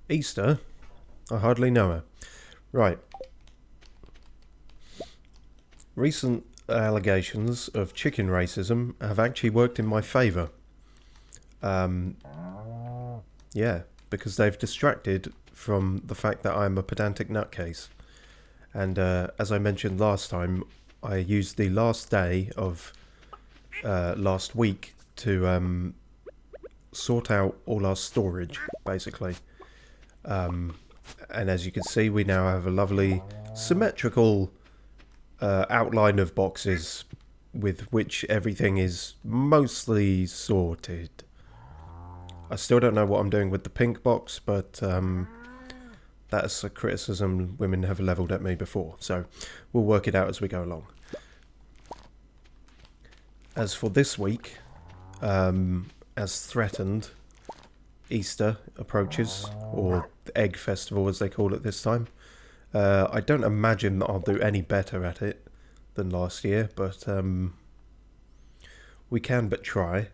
Easter? I hardly know her. Right. Recent allegations of chicken racism have actually worked in my favour. Um, yeah, because they've distracted from the fact that I'm a pedantic nutcase. And as I mentioned last time, I used the last day of last week to sort out all our storage, basically. And as you can see, we now have a lovely symmetrical outline of boxes with which everything is mostly sorted. I still don't know what I'm doing with the pink box, but that's a criticism women have levelled at me before, so we'll work it out as we go along. As for this week, as threatened, Easter approaches, or the Egg Festival as they call it this time. I don't imagine that I'll do any better at it than last year, but we can but try.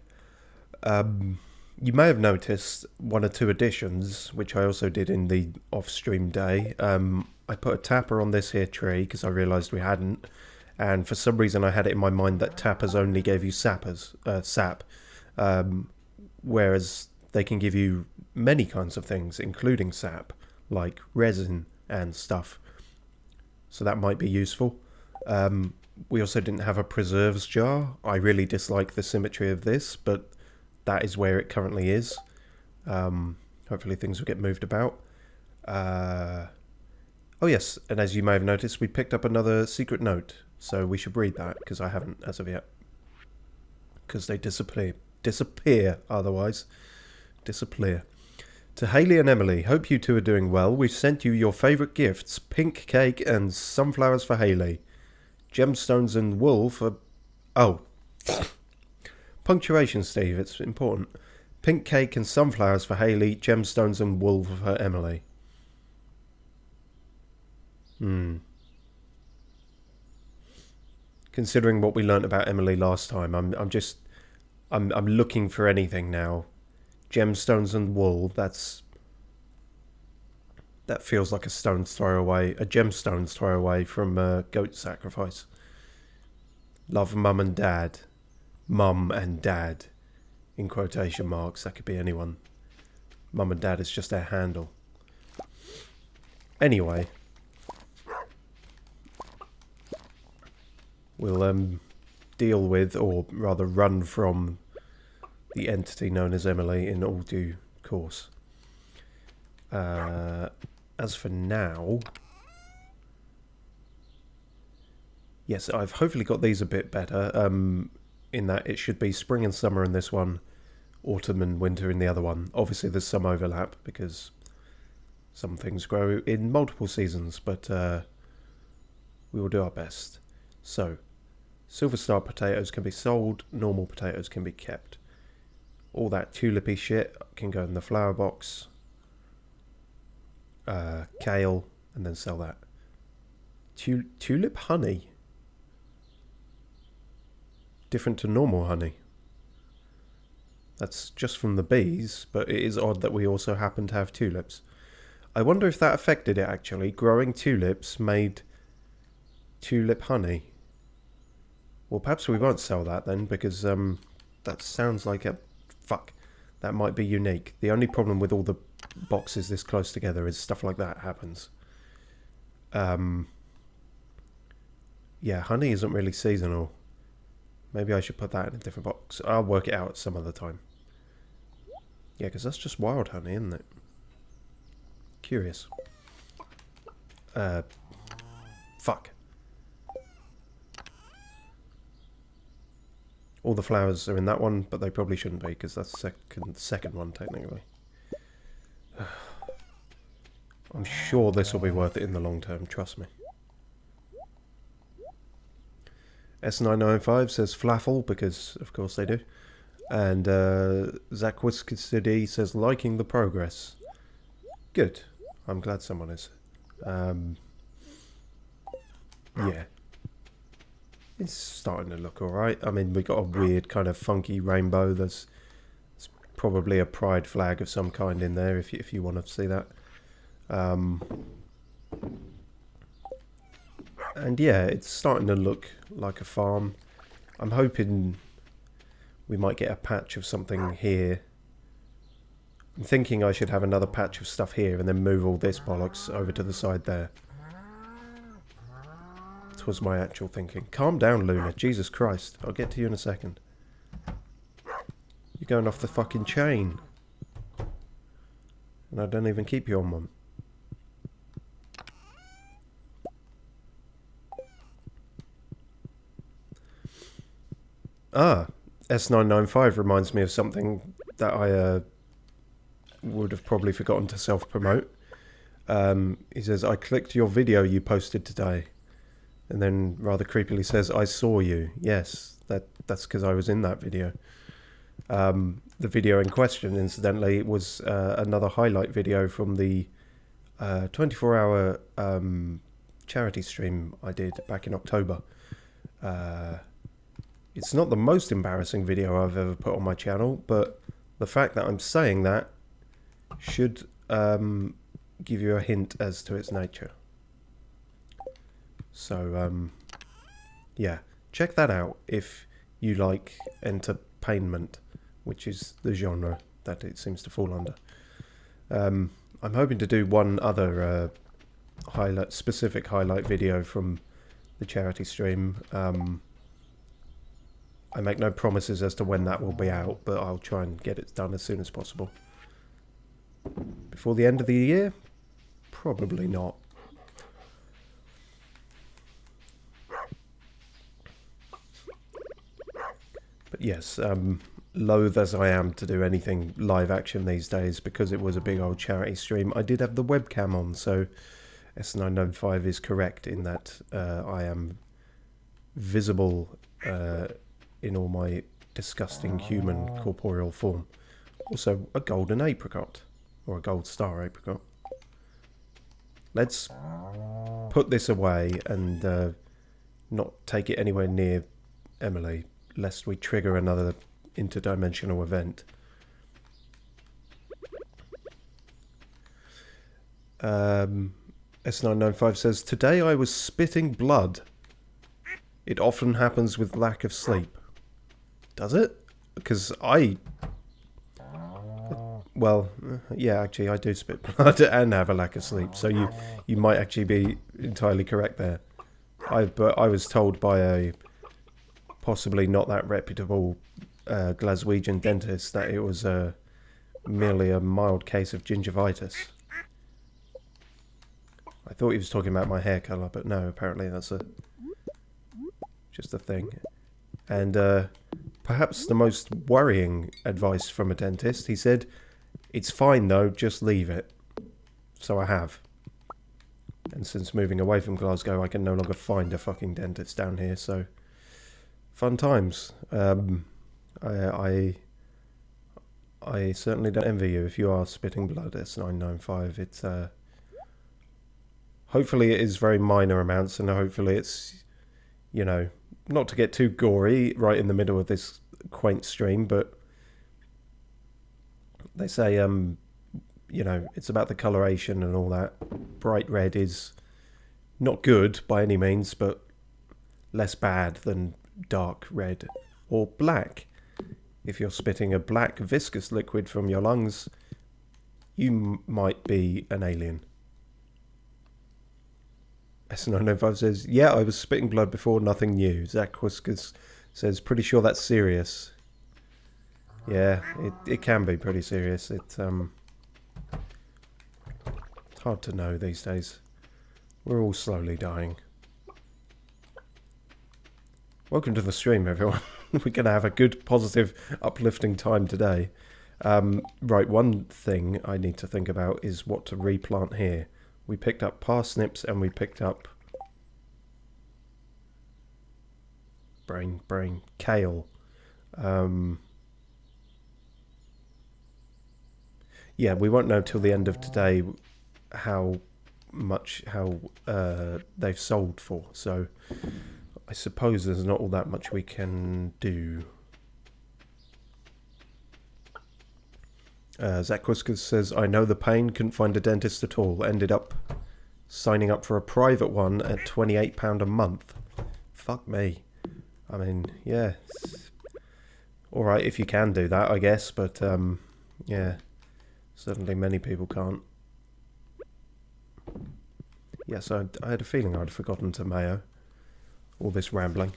You may have noticed one or two additions, which I also did in the off-stream day. I put a tapper on this here tree because I realised we hadn't, and for some reason I had it in my mind that tappers only gave you sap, whereas they can give you many kinds of things, including sap, like resin and stuff. So that might be useful. We also didn't have a preserves jar. I really dislike the symmetry of this, but that is where it currently is. Hopefully things will get moved about. Oh yes, and as you may have noticed, we picked up another secret note. So we should read that, because I haven't as of yet. Because they disappear otherwise. Disappear. To Hayley and Emily, hope you two are doing well. We've sent you your favourite gifts, pink cake and sunflowers for Hayley. Gemstones and wool for... Oh. Punctuation, Steve, it's important. Pink cake and sunflowers for Hayley, gemstones and wool for Emily. Considering what we learnt about Emily last time, I'm looking for anything now. Gemstones and wool, that feels like a stone's throw away, a gemstone's throw away from goat sacrifice. Love mum and dad. Mum and dad. In quotation marks, that could be anyone. Mum and dad is just their handle. Anyway. We'll deal with, or rather run from, the entity known as Emily in all due course. As for now... Yes, I've hopefully got these a bit better, in that it should be spring and summer in this one, autumn and winter in the other one. Obviously there's some overlap, because some things grow in multiple seasons, but we will do our best. So, Silver Star potatoes can be sold, normal potatoes can be kept. All that tulipy shit can go in the flower box. Kale, and then sell that. Tulip honey. Different to normal honey. That's just from the bees, but it is odd that we also happen to have tulips. I wonder if that affected it actually. Growing tulips made tulip honey. Well, perhaps we won't sell that then, because that sounds like a... Fuck. That might be unique. The only problem with all the boxes this close together is stuff like that happens. Yeah, honey isn't really seasonal. Maybe I should put that in a different box. I'll work it out some other time. Yeah, because that's just wild honey, isn't it? Curious. Fuck. All the flowers are in that one, but they probably shouldn't be, because that's the second one, technically. I'm sure this will be worth it in the long term, trust me. S995 says flaffle, because of course they do. And Zakwiskicity says liking the progress. Good. I'm glad someone is. Yeah. It's starting to look alright. I mean, we got a weird kind of funky rainbow. There's probably a pride flag of some kind in there if you want to see that. And yeah, it's starting to look like a farm. I'm hoping we might get a patch of something here. I'm thinking I should have another patch of stuff here and then move all this bollocks over to the side there. That was my actual thinking. Calm down, Luna. Jesus Christ. I'll get to you in a second. You're going off the fucking chain. And I don't even keep you on one. Ah, S995 reminds me of something that I would have probably forgotten to self-promote. He says, I clicked your video you posted today. And then rather creepily says, I saw you. Yes, that's because I was in that video. The video in question, incidentally, was another highlight video from the 24-hour charity stream I did back in October. It's not the most embarrassing video I've ever put on my channel, but the fact that I'm saying that should give you a hint as to its nature. So, yeah, check that out if you like entertainment, which is the genre that it seems to fall under. I'm hoping to do one other specific highlight video from the charity stream. I make no promises as to when that will be out, but I'll try and get it done as soon as possible. Before the end of the year? Probably not. But yes, loath as I am to do anything live action these days because it was a big old charity stream, I did have the webcam on, so S995 is correct in that I am visible in all my disgusting human corporeal form. Also, a golden apricot. Or a gold star apricot. Let's put this away and not take it anywhere near Emily, lest we trigger another interdimensional event. S995 says, today I was spitting blood. It often happens with lack of sleep. Does it? Because well, yeah, actually, I do spit blood and have a lack of sleep. So you might actually be entirely correct there. But I was told by a possibly not that reputable Glaswegian dentist that it was merely a mild case of gingivitis. I thought he was talking about my hair colour, but no, apparently that's just a thing. And perhaps the most worrying advice from a dentist, he said, it's fine though, just leave it. So I have. And since moving away from Glasgow, I can no longer find a fucking dentist down here, so fun times. I certainly don't envy you if you are spitting blood, S995. It's hopefully it is very minor amounts, and hopefully it's, you know, not to get too gory right in the middle of this quaint stream, but they say, you know, it's about the coloration and all that. Bright red is not good by any means, but less bad than dark red or black. If you're spitting a black viscous liquid from your lungs, you might be an alien. S905 says, yeah, I was spitting blood before, nothing new. Zach Whiskers says, pretty sure that's serious. Yeah, it can be pretty serious. It's hard to know these days. We're all slowly dying. Welcome to the stream, everyone. We're going to have a good, positive, uplifting time today. Right, one thing I need to think about is what to replant here. We picked up parsnips and we picked up kale. Yeah, we won't know till the end of today how they've sold for. So I suppose there's not all that much we can do. Zach Kuskus says, I know the pain, couldn't find a dentist at all. Ended up signing up for a private one at £28 a month. Fuck me. I mean, yeah. Alright if you can do that, I guess, but yeah. Certainly many people can't. Yes, I had a feeling I'd forgotten to mayo. All this rambling.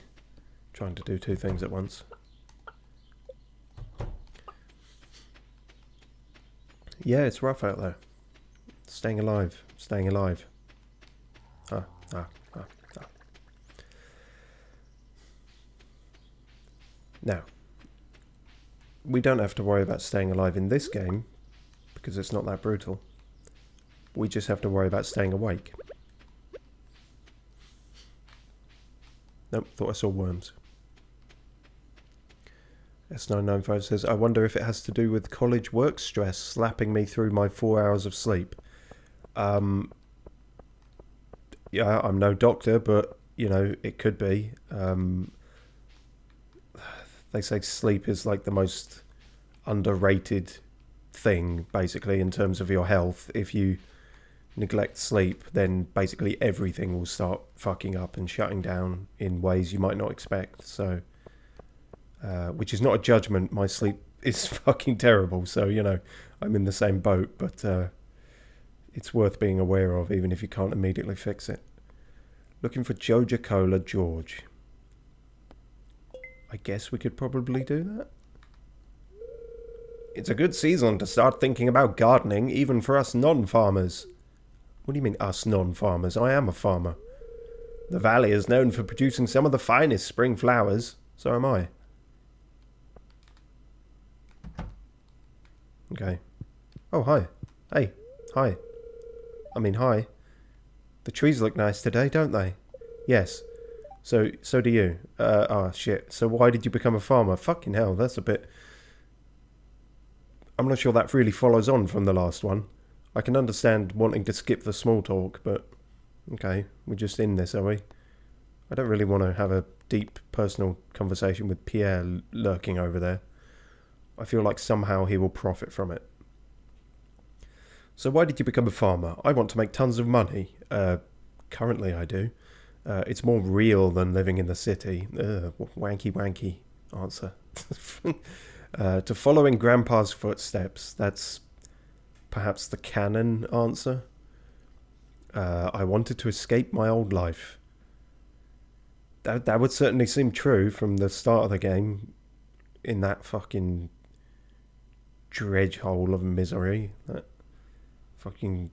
Trying to do two things at once. Yeah, it's rough out there. Staying alive. Staying alive. Ah. Now, we don't have to worry about staying alive in this game, because it's not that brutal. We just have to worry about staying awake. Nope, thought I saw worms. S995 says, I wonder if it has to do with college work stress slapping me through my 4 hours of sleep. Yeah, I'm no doctor, but, you know, it could be. They say sleep is like the most underrated thing, basically, in terms of your health. If you neglect sleep, then basically everything will start fucking up and shutting down in ways you might not expect. So, which is not a judgment. My sleep is fucking terrible, so, you know, I'm in the same boat, but it's worth being aware of, even if you can't immediately fix it. Looking for Joja Cola George. I guess we could probably do that. It's a good season to start thinking about gardening, even for us non-farmers. What do you mean, us non-farmers? I am a farmer. The valley is known for producing some of the finest spring flowers. So am I. Okay. Oh, hi. Hey. Hi. I mean, hi. The trees look nice today, don't they? Yes. So do you. Oh, shit. So why did you become a farmer? Fucking hell, that's a bit... I'm not sure that really follows on from the last one. I can understand wanting to skip the small talk, but... Okay, we're just in this, are we? I don't really want to have a deep personal conversation with Pierre lurking over there. I feel like somehow he will profit from it. So why did you become a farmer? I want to make tons of money. Currently I do. It's more real than living in the city. Wanky answer. To follow in Grandpa's footsteps. That's perhaps the canon answer. I wanted to escape my old life. That would certainly seem true from the start of the game. In that fucking dredge hole of misery. That fucking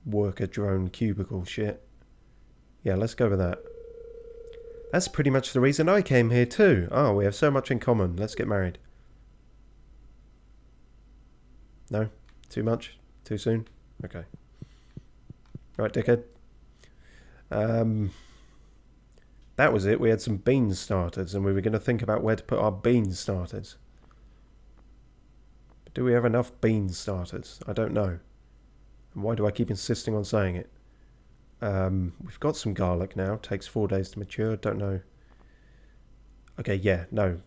worker drone cubicle shit. Yeah, let's go with that. That's pretty much the reason I came here too. Oh, we have so much in common. Let's get married. No? Too much? Too soon? Okay. Right, dickhead. That was it. We had some bean starters and we were going to think about where to put our bean starters. But do we have enough bean starters? I don't know. And why do I keep insisting on saying it? We've got some garlic now. Takes 4 days to mature. Don't know. Okay, yeah, no.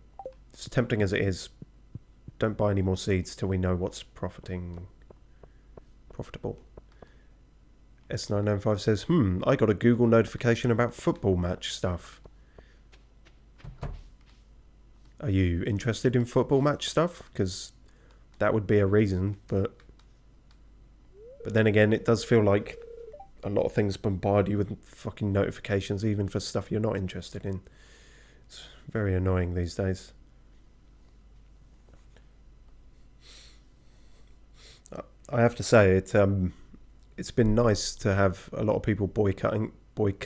As tempting as it is, don't buy any more seeds till we know what's profitable. S995 says, I got a Google notification about football match stuff. Are you interested in football match stuff? Because that would be a reason, but then again, it does feel like a lot of things bombard you with fucking notifications, even for stuff you're not interested in. It's very annoying these days. I have to say, it's been nice to have a lot of people boycotting. What's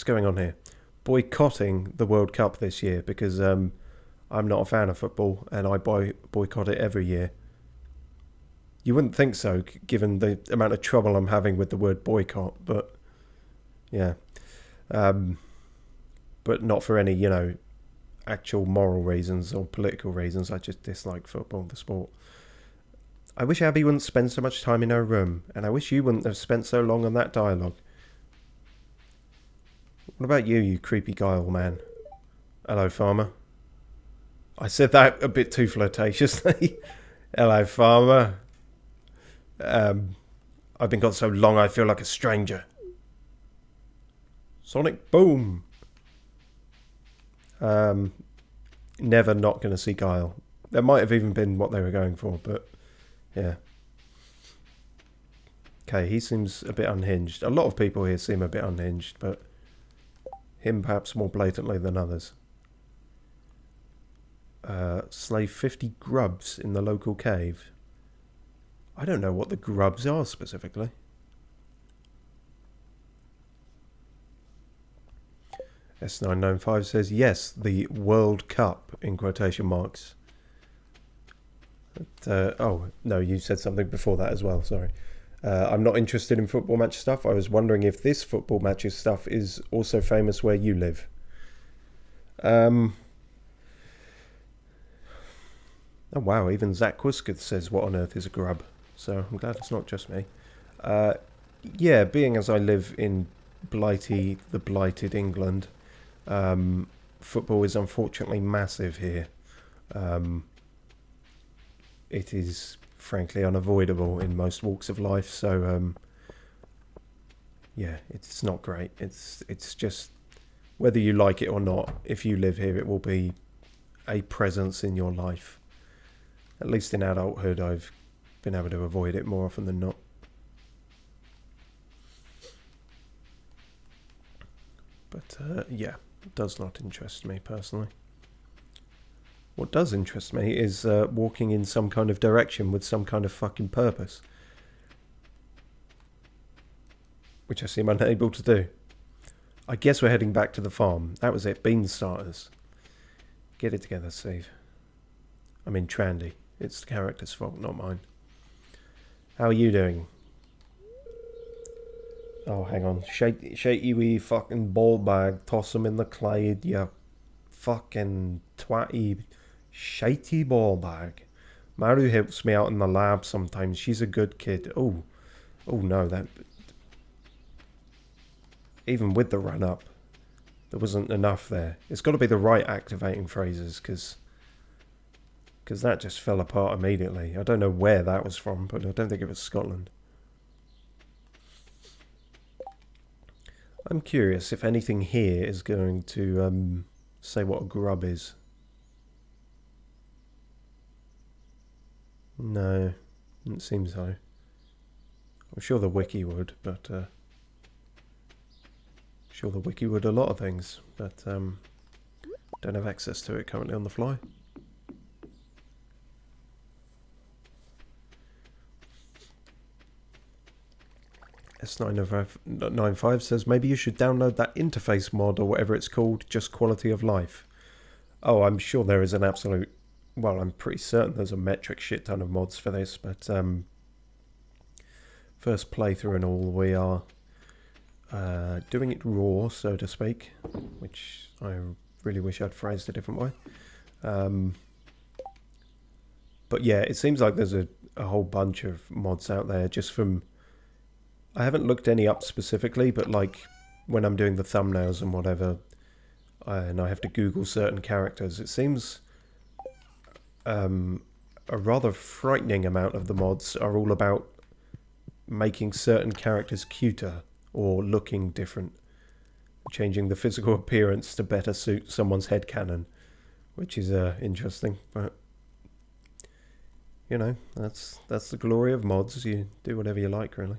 going on here? Boycotting the World Cup this year because I'm not a fan of football and I boycott it every year. You wouldn't think so, given the amount of trouble I'm having with the word boycott, but yeah. But not for any, you know, actual moral reasons or political reasons. I just dislike football, the sport. I wish Abby wouldn't spend so much time in her room, and I wish you wouldn't have spent so long on that dialogue. What about you, you creepy guile man? Hello, farmer. I said that a bit too flirtatiously. Hello, farmer. I've been gone so long I feel like a stranger. Sonic boom. Never not going to see Guile. That might have even been what they were going for, but yeah. Okay, he seems a bit unhinged. A lot of people here seem a bit unhinged, but him perhaps more blatantly than others. Slay 50 grubs in the local cave. I don't know what the grubs are specifically. S995 says, yes, the World Cup, in quotation marks. Oh, no, you said something before that as well, sorry. I'm not interested in football match stuff. I was wondering if this football matches stuff is also famous where you live. Oh, wow, even Zach Quisketh says, what on earth is a grub? So I'm glad it's not just me. Yeah, being as I live in the blighted England, football is unfortunately massive here. It is frankly unavoidable in most walks of life, so yeah, it's not great. It's just, whether you like it or not, if you live here, it will be a presence in your life. At least in adulthood, I've been able to avoid it more often than not. But yeah, it does not interest me personally. What does interest me is walking in some kind of direction with some kind of fucking purpose. Which I seem unable to do. I guess we're heading back to the farm. That was it. Bean starters. Get it together, Steve. I mean, Trandy. It's the character's fault, not mine. How are you doing? Oh, hang on. Shake you wee fucking ball bag. Toss him in the Clyde, you fucking twatty shitey ball bag. Maru helps me out in the lab sometimes. She's a good kid. Oh no, that... Even with the run up, there wasn't enough there. It's got to be the right activating phrases, because that just fell apart immediately. I don't know where that was from, but I don't think it was Scotland. I'm curious if anything here is going to say what a grub is. No, doesn't seem so. I'm sure the wiki would, but sure the wiki would a lot of things, but don't have access to it currently on the fly. S995 says, maybe you should download that interface mod or whatever it's called, just quality of life. Oh, I'm sure there is an absolute... Well, I'm pretty certain there's a metric shit ton of mods for this, but first playthrough and all, we are doing it raw, so to speak, which I really wish I'd phrased a different way. But yeah, it seems like there's a whole bunch of mods out there just from... I haven't looked any up specifically, but like when I'm doing the thumbnails and whatever, and I have to Google certain characters, it seems a rather frightening amount of the mods are all about making certain characters cuter or looking different, changing the physical appearance to better suit someone's headcanon, which is interesting, but you know, that's the glory of mods. You do whatever you like, really.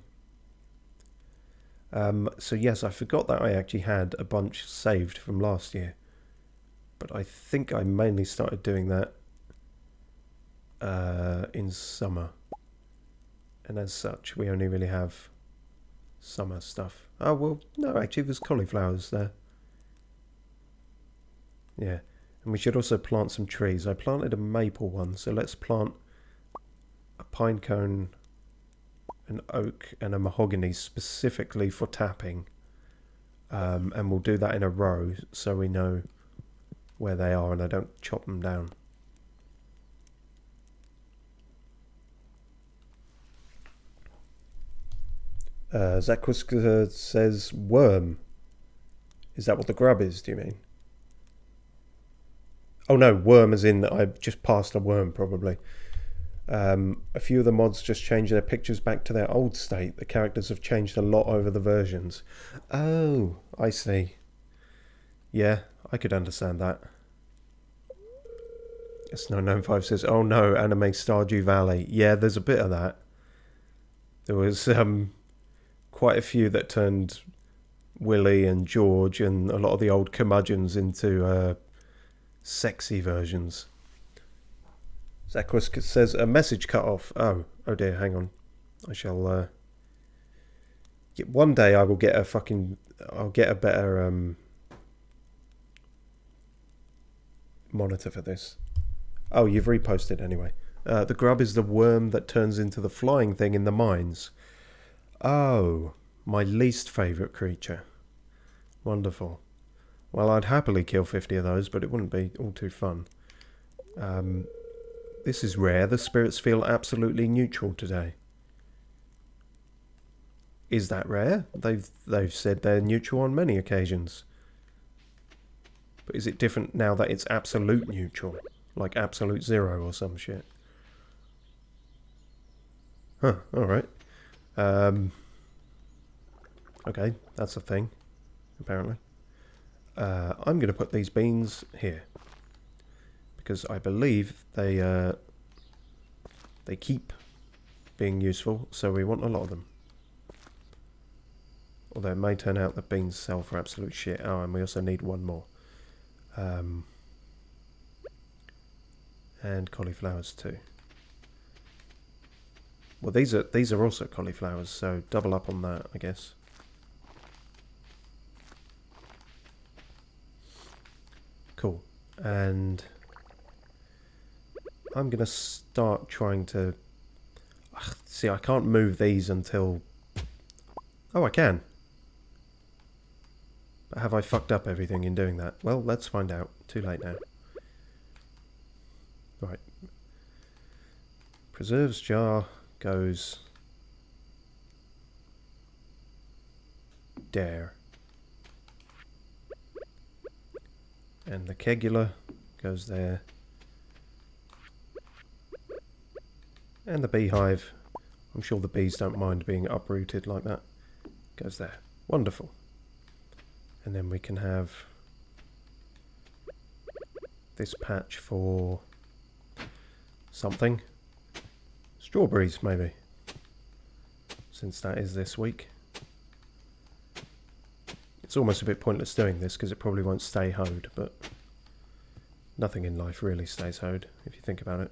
So yes, I forgot that I actually had a bunch saved from last year, but I think I mainly started doing that in summer, and as such we only really have summer stuff. Oh well, no, actually there's cauliflowers there. Yeah, and we should also plant some trees. I planted a maple one, so let's plant a pine cone, an oak and a mahogany specifically for tapping, and we'll do that in a row so we know where they are and I don't chop them down. Zach says worm. Is that what the grub is, do you mean? Oh no, worm as in I've just passed a worm probably. A few of the mods just changed their pictures back to their old state. The characters have changed a lot over the versions. Oh, I see. Yeah, I could understand that. Snow95 says, oh no, anime Stardew Valley. Yeah, there's a bit of that. There was quite a few that turned Willie and George and a lot of the old curmudgeons into sexy versions. Zakris says, a message cut off. Oh dear, hang on. I shall... one day I will get a fucking... I'll get a better monitor for this. Oh, you've reposted anyway. The grub is the worm that turns into the flying thing in the mines. Oh, my least favourite creature. Wonderful. Well, I'd happily kill 50 of those, but it wouldn't be all too fun. This is rare. The spirits feel absolutely neutral today. Is that rare? They've said they're neutral on many occasions. But is it different now that it's absolute neutral? Like absolute zero or some shit? Huh, alright. Okay, that's a thing, apparently. I'm going to put these beans here. Because I believe they keep being useful, so we want a lot of them. Although it may turn out that beans sell for absolute shit. Oh, and we also need one more. And cauliflowers too. Well, these are also cauliflowers, so double up on that, I guess. Cool. And I'm going to start trying to... see, I can't move these until... Oh, I can. But have I fucked up everything in doing that? Well, let's find out. Too late now. Right. Preserves jar goes... there. And the kegula goes there. And the beehive, I'm sure the bees don't mind being uprooted like that, goes there. Wonderful. And then we can have this patch for something. Strawberries, maybe. Since that is this week. It's almost a bit pointless doing this because it probably won't stay hoed, but nothing in life really stays hoed, if you think about it.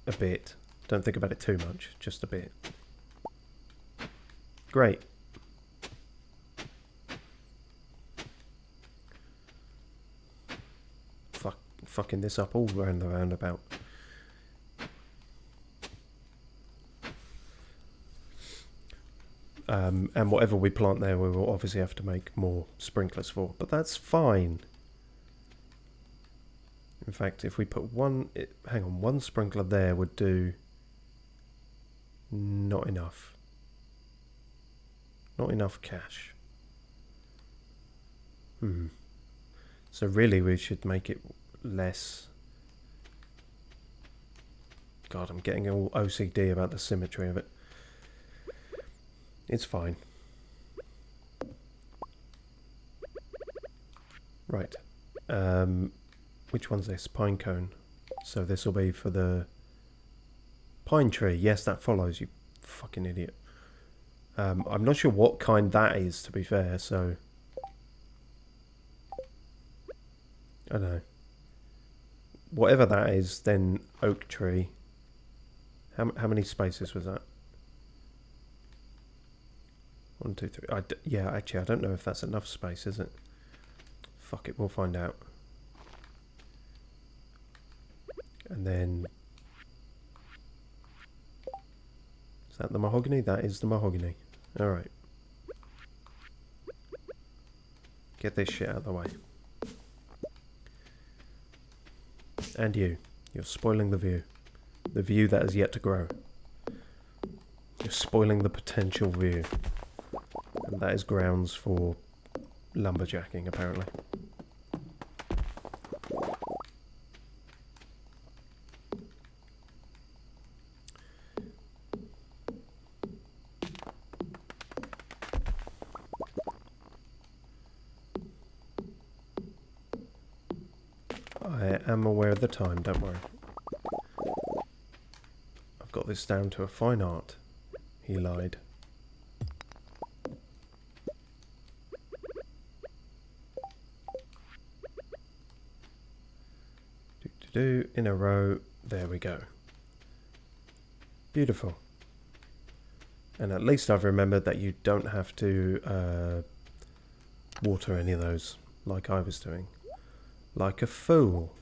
A bit. Don't think about it too much, just a bit. Great. Fucking this up all around the roundabout. And whatever we plant there, we will obviously have to make more sprinklers for. But that's fine. In fact, if we put one... hang on, one sprinkler there would do... not enough. Not enough cash. So really we should make it less... God, I'm getting all OCD about the symmetry of it. It's fine. Right. Which one's this? Pine cone. So this will be for the pine tree. Yes, that follows, you fucking idiot. I'm not sure what kind that is, to be fair, so... I don't know. Whatever that is, then oak tree. How many spaces was that? 1, 2, 3. Yeah, actually, I don't know if that's enough space, is it? Fuck it, we'll find out. And then... is that the mahogany? That is the mahogany. Alright. Get this shit out of the way. And you. You're spoiling the view. The view that has yet to grow. You're spoiling the potential view. And that is grounds for lumberjacking, apparently. I am aware of the time, don't worry. I've got this down to a fine art. He lied. In a row. There we go. Beautiful. And at least I've remembered that you don't have to water any of those like I was doing. Like a fool.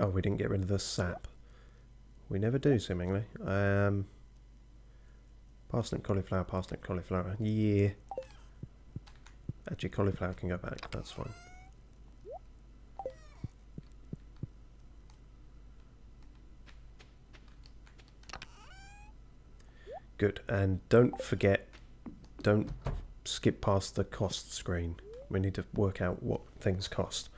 Oh, we didn't get rid of the sap. We never do, seemingly. Parsnip, cauliflower. Yeah. Actually, cauliflower can go back. That's fine. Good. And don't forget, don't skip past the cost screen. We need to work out what things cost.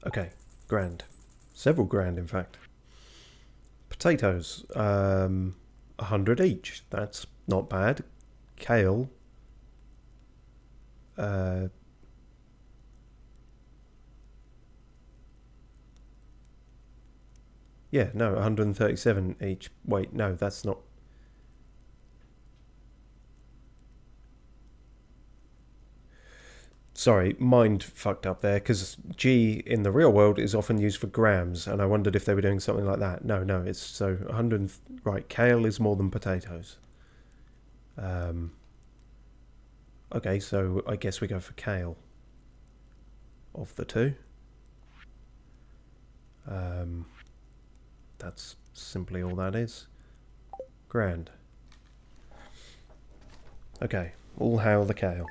Okay. Grand. Several grand, in fact. Potatoes. 100 each. That's not bad. Kale. Yeah, no, 137 each. Wait, no, that's not. Sorry, mind fucked up there, because G in the real world is often used for grams, and I wondered if they were doing something like that. No, it's so 100. Right, kale is more than potatoes. Okay, so I guess we go for kale. Of the two. That's simply all that is. Grand. Okay, all hail the kale.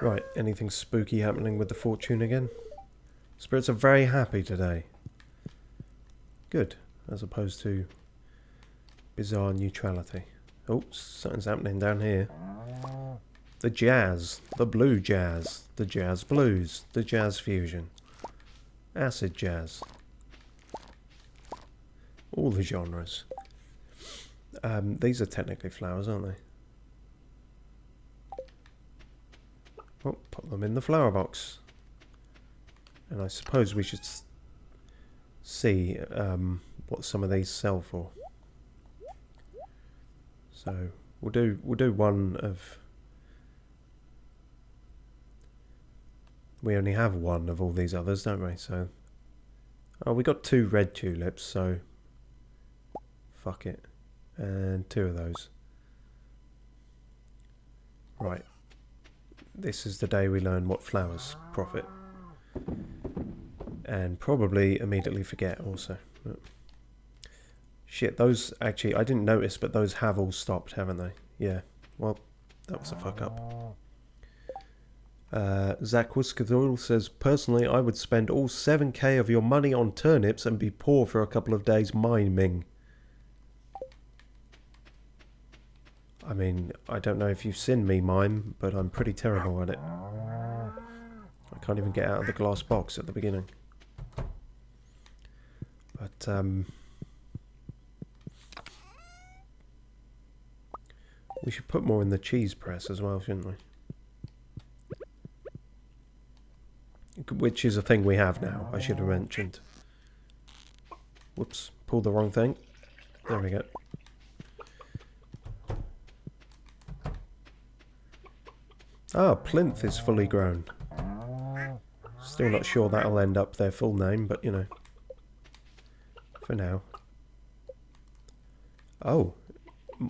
Right, anything spooky happening with the fortune again? Spirits are very happy today. Good, as opposed to bizarre neutrality. Oh, something's happening down here. The jazz, the blue jazz, the jazz blues, the jazz fusion, acid jazz. All the genres. These are technically flowers, aren't they? Oh, put them in the flower box. And I suppose we should see what some of these sell for. So we'll do one of. We only have one of all these others, don't we? So, oh, we got 2 red tulips, so fuck it, and 2 of those. Right, this is the day we learn what flowers profit, and probably immediately forget also. But shit, those actually I didn't notice, but those have all stopped, haven't they? Yeah. Well, that was a fuck up. Zach Whiskador says, personally, I would spend all 7k of your money on turnips and be poor for a couple of days miming. I mean, I don't know if you've seen me mime, but I'm pretty terrible at it. I can't even get out of the glass box at the beginning. But, we should put more in the cheese press as well, shouldn't we? Which is a thing we have now, I should have mentioned. Whoops, pulled the wrong thing. There we go. Ah, plinth is fully grown. Still not sure that'll end up their full name, but you know. For now. Oh,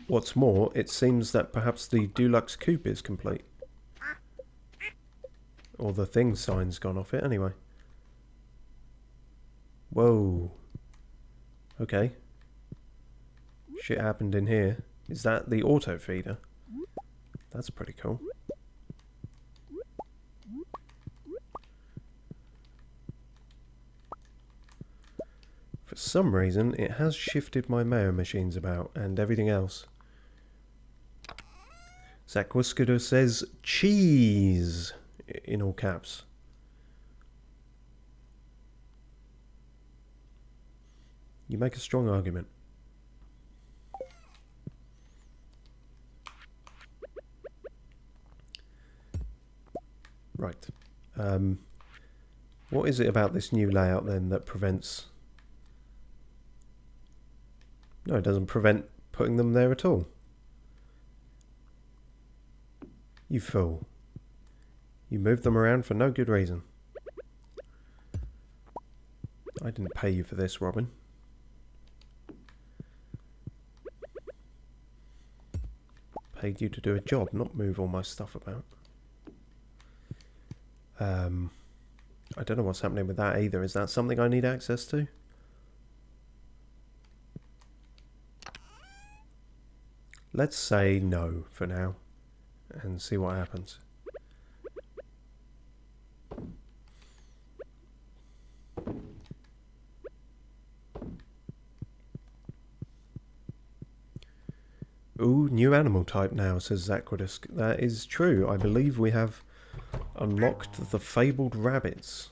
what's more, it seems that perhaps the deluxe coupe is complete. Or the thing sign's gone off it anyway. Whoa. Okay. Shit happened in here. Is that the auto feeder? That's pretty cool. For some reason, it has shifted my mayo machines about and everything else. Zach Whiskader says cheese in all caps. You make a strong argument. Right. What is it about this new layout then that prevents... No, it doesn't prevent putting them there at all. You fool. You moved them around for no good reason. I didn't pay you for this, Robin. Paid you to do a job, not move all my stuff about. I don't know what's happening with that either. Is that something I need access to? Let's say no for now and see what happens. Ooh, new animal type now, says Zaquidus. That is true. I believe we have unlocked the fabled rabbits.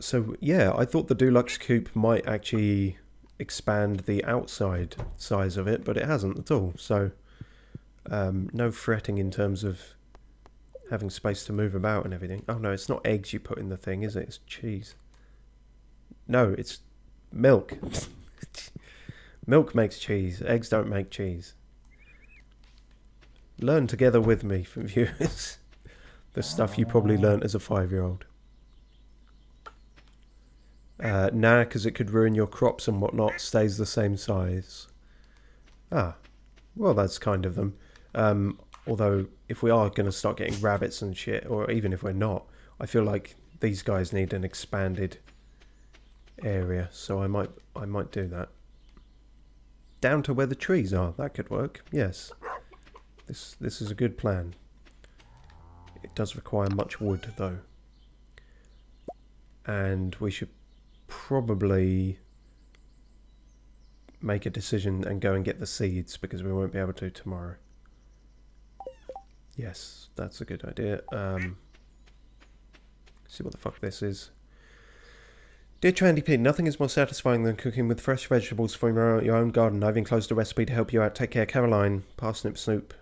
So yeah, I thought the Deluxe Coupe might actually expand the outside size of it, but it hasn't at all. So no fretting in terms of having space to move about and everything. Oh no, it's not eggs you put in the thing, is it? It's cheese. No, it's milk. Milk makes cheese. Eggs don't make cheese. Learn together with me, viewers. The stuff you probably learnt as a 5-year-old. Nah, because it could ruin your crops and whatnot. Stays the same size. Ah, well, that's kind of them. Although, if we are going to start getting rabbits and shit, or even if we're not, I feel like these guys need an expanded area. So I might do that. Down to where the trees are. That could work. Yes. This is a good plan. It does require much wood, though. And we should probably make a decision and go and get the seeds, because we won't be able to tomorrow. Yes, that's a good idea. See what the fuck this is. Dear Trandy P, nothing is more satisfying than cooking with fresh vegetables from your own garden. I've enclosed a recipe to help you out. Take care, Caroline. Parsnip Snoop.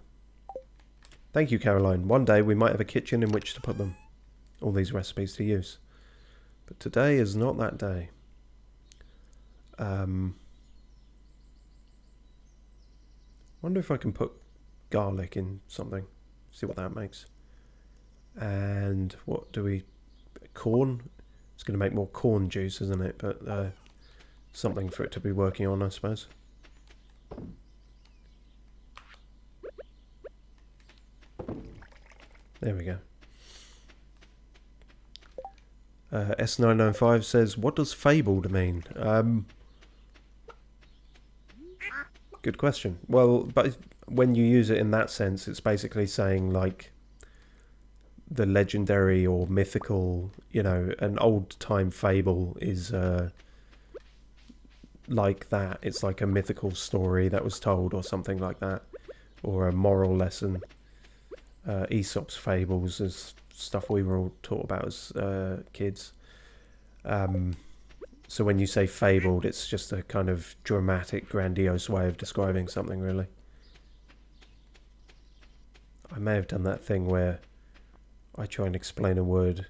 Thank you, Caroline. One day we might have a kitchen in which to put them. All these recipes to use. But today is not that day. Wonder if I can put garlic in something. See what that makes. And what do we... Corn? It's going to make more corn juice, isn't it? But something for it to be working on, I suppose. There we go. S995 says, what does fabled mean? Good question. Well, but when you use it in that sense, it's basically saying, like, the legendary or mythical, you know, an old-time fable is like that. It's like a mythical story that was told or something like that. Or a moral lesson. Aesop's fables is stuff we were all taught about as kids. So when you say fabled, it's just a kind of dramatic, grandiose way of describing something, really. I may have done that thing where I try and explain a word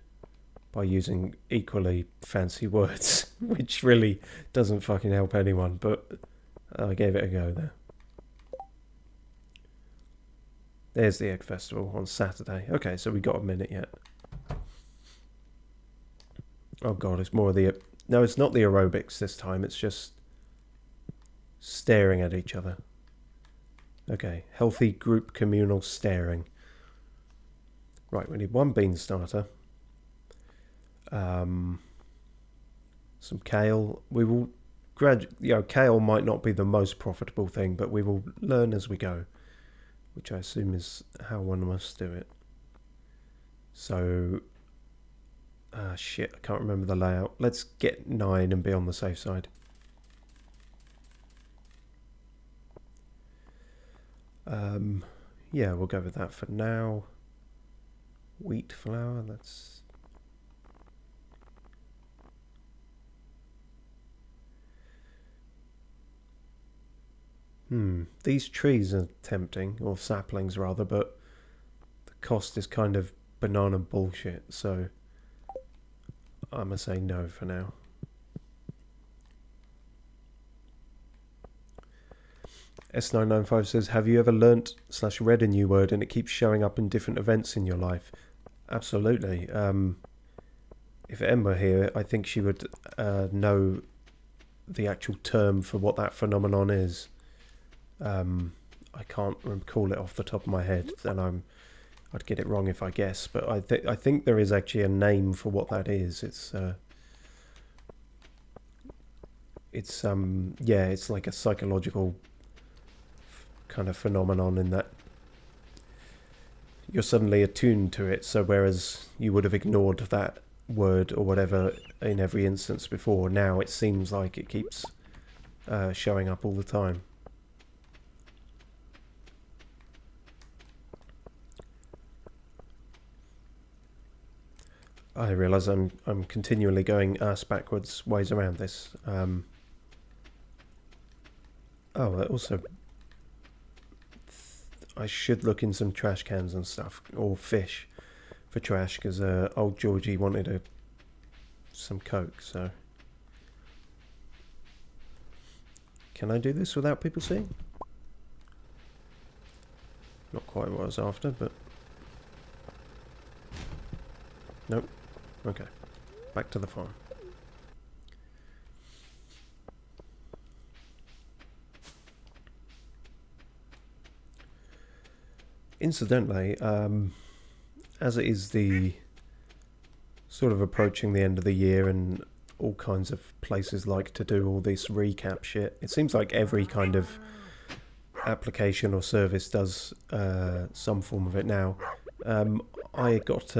by using equally fancy words, which really doesn't fucking help anyone, but I gave it a go there. There's the Egg Festival on Saturday. Okay, so we got a minute yet. Oh god, it's more of the... No, it's not the aerobics this time, it's just staring at each other. Okay, healthy group communal staring. Right, we need one bean starter. Some kale. We will kale might not be the most profitable thing, but we will learn as we go, which I assume is how one must do it. So, shit, I can't remember the layout. Let's get 9 and be on the safe side. Yeah, we'll go with that for now. Wheat flour, that's... These trees are tempting, or saplings rather, but the cost is kind of banana bullshit, so I'm gonna say no for now. S995 says, have you ever learnt/read a new word and it keeps showing up in different events in your life? Absolutely. If Em were here, I think she would know the actual term for what that phenomenon is. I can't recall it off the top of my head, and I'd get it wrong if I guess, but I think there is actually a name for what that is. It's like a psychological kind of phenomenon in that you're suddenly attuned to it, so whereas you would have ignored that word or whatever in every instance before, now it seems like it keeps showing up all the time. I realise I'm continually going ass backwards ways around this. Also, I should look in some trash cans and stuff, or fish for trash, because old Georgie wanted some Coke, so... Can I do this without people seeing? Not quite what I was after, but... Nope. Okay. Back to the farm. Incidentally, as it is the sort of approaching the end of the year and all kinds of places like to do all this recap shit, it seems like every kind of application or service does some form of it now. I got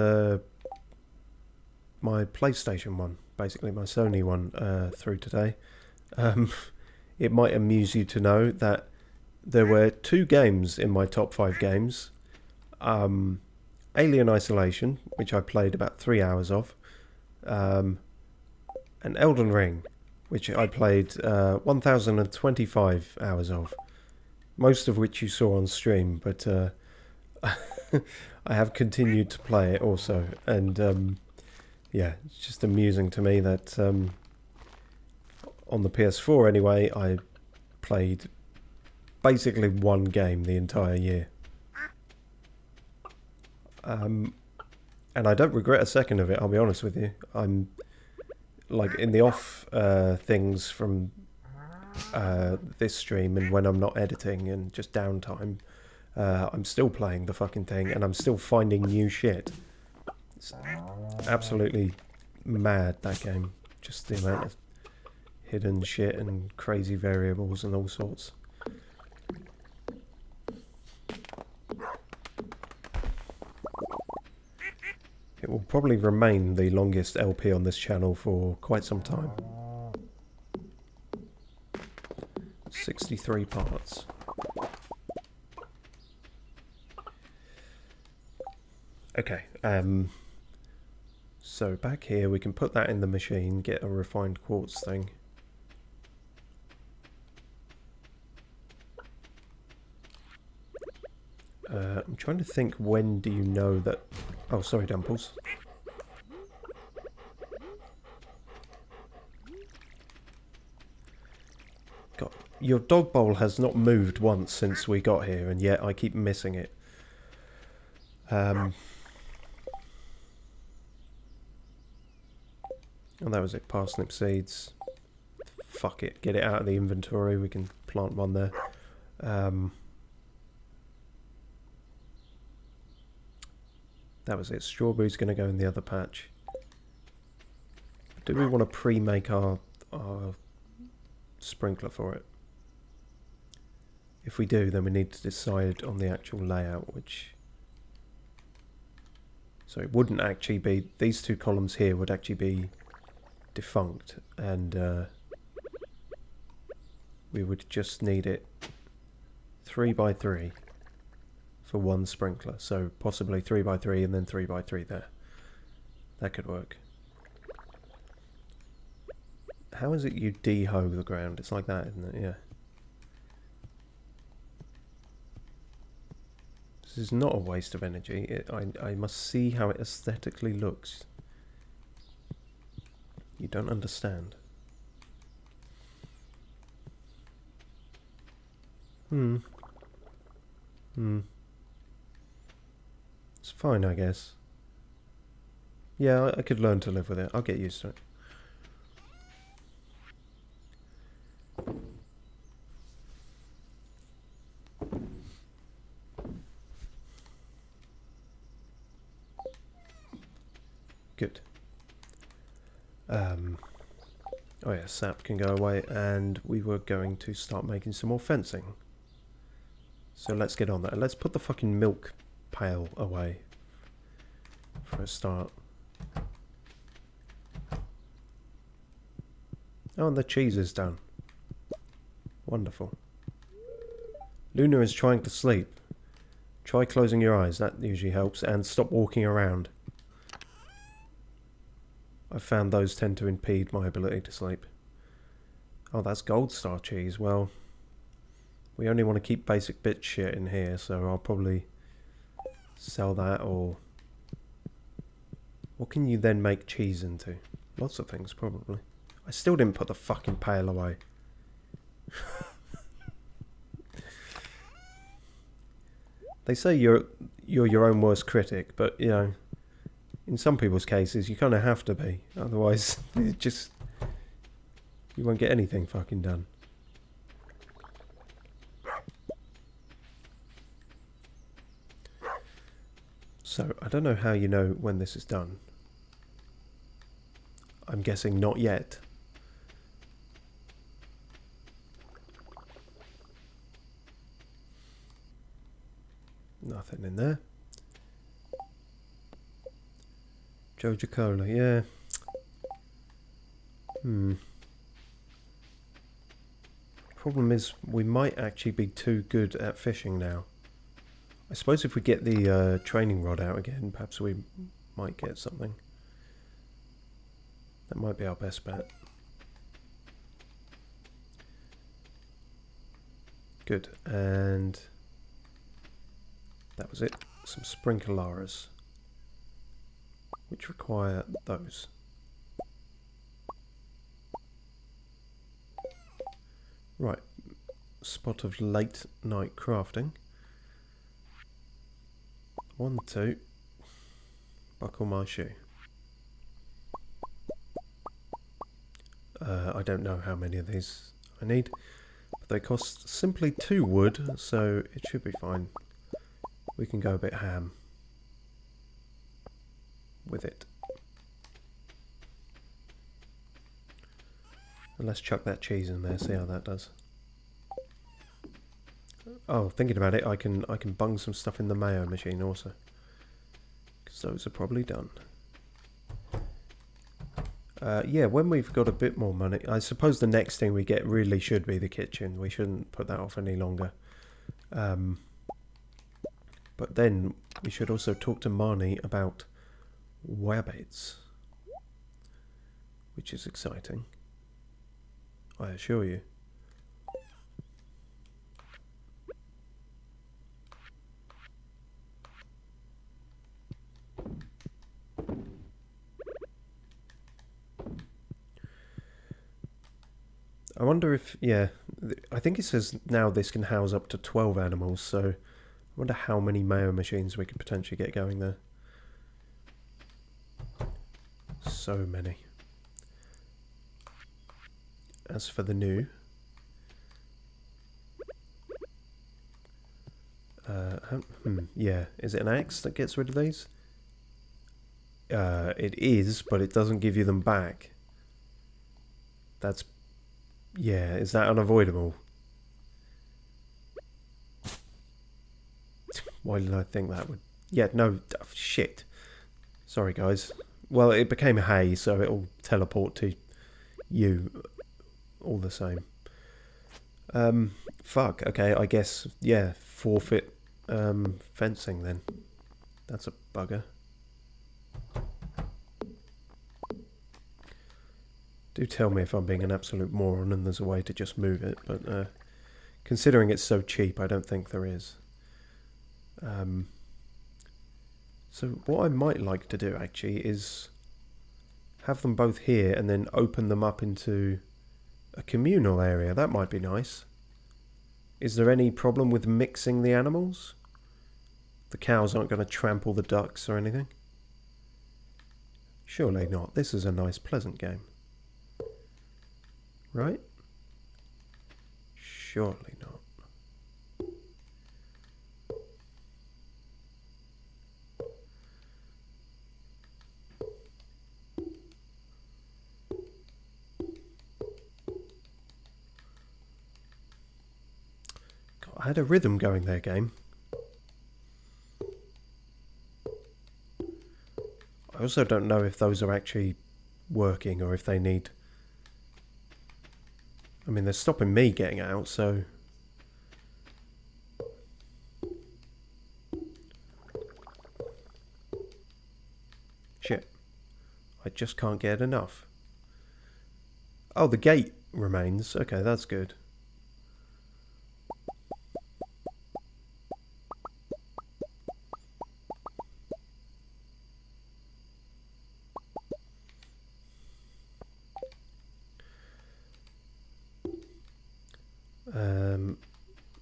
my PlayStation one, basically my Sony one, through today. It might amuse you to know that there were 2 games in my top 5 games. Alien Isolation, which I played about 3 hours of, and Elden Ring, which I played 1,025 hours of, most of which you saw on stream, but I have continued to play it also, and yeah, it's just amusing to me that on the PS4 anyway, I played basically one game the entire year. And I don't regret a second of it, I'll be honest with you. I'm like in the off things from this stream and when I'm not editing and just downtime, I'm still playing the fucking thing and I'm still finding new shit. It's absolutely mad, that game. Just the amount of hidden shit and crazy variables and all sorts. It will probably remain the longest LP on this channel for quite some time. 63 parts. Okay, so back here we can put that in the machine, get a refined quartz thing. I'm trying to think, when do you know that... Oh, sorry, Dumples. God, your dog bowl has not moved once since we got here, and yet I keep missing it. And that was it, parsnip seeds. Fuck it, get it out of the inventory, we can plant one there. That was it. Strawberry's going to go in the other patch. Do we want to pre-make our sprinkler for it? If we do, then we need to decide on the actual layout, which... So it wouldn't actually be... These 2 columns here would actually be defunct, and we would just need it 3 by 3 for one sprinkler. So possibly 3x3 and then 3x3 there. That could work. How is it you de-hoe the ground? It's like that, isn't it? Yeah. This is not a waste of energy. I must see how it aesthetically looks. You don't understand. It's fine, I guess. Yeah, I could learn to live with it. I'll get used to it. Good. Oh yeah, sap can go away, and we were going to start making some more fencing. So let's get on that. Let's put the fucking milk pail away for a start. Oh, and the cheese is done. Wonderful. Luna is trying to sleep. Try closing your eyes, that usually helps, and stop walking around. I found those tend to impede my ability to sleep. Oh, that's gold star cheese. Well, we only want to keep basic bit shit in here, so I'll probably sell that, or... What can you then make cheese into? Lots of things, probably. I still didn't put the fucking pail away. They say you're your own worst critic, but, you know, in some people's cases, you kind of have to be. Otherwise, it just... You won't get anything fucking done. So, I don't know how you know when this is done. I'm guessing not yet. Nothing in there. Joja Cola, yeah. Problem is, we might actually be too good at fishing now. I suppose if we get the training rod out again, perhaps we might get something. That might be our best bet. Good, and that was it. Some sprinklers, which require those. Right, spot of late night crafting. 1, 2, buckle my shoe. I don't know how many of these I need, but they cost simply 2 wood, so it should be fine. We can go a bit ham with it. And let's chuck that cheese in there, see how that does. Oh, thinking about it, I can bung some stuff in the mayo machine also, because those are probably done. Yeah, when we've got a bit more money, I suppose the next thing we get really should be the kitchen. We shouldn't put that off any longer. But then we should also talk to Marnie about wabbits, which is exciting, I assure you. I wonder if, yeah, I think it says now this can house up to 12 animals, so I wonder how many mayo machines we could potentially get going there. So many. As for the new... yeah, is it an axe that gets rid of these? It is, but it doesn't give you them back. That's... yeah, is that unavoidable? Why did I think that would... yeah, no, shit. Sorry, guys. Well, it became hay, so it'll teleport to you all the same. Fuck, okay, I guess, yeah, forfeit Fencing then. That's a bugger. Do tell me if I'm being an absolute moron and there's a way to just move it, but considering it's so cheap, I don't think there is. So what I might like to do actually is have them both here and then open them up into a communal area. That might be nice. Is there any problem with mixing the animals? The cows aren't going to trample the ducks or anything? Surely not. This is a nice, pleasant game. Right? Surely not. God, I had a rhythm going there, game. I also don't know if those are actually working or if they need... I mean, they're stopping me getting out, so... Shit. I just can't get enough. Oh, the gate remains. Okay, that's good.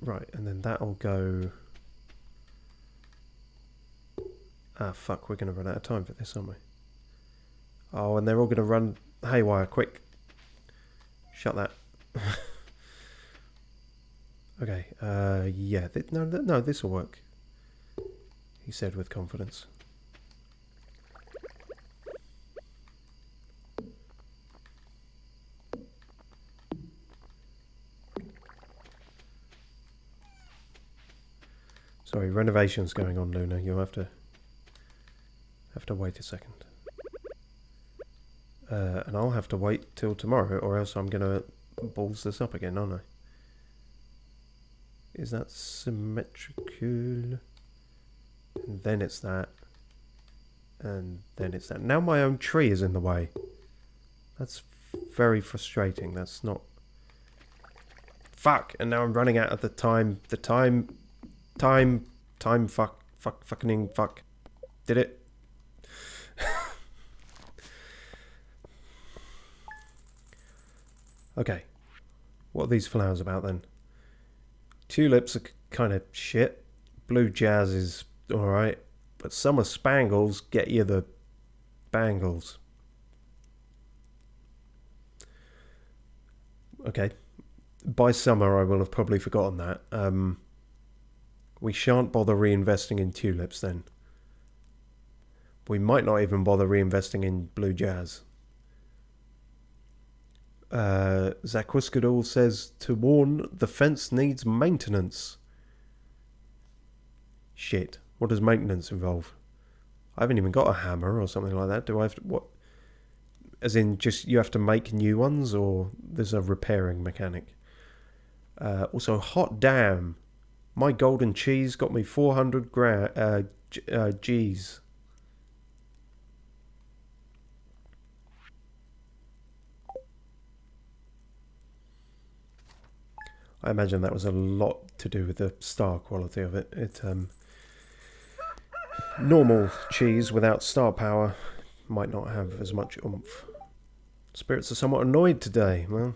Right, and then that'll go... Ah, fuck, we're going to run out of time for this, aren't we? Oh, and they're all going to run haywire, quick. Shut that. Okay, yeah, no, this will work. He said with confidence. Sorry, renovation's going on, Luna. You'll have to wait a second. And I'll have to wait till tomorrow, or else I'm gonna balls this up again, aren't I? Is that symmetrical? And then it's that. And then it's that. Now my own tree is in the way. That's very frustrating. That's not... Fuck! And now I'm running out of the time. Fuck. Did it? Okay. What are these flowers about then? Tulips are kind of shit. Blue jazz is alright. But summer spangles get you the bangles. Okay. By summer I will have probably forgotten that. We shan't bother reinvesting in tulips then. We might not even bother reinvesting in blue jazz. Zakwiskadol says to warn the fence needs maintenance. Shit. What does maintenance involve? I haven't even got a hammer or something like that. Do I have to... What? As in just you have to make new ones, or there's a repairing mechanic? Also, hot damn. My golden cheese got me 400 G's. I imagine that was a lot to do with the star quality of it. Normal cheese without star power might not have as much oomph. Spirits are somewhat annoyed today. Well,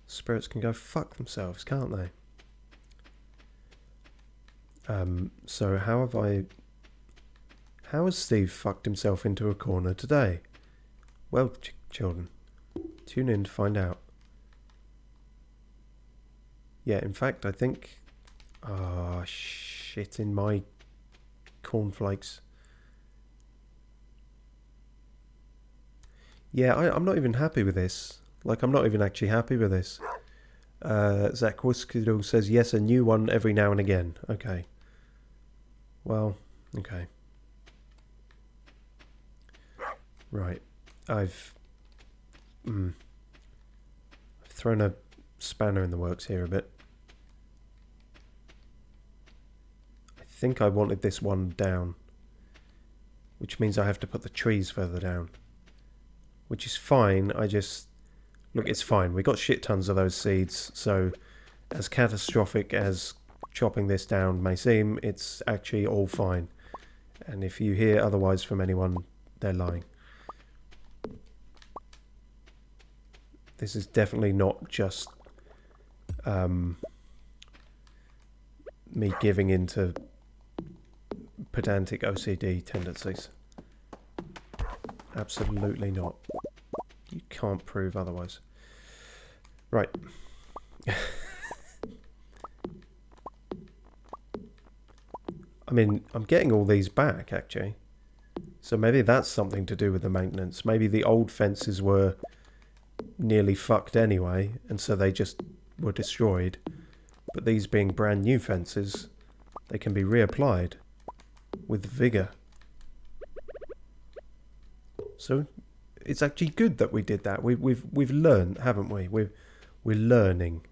spirits can go fuck themselves, can't they? So how has Steve fucked himself into a corner today? Well, children, tune in to find out. Yeah, in fact, I think... Ah, shit in my cornflakes. Yeah, I'm not even happy with this. Like, I'm not even actually happy with this. Zakwiskadol says, yes, a new one every now and again. Okay. Well, okay. Right. I've thrown a spanner in the works here a bit. think I wanted this one down, which means I have to put the trees further down, which is fine. I just... Look, it's fine. We got shit tons of those seeds, so as catastrophic as chopping this down may seem, it's actually all fine. And if you hear otherwise from anyone, they're lying. This is definitely not just me giving into pedantic OCD tendencies. Absolutely not. You can't prove otherwise. Right. I mean, I'm getting all these back, actually. So maybe that's something to do with the maintenance. Maybe the old fences were nearly fucked anyway, and so they just were destroyed. But these being brand new fences, they can be reapplied with vigour. So it's actually good that we did that. We've learned, haven't we? We're learning,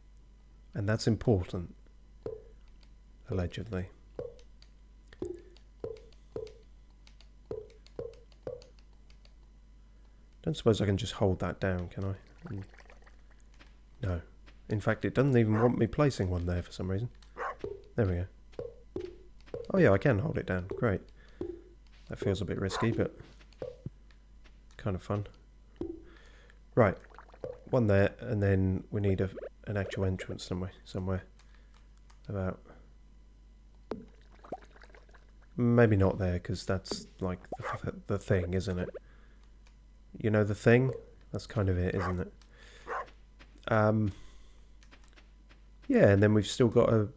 and that's important. Allegedly. Don't suppose I can just hold that down, can I? No. In fact, it doesn't even want me placing one there for some reason. There we go. Oh yeah, I can hold it down. Great. That feels a bit risky, but kind of fun. Right. One there, and then we need an actual entrance somewhere. About... Maybe not there, because that's like the thing, isn't it? You know the thing? That's kind of it, isn't it? Yeah, and then we've still got a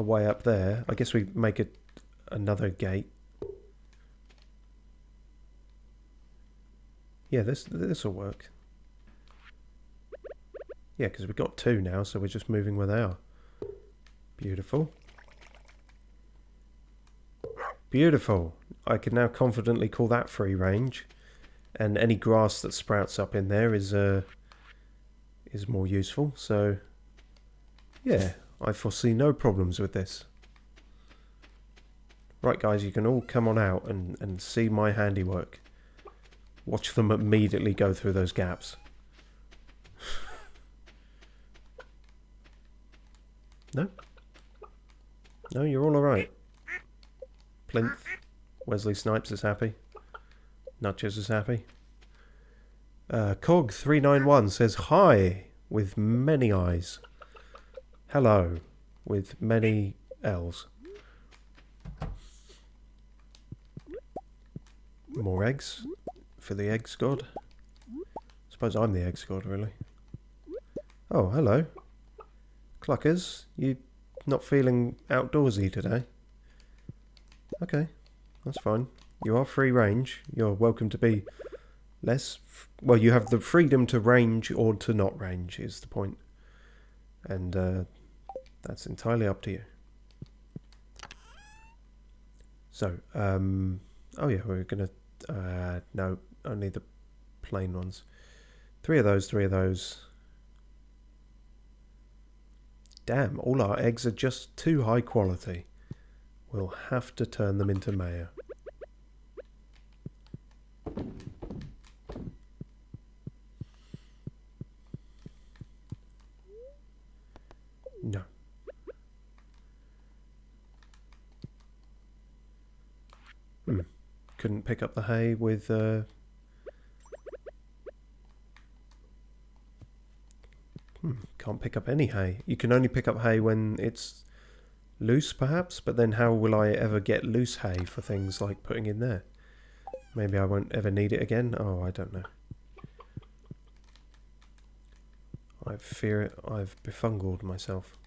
way up there. I guess we make it another gate. Yeah, this will work. Yeah, because we've got two now, so we're just moving where they are. Beautiful. Beautiful. I can now confidently call that free range. And any grass that sprouts up in there is more useful. So, yeah, I foresee no problems with this. Right, guys, you can all come on out and see my handiwork. Watch them immediately go through those gaps. No? No, you're all alright. Plinth. Wesley Snipes is happy. Nutches is happy. Cog391 says hi with many eyes. Hello with many L's. More eggs for the eggs god. Suppose I'm the eggs god, really. Oh, hello. Cluckers, you not feeling outdoorsy today? Okay, that's fine. You are free range. You're welcome to be less... well, you have the freedom to range or to not range, is the point. And that's entirely up to you. So, oh yeah, we're going to... no, only the plain ones. Three of those. Damn, all our eggs are just too high quality. We'll have to turn them into mayo. No. Couldn't pick up the hay with... Can't pick up any hay. You can only pick up hay when it's loose, perhaps? But then how will I ever get loose hay for things like putting in there? Maybe I won't ever need it again? Oh, I don't know. I fear it. I've befungled myself.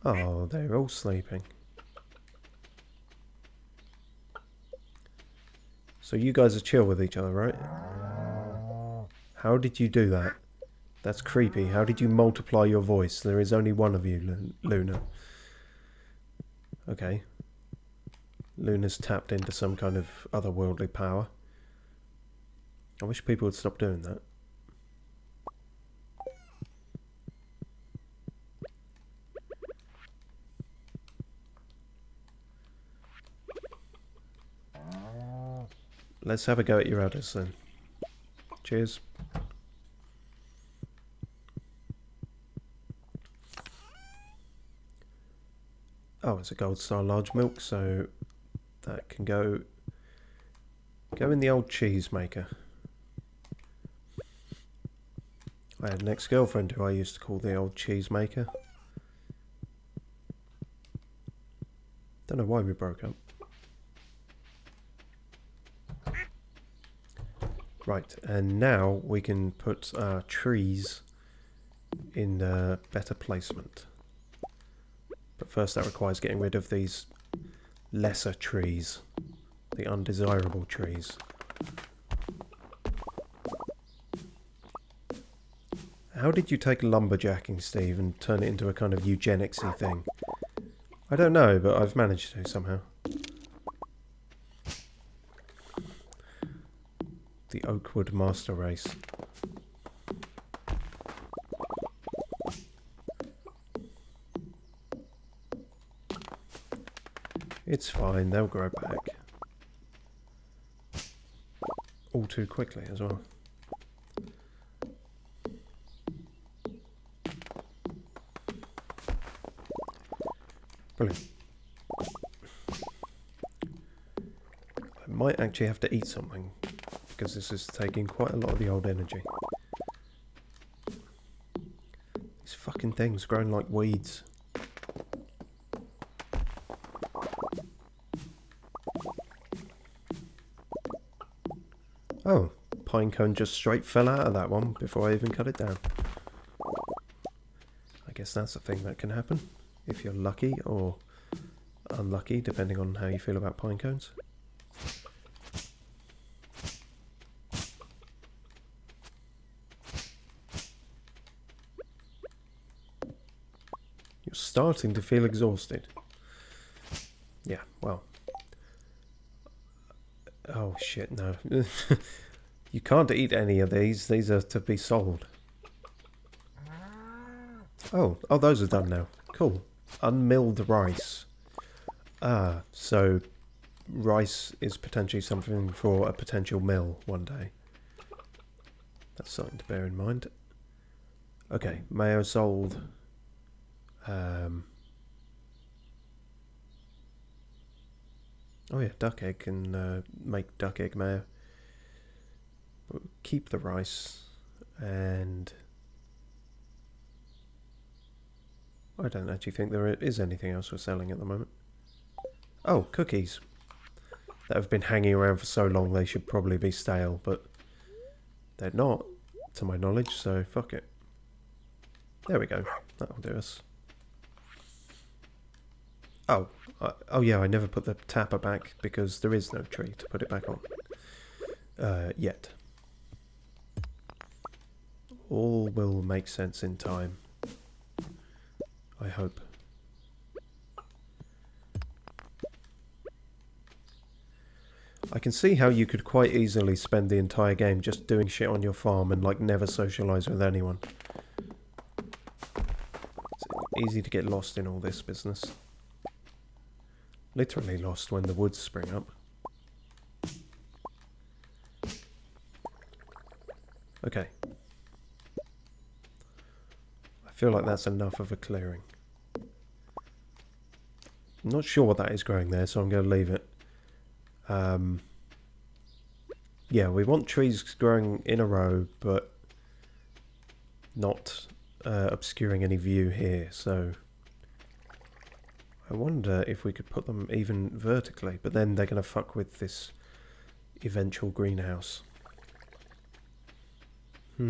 Oh, they're all sleeping. So you guys are chill with each other, right? How did you do that? That's creepy. How did you multiply your voice? There is only one of you, Luna. Okay. Luna's tapped into some kind of otherworldly power. I wish people would stop doing that. let's have a go at your udders then. Cheers. Oh, it's a Gold Star large milk, so that can go in the old cheese maker. I had an ex-girlfriend who I used to call the old cheese maker. Don't know why we broke up. Right, and now we can put our trees in better placement. But first that requires getting rid of these lesser trees, the undesirable trees. How did you take lumberjacking, Steve, and turn it into a kind of eugenics-y thing? I don't know, but I've managed to somehow. The Oakwood Master Race. It's fine, they'll grow back. All too quickly as well. Brilliant. I might actually have to eat something, because this is taking quite a lot of the old energy. These fucking things growing like weeds. Oh, pine cone just straight fell out of that one before I even cut it down. I guess that's a thing that can happen if you're lucky or unlucky, depending on how you feel about pine cones. You're starting to feel exhausted. Yeah, well. Oh shit, no. You can't eat any of these. These are to be sold. Oh, those are done now. Cool. Unmilled rice. Ah, so rice is potentially something for a potential mill one day. That's something to bear in mind. Okay, mayo sold. Oh yeah, duck egg can make duck egg mayo. But we'll keep the rice, and I don't actually think there is anything else we're selling at the moment. Oh, cookies that have been hanging around for so long they should probably be stale, but they're not, to my knowledge, so fuck it. There we go, that'll do us. Oh, oh yeah, I never put the tapper back because there is no tree to put it back on. Yet. All will make sense in time. I hope. I can see how you could quite easily spend the entire game just doing shit on your farm and like never socialise with anyone. It's easy to get lost in all this business. Literally lost when the woods spring up. Okay. I feel like that's enough of a clearing. I'm not sure what that is growing there, so I'm going to leave it. Yeah, we want trees growing in a row, but not obscuring any view here, so I wonder if we could put them even vertically, but then they're going to fuck with this eventual greenhouse. I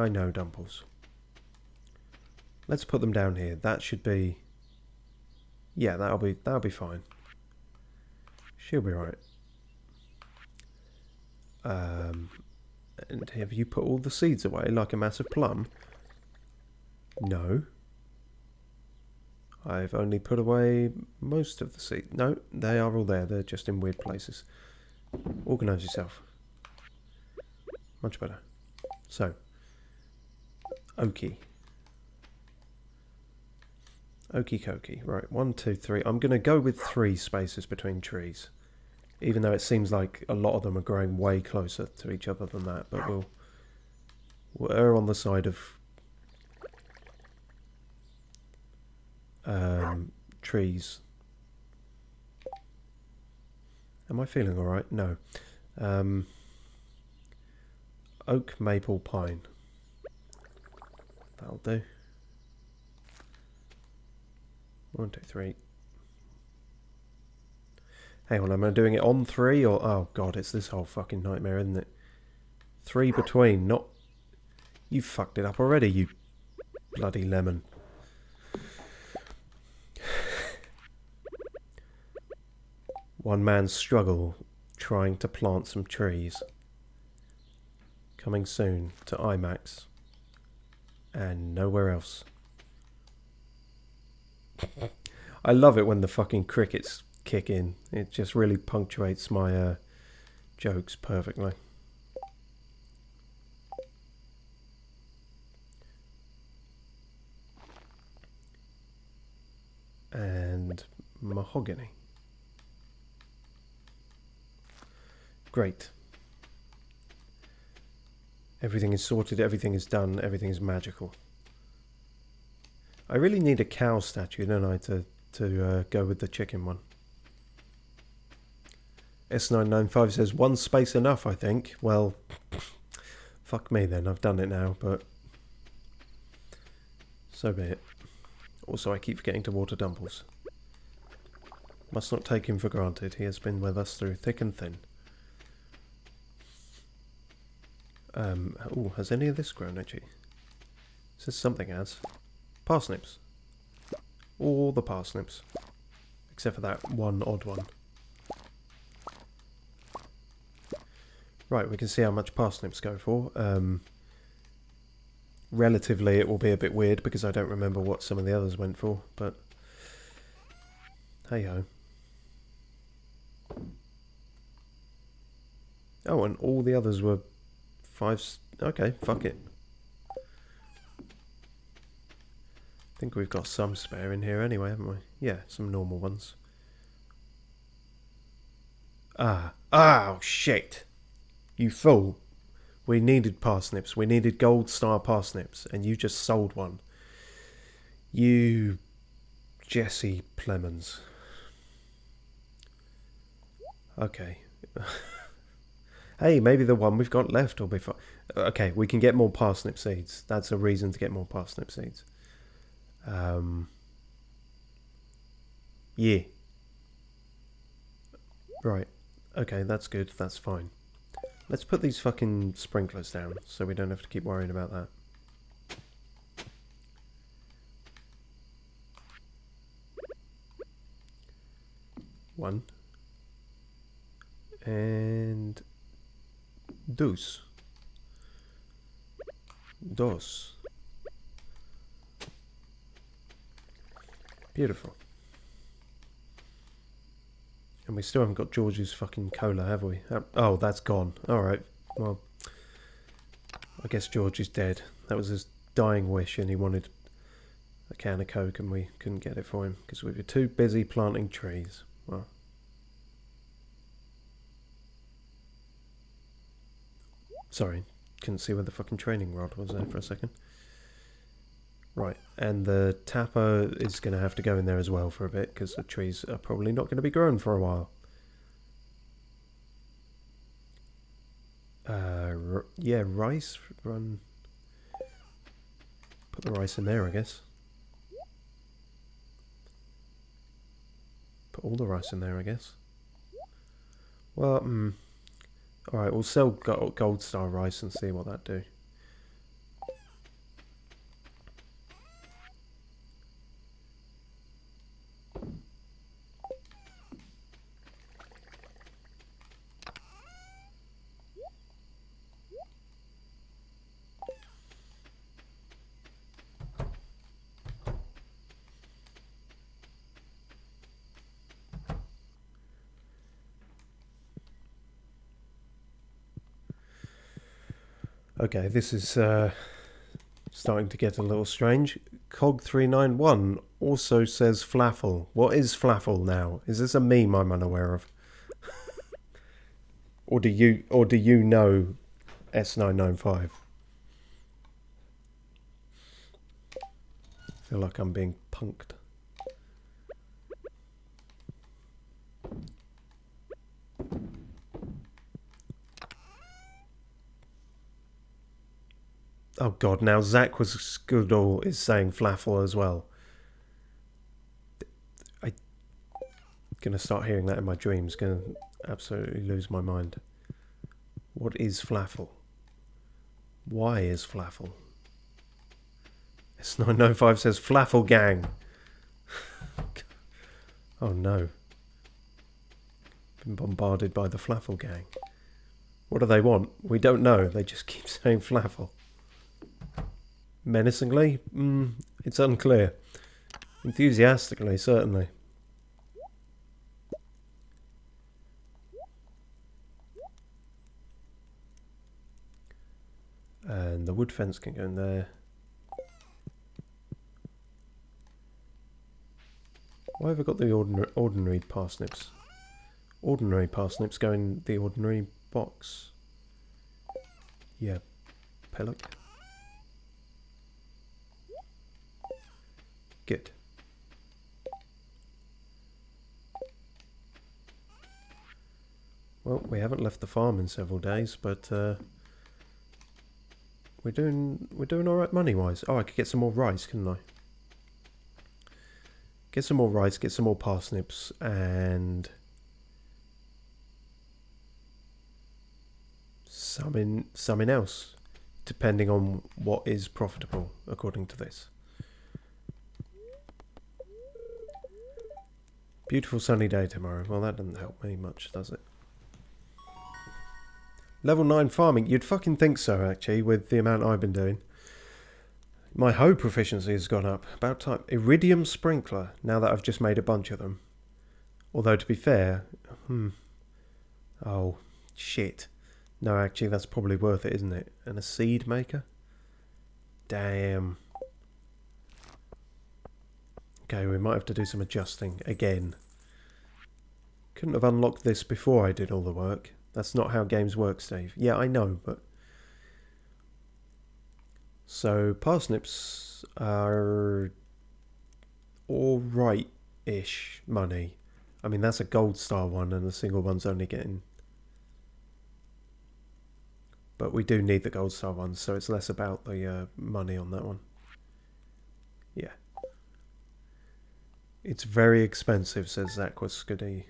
know, Dumples. Let's put them down here. That should be... Yeah, that'll be fine. She'll be right. And have you put all the seeds away like a massive plum? No. I've only put away most of the seeds. No, they are all there. They're just in weird places. Organise yourself. Much better. So, oaky. Okie dokie. Right, 1, 2, 3. I'm going to go with 3 spaces between trees. Even though it seems like a lot of them are growing way closer to each other than that. But we'll err on the side of trees. Am I feeling alright? No. Oak, maple, pine. That'll do. 1, 2, 3. Hang on, am I doing it on 3 or... Oh god, it's this whole fucking nightmare, isn't it? 3 between, not... You fucked it up already, you bloody lemon. One man's struggle trying to plant some trees. Coming soon to IMAX. And nowhere else. I love it when the fucking crickets kick in. It just really punctuates my jokes perfectly. And mahogany. Great. Everything is sorted, everything is done, everything is magical. I really need a cow statue, don't I, to go with the chicken one. S995 says, 1 space enough, I think. Well, fuck me then, I've done it now, but so be it. Also, I keep forgetting to water Dumbles. Must not take him for granted. He has been with us through thick and thin. Oh, has any of this grown actually? Says something has. Parsnips. All the parsnips. Except for that one odd one. Right, we can see how much parsnips go for. Relatively, it will be a bit weird because I don't remember what some of the others went for, but hey ho. Oh, and all the others were 5. Okay, fuck it. I think we've got some spare in here anyway, haven't we? Yeah, some normal ones. Oh shit! You fool! We needed parsnips. We needed gold star parsnips, and you just sold one. You Jesse Plemons. Okay. Hey, maybe the one we've got left will be fine. Okay, we can get more parsnip seeds. That's a reason to get more parsnip seeds. Yeah. Right. Okay, that's good. That's fine. Let's put these fucking sprinklers down so we don't have to keep worrying about that. One. And... Dos. Beautiful. And we still haven't got George's fucking cola, have we? Oh, that's gone. Alright. Well, I guess George is dead. That was his dying wish, and he wanted a can of Coke, and we couldn't get it for him because we were too busy planting trees. Well. Sorry, couldn't see where the fucking training rod was there for a second. Right, and the tapper is going to have to go in there as well for a bit because the trees are probably not going to be grown for a while. Yeah, rice. Put the rice in there, I guess. Put all the rice in there, I guess. Well, alright, we'll sell gold star rice and see what that do. Okay, this is starting to get a little strange. Cog391 also says flaffle. What is flaffle now? Is this a meme I'm unaware of? Or do you know S995? I feel like I'm being punked. Oh god, now Zach was Scoodle is saying flaffle as well. I'm gonna start hearing that in my dreams, gonna absolutely lose my mind. What is flaffle? Why is flaffle? S905 says flaffle gang. Oh no. Been bombarded by the flaffle gang. What do they want? We don't know. They just keep saying flaffle. Menacingly? It's unclear. Enthusiastically, certainly. And the wood fence can go in there. Why have I got the ordinary parsnips? Ordinary parsnips go in the ordinary box. Yeah, pellet. Good. Well, we haven't left the farm in several days, but we're doing all right money wise. Oh, I could get some more rice, couldn't I? Get some more rice, get some more parsnips, and something else, depending on what is profitable according to this. Beautiful sunny day tomorrow. Well, that doesn't help me much, does it? Level 9 farming. You'd fucking think so, actually, with the amount I've been doing. My hoe proficiency has gone up. About time. Iridium sprinkler, now that I've just made a bunch of them. Although, to be fair... Oh, shit. No, actually, that's probably worth it, isn't it? And a seed maker? Damn. Okay, we might have to do some adjusting again. Couldn't have unlocked this before I did all the work. That's not how games work, Steve. Yeah, I know, but... So, parsnips are alright-ish money. I mean, that's a gold star one, and the single one's only getting... But we do need the gold star ones, so it's less about the money on that one. Yeah. It's very expensive, says Aquascudi.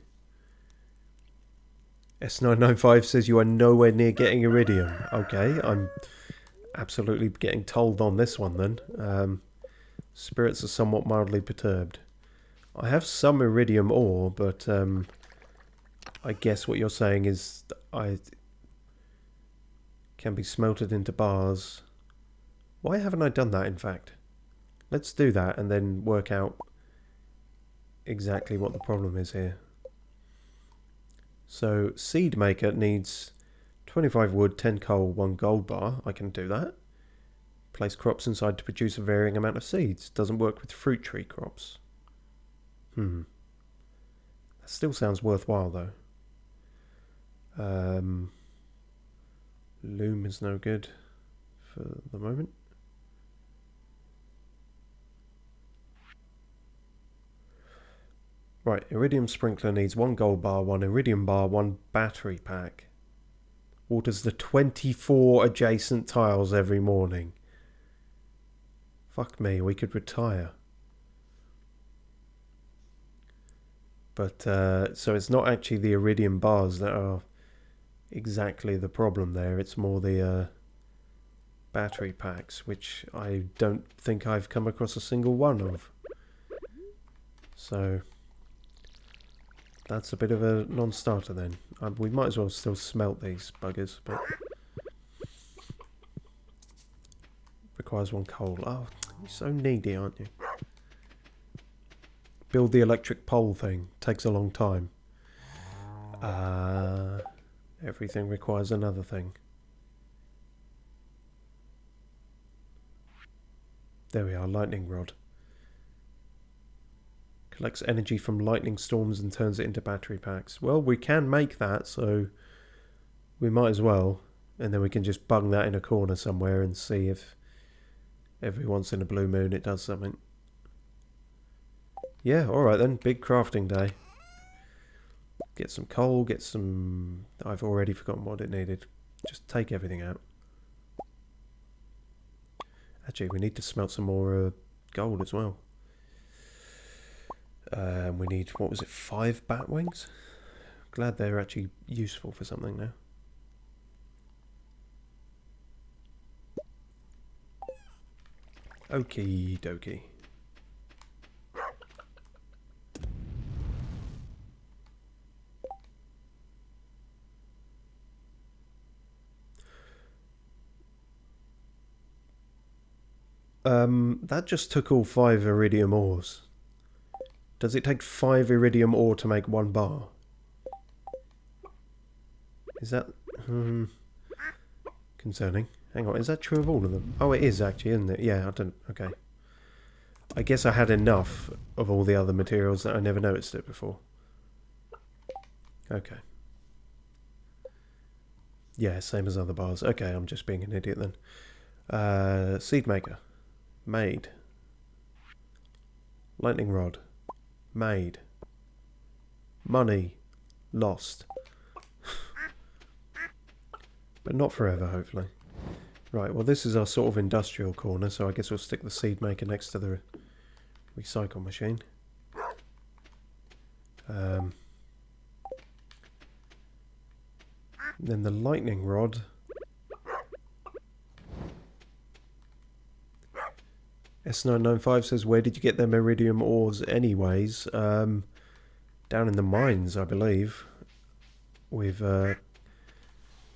S995 says you are nowhere near getting iridium. Okay, I'm absolutely getting told on this one then. Spirits are somewhat mildly perturbed. I have some iridium ore, but I guess what you're saying is I can be smelted into bars. Why haven't I done that, in fact? Let's do that and then work out exactly what the problem is here. So, seed maker needs 25 wood, 10 coal, 1 gold bar. I can do that. Place crops inside to produce a varying amount of seeds. Doesn't work with fruit tree crops. That still sounds worthwhile, though. Loom is no good for the moment. Right, iridium sprinkler needs 1 gold bar, 1 iridium bar, 1 battery pack. Waters the 24 adjacent tiles every morning. Fuck me, we could retire. But, so it's not actually the iridium bars that are exactly the problem there. It's more the battery packs, which I don't think I've come across a single one of. So... that's a bit of a non-starter then. We might as well still smelt these buggers, but... requires 1 coal. Oh, you're so needy, aren't you? Build the electric pole thing. Takes a long time. Everything requires another thing. There we are, lightning rod. Collects energy from lightning storms and turns it into battery packs. Well, we can make that, so we might as well. And then we can just bung that in a corner somewhere and see if every once in a blue moon it does something. Yeah, alright then, big crafting day. Get some coal, get some... I've already forgotten what it needed. Just take everything out. Actually, we need to smelt some more gold as well. We need, what was it, 5 bat wings? Glad they're actually useful for something now. Okie dokie. That just took all 5 iridium ores. Does it take 5 iridium ore to make 1 bar? Is that... concerning. Hang on, is that true of all of them? Oh, it is actually, isn't it? Yeah, I don't... Okay. I guess I had enough of all the other materials that I never noticed it before. Okay. Yeah, same as other bars. Okay, I'm just being an idiot then. Seed maker. Made. Lightning rod. Made. Money. Lost. But not forever, hopefully. Right, well this is our sort of industrial corner, so I guess we'll stick the seed maker next to the recycle machine. Then the lightning rod. S995 says, where did you get them iridium ores anyways? Down in the mines, I believe. We've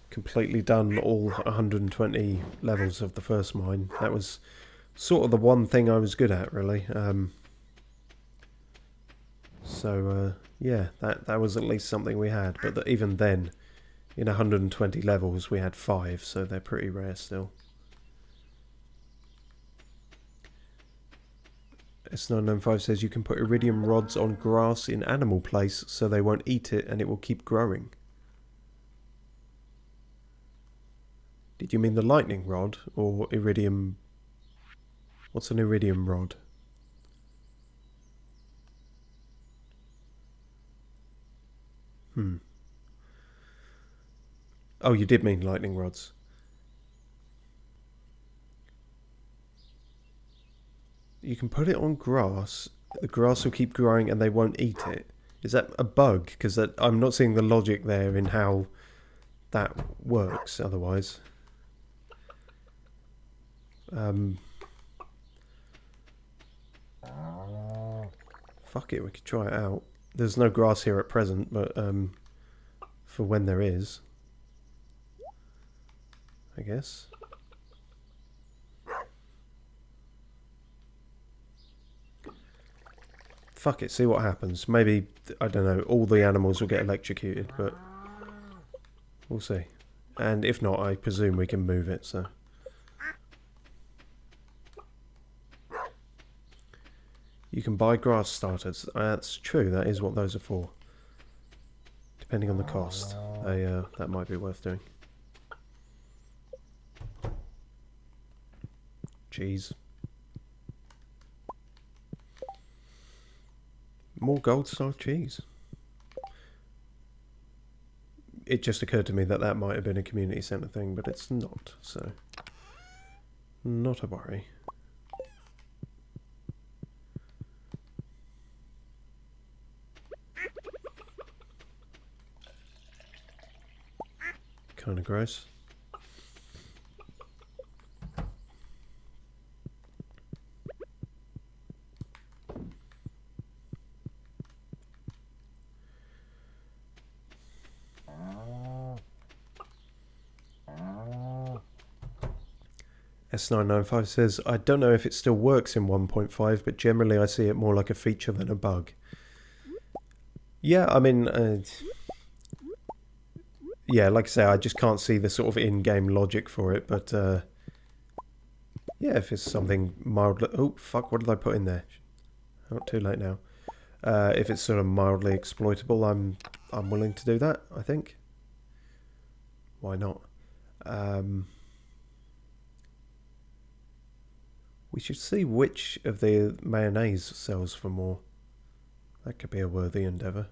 completely done all 120 levels of the first mine. That was sort of the one thing I was good at, really. Yeah, that was at least something we had. But even then, in 120 levels, we had 5, so they're pretty rare still. S995 says you can put iridium rods on grass in animal place so they won't eat it and it will keep growing. Did you mean the lightning rod or iridium? What's an iridium rod? Oh, you did mean lightning rods. You can put it on grass. The grass will keep growing and they won't eat it. Is that a bug? Because I'm not seeing the logic there in how that works otherwise. Fuck it, we could try it out. There's no grass here at present, but for when there is, I guess. Fuck it, see what happens. Maybe, I don't know, all the animals will get electrocuted, but we'll see. And if not, I presume we can move it, so. You can buy grass starters. That's true, that is what those are for. Depending on the cost. That might be worth doing. Cheese. More gold star cheese. It just occurred to me that that might have been a community centre thing, but it's not, so not a worry. Kind of gross. S995 says, I don't know if it still works in 1.5, but generally I see it more like a feature than a bug. Yeah, I mean, yeah, like I say, I just can't see the sort of in-game logic for it, but Yeah, if it's something mildly... Oh, fuck, what did I put in there? Oh, too late now. If it's sort of mildly exploitable, I'm willing to do that, I think. Why not? We should see which of the mayonnaise sells for more. That could be a worthy endeavour.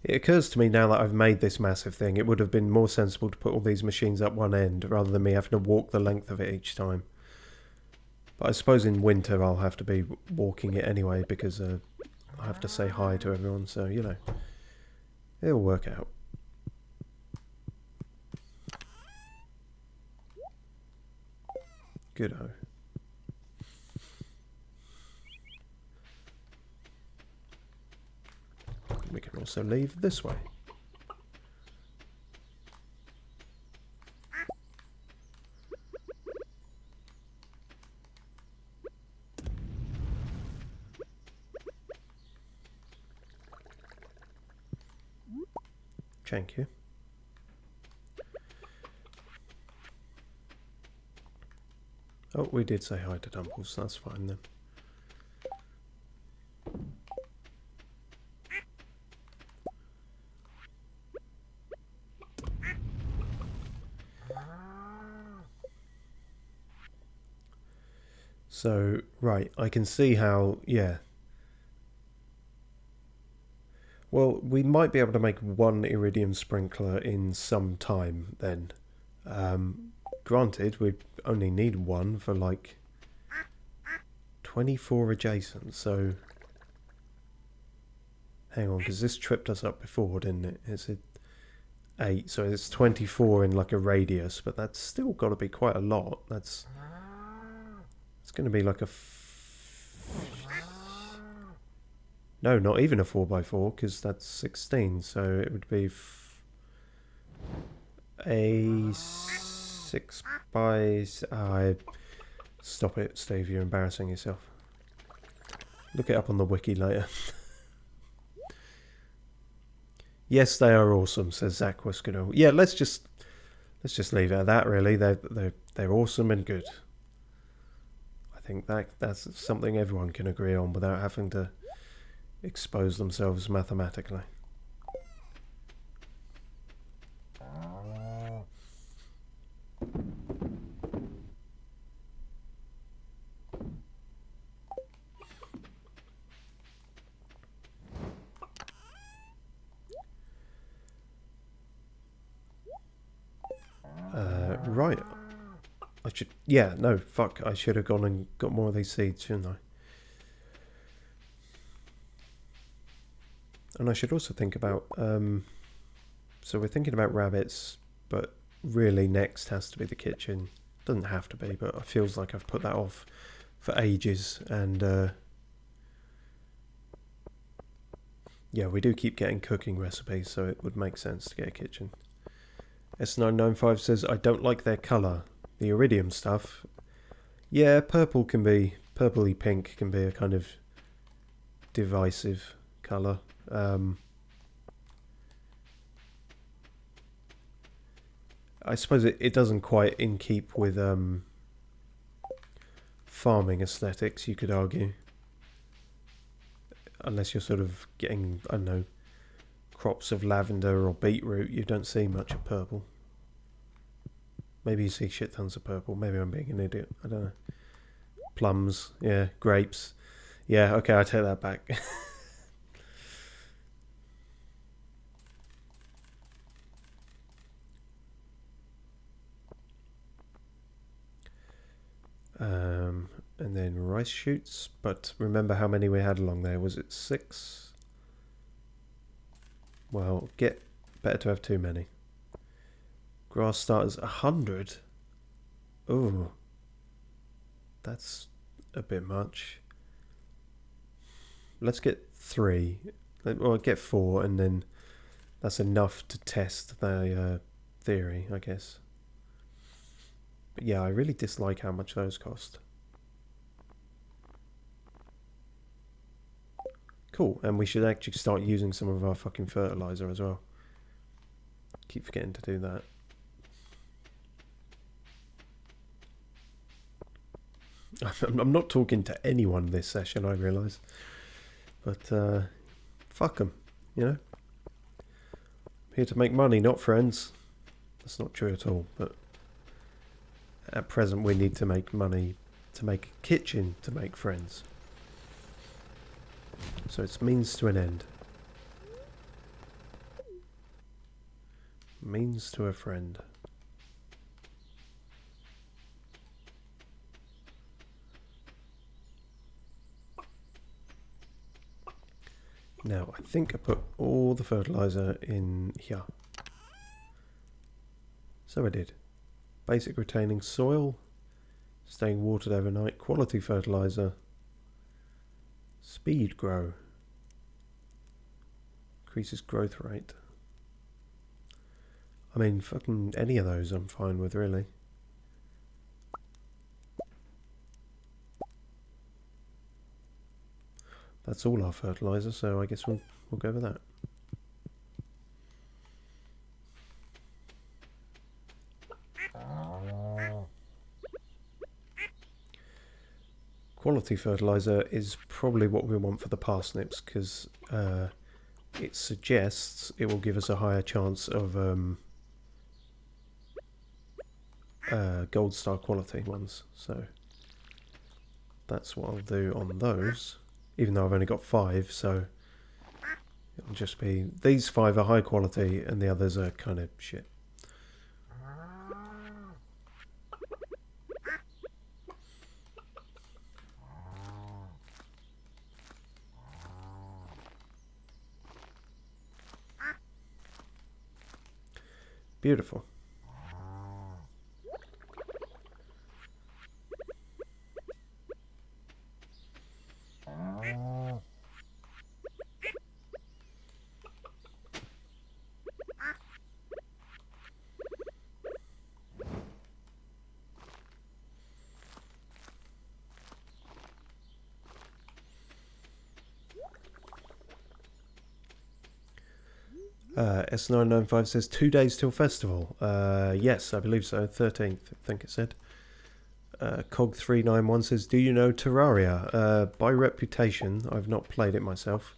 It occurs to me now that I've made this massive thing, it would have been more sensible to put all these machines up one end rather than me having to walk the length of it each time. But I suppose in winter I'll have to be walking it anyway because I have to say hi to everyone, so, you know, it'll work out. Good-o. We can also leave this way. Thank you. Oh, we did say hi to Dumples, that's fine then. So, right, I can see how, yeah. Well, we might be able to make one iridium sprinkler in some time then. Granted, we only need one for like 24 adjacent, so... Hang on, because this tripped us up before, didn't it? It's a 8, so it's 24 in like a radius, but that's still got to be quite a lot. It's going to be like a... No, not even a 4x4, because that's 16, so it would be a 6 by... Stop it, Steve, you're embarrassing yourself. Look it up on the wiki later. Yes, they are awesome, says Zach Wiskadell. Yeah, let's just leave it at that, really. They're awesome and good. I think that's something everyone can agree on without having to expose themselves mathematically. Right. I should... Yeah, no, fuck. I should have gone and got more of these seeds, shouldn't I? And I should also think about... so we're thinking about rabbits, but really next has to be the kitchen. Doesn't have to be, but it feels like I've put that off for ages. And yeah, we do keep getting cooking recipes, so it would make sense to get a kitchen. S995 says, I don't like their colour. The iridium stuff. Yeah, purple can be... Purpley pink can be a kind of divisive colour. I suppose it doesn't quite in keep with farming aesthetics, you could argue. Unless you're sort of getting, I don't know, crops of lavender or beetroot, you don't see much of purple. Maybe you see shit tons of purple. Maybe I'm being an idiot. I don't know. Plums, yeah, grapes. Yeah, okay, I take that back. And then rice shoots, but remember how many we had along there? Was it 6? Well, better to have too many. Grass starters 100. Ooh, that's a bit much. Let's get 3. Well, get 4, and then that's enough to test the theory, I guess. But yeah, I really dislike how much those cost. Cool, and we should actually start using some of our fucking fertilizer as well. Keep forgetting to do that. I'm not talking to anyone this session, I realise. But, fuck them, you know? Here to make money, not friends. That's not true at all, but at present we need to make money to make a kitchen to make friends. So it's means to an end. Means to a friend. Now, I think I put all the fertilizer in here. So I did. Basic retaining soil, staying watered overnight, quality fertilizer, speed grow, increases growth rate. I mean, fucking any of those I'm fine with, really. That's all our fertilizer, so I guess we'll go with that. Quality fertilizer is probably what we want for the parsnips, because it suggests it will give us a higher chance of gold star quality ones. So that's what I'll do on those, even though I've only got 5, so it'll just be these 5 are high quality and the others are kind of shit. Beautiful. S995 says 2 days till festival. Yes, I believe so. 13th, I think it said. Cog391 says, do you know Terraria? By reputation, I've not played it myself.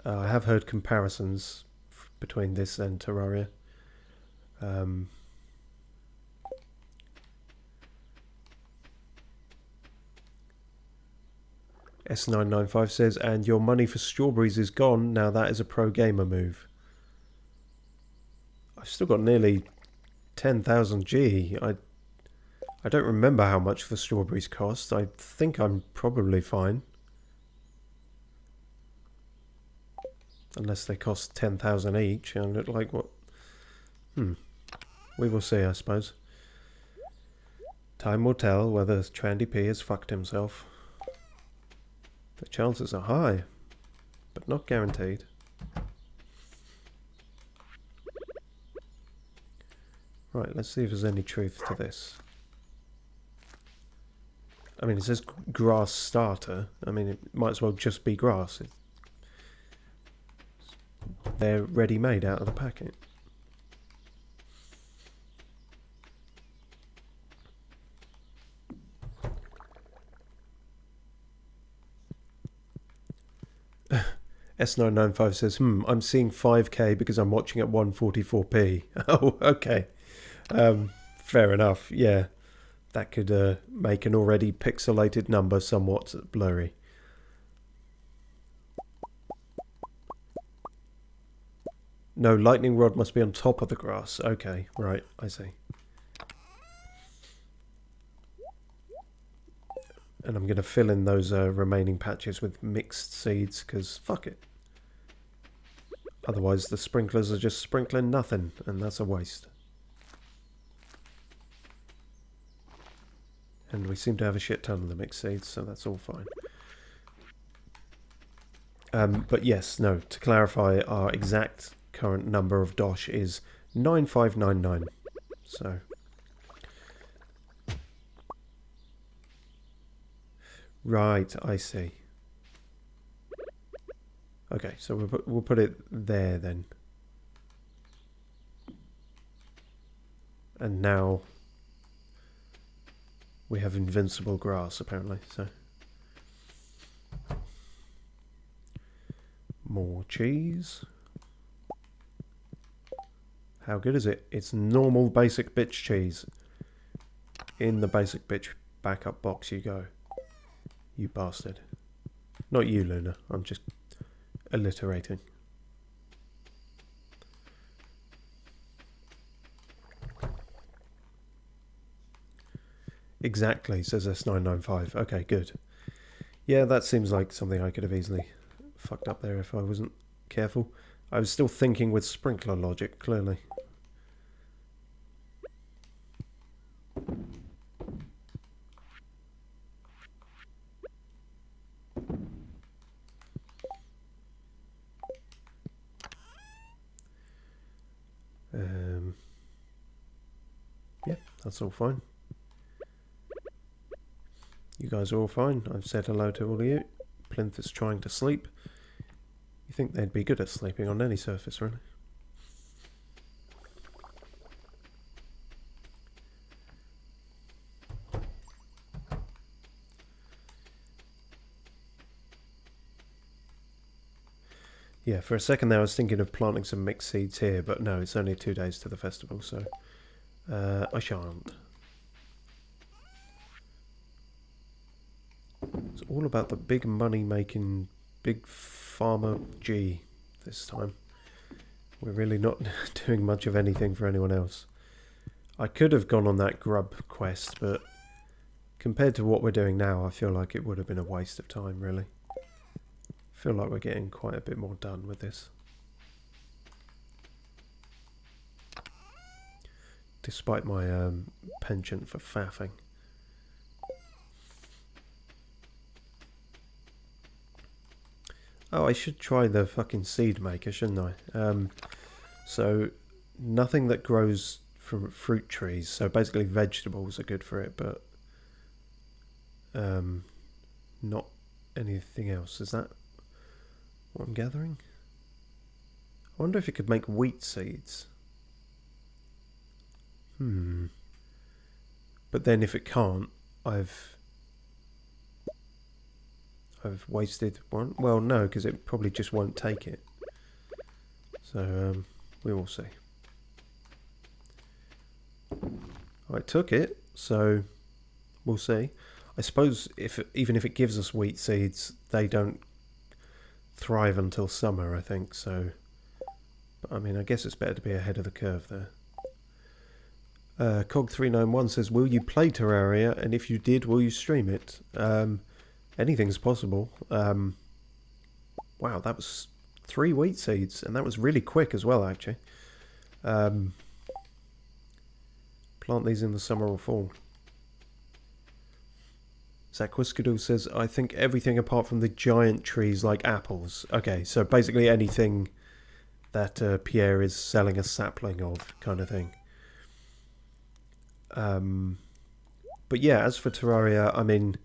I have heard comparisons between this and Terraria. S995 says, and your money for strawberries is gone. Now that is a pro gamer move. I've still got nearly 10,000 G. I don't remember how much the strawberries cost. I think I'm probably fine. Unless they cost 10,000 each and look like what... We will see, I suppose. Time will tell whether Trandy P has fucked himself. The chances are high, but not guaranteed. Right, let's see if there's any truth to this. I mean, it says grass starter. I mean, it might as well just be grass. They're ready-made out of the packet. S995 says, I'm seeing 5K because I'm watching at 144p. Oh, okay. Fair enough, yeah. That could make an already pixelated number somewhat blurry. No, lightning rod must be on top of the grass. Okay, right, I see. And I'm going to fill in those remaining patches with mixed seeds, because fuck it. Otherwise the sprinklers are just sprinkling nothing, and that's a waste. And we seem to have a shit ton of the mixed seeds, so that's all fine. But yes, no, to clarify, our exact current number of dosh is 9599. So Right, I see. Okay, so we'll put it there then. And now we have invincible grass apparently, so. More cheese. How good is it? It's normal basic bitch cheese. In the basic bitch backup box you go. You bastard. Not you, Luna. I'm just alliterating. Exactly, says S995. Okay, good. Yeah, that seems like something I could have easily fucked up there if I wasn't careful. I was still thinking with sprinkler logic, clearly. Yeah, that's all fine. You guys are all fine. I've said hello to all of you. Plinth is trying to sleep. You think they'd be good at sleeping on any surface, really? Yeah, for a second there I was thinking of planting some mixed seeds here, but no, it's only 2 days to the festival, so I shan't. It's all about the big money-making, big farmer G this time. We're really not doing much of anything for anyone else. I could have gone on that grub quest, but compared to what we're doing now, I feel like it would have been a waste of time, really. I feel like we're getting quite a bit more done with this. Despite my penchant for faffing. Oh, I should try the fucking seed maker, shouldn't I? So, nothing that grows from fruit trees. So basically vegetables are good for it, but not anything else. Is that what I'm gathering? I wonder if it could make wheat seeds. But then if it can't, I've wasted one. Well, no, because it probably just won't take it. So we will see. I took it, so we'll see. I suppose even if it gives us wheat seeds, they don't thrive until summer, I think. So, but I mean, I guess it's better to be ahead of the curve there. Cog391 says, will you play Terraria? And if you did, will you stream it? Anything's possible. Wow, that was 3 wheat seeds, and that was really quick as well, actually. Plant these in the summer or fall. Zakwiskadoo says, I think everything apart from the giant trees like apples. Okay, so basically anything that Pierre is selling a sapling of, kind of thing. But yeah, as for Terraria, I mean,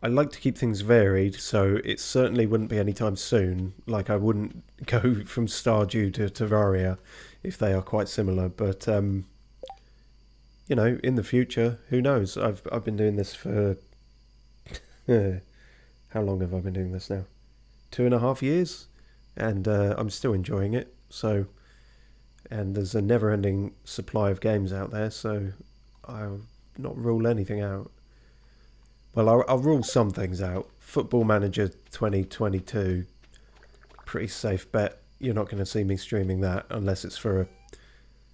I like to keep things varied, so it certainly wouldn't be anytime soon. Like, I wouldn't go from Stardew to Terraria if they are quite similar, but you know, in the future, who knows? I've been doing this for how long have I been doing this now? 2.5 years, and I'm still enjoying it. So, and there's a never-ending supply of games out there, so I'll not rule anything out. Well, I'll rule some things out. Football Manager 2022, pretty safe bet. You're not going to see me streaming that unless it's for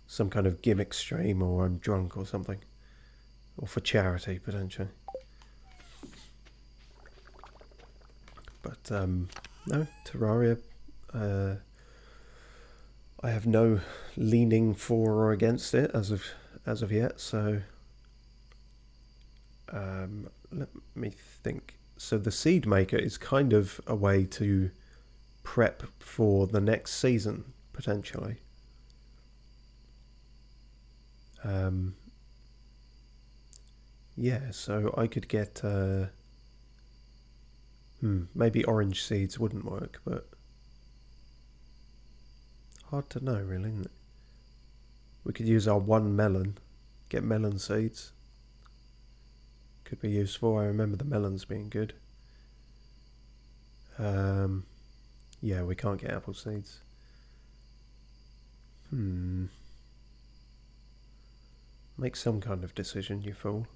some kind of gimmick stream or I'm drunk or something. Or for charity, potentially. But, no, Terraria, I have no leaning for or against it as of yet, so let me think. So the seed maker is kind of a way to prep for the next season, potentially. Yeah, so I could get Maybe orange seeds wouldn't work, but hard to know really, isn't it? We could use our one melon, get melon seeds. Could be useful. I remember the melons being good. Yeah, we can't get apple seeds. Make some kind of decision, you fool.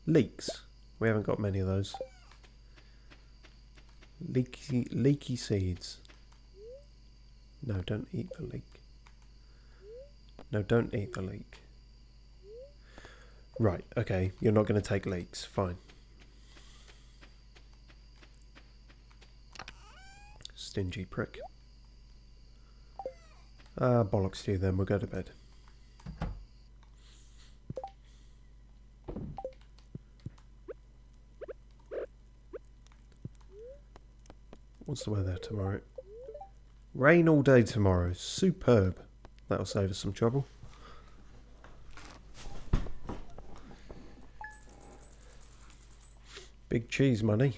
Leeks. We haven't got many of those. Leaky seeds. No, don't eat the leek. No, don't eat the leek. Right, okay, you're not going to take leeks. Fine. Stingy prick. Bollocks to you then, we'll go to bed. What's the weather tomorrow? Rain all day tomorrow. Superb. That'll save us some trouble. Big cheese money.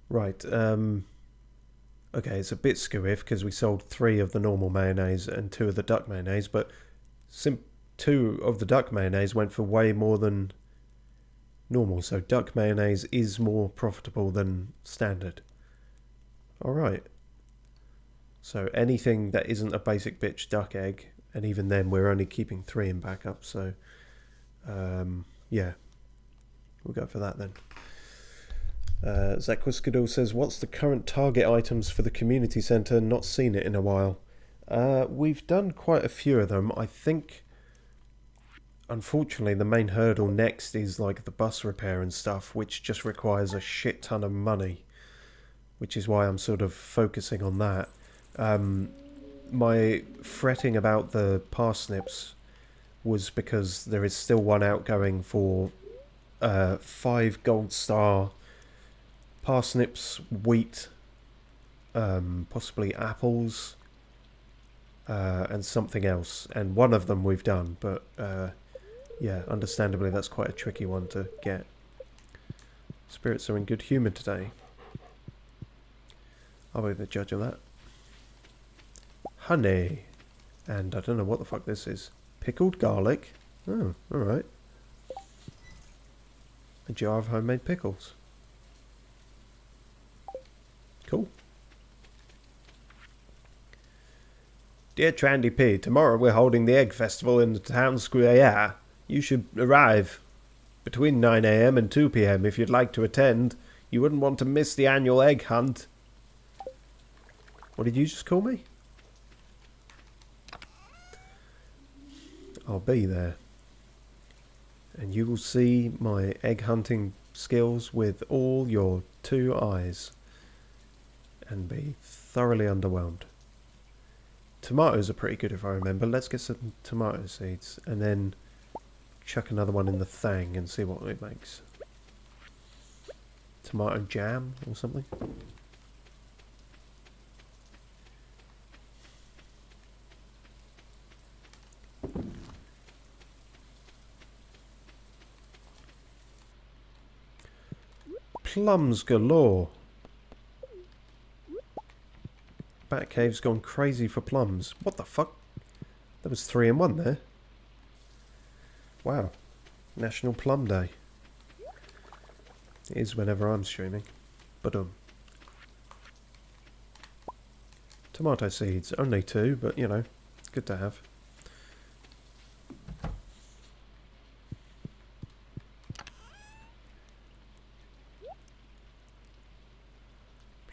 Right, okay, it's a bit skewiff because we sold 3 of the normal mayonnaise and 2 of the duck mayonnaise, but 2 of the duck mayonnaise went for way more than normal, so duck mayonnaise is more profitable than standard. Alright. So anything that isn't a basic bitch duck egg, and even then we're only keeping 3 in backup, so yeah, we'll go for that then. Zach Whiskadoo says, what's the current target items for the community centre? Not seen it in a while. We've done quite a few of them. I think, unfortunately, the main hurdle next is like the bus repair and stuff, which just requires a shit ton of money, which is why I'm sort of focusing on that. My fretting about the parsnips was because there is still one outgoing for 5 gold star parsnips, wheat, possibly apples, and something else. And one of them we've done, but yeah, understandably that's quite a tricky one to get. Spirits are in good humour today. I'll be the judge of that. Honey. And I don't know what the fuck this is. Pickled garlic. Oh, alright. A jar of homemade pickles. Cool. Dear Trandy P, tomorrow we're holding the Egg Festival in the town square. You should arrive between 9 AM and 2 PM if you'd like to attend. You wouldn't want to miss the annual egg hunt. What did you just call me? I'll be there. And you will see my egg hunting skills with all your 2 eyes. And be thoroughly underwhelmed. Tomatoes are pretty good if I remember. Let's get some tomato seeds and then chuck another one in the thang and see what it makes. Tomato jam or something. Plums galore. Batcave's gone crazy for plums. What the fuck? There was 3 in 1 there. Wow. National Plum Day. It is whenever I'm streaming. Tomato seeds. Only 2, but you know, good to have.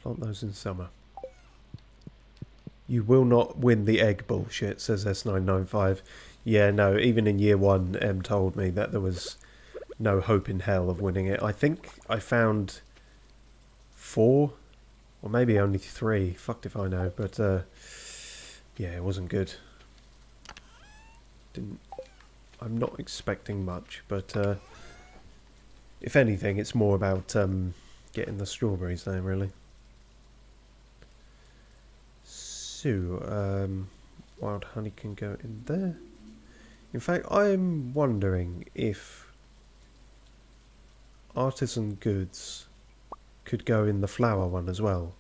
Plant those in summer. You will not win the egg bullshit, says S995. Yeah, no, even in year 1, M told me that there was no hope in hell of winning it. I think I found 4, or maybe only 3. Fucked if I know, but yeah, it wasn't good. I'm not expecting much, but if anything, it's more about getting the strawberries there, really. Wild honey can go in there. In fact, I'm wondering if artisan goods could go in the flower one as well.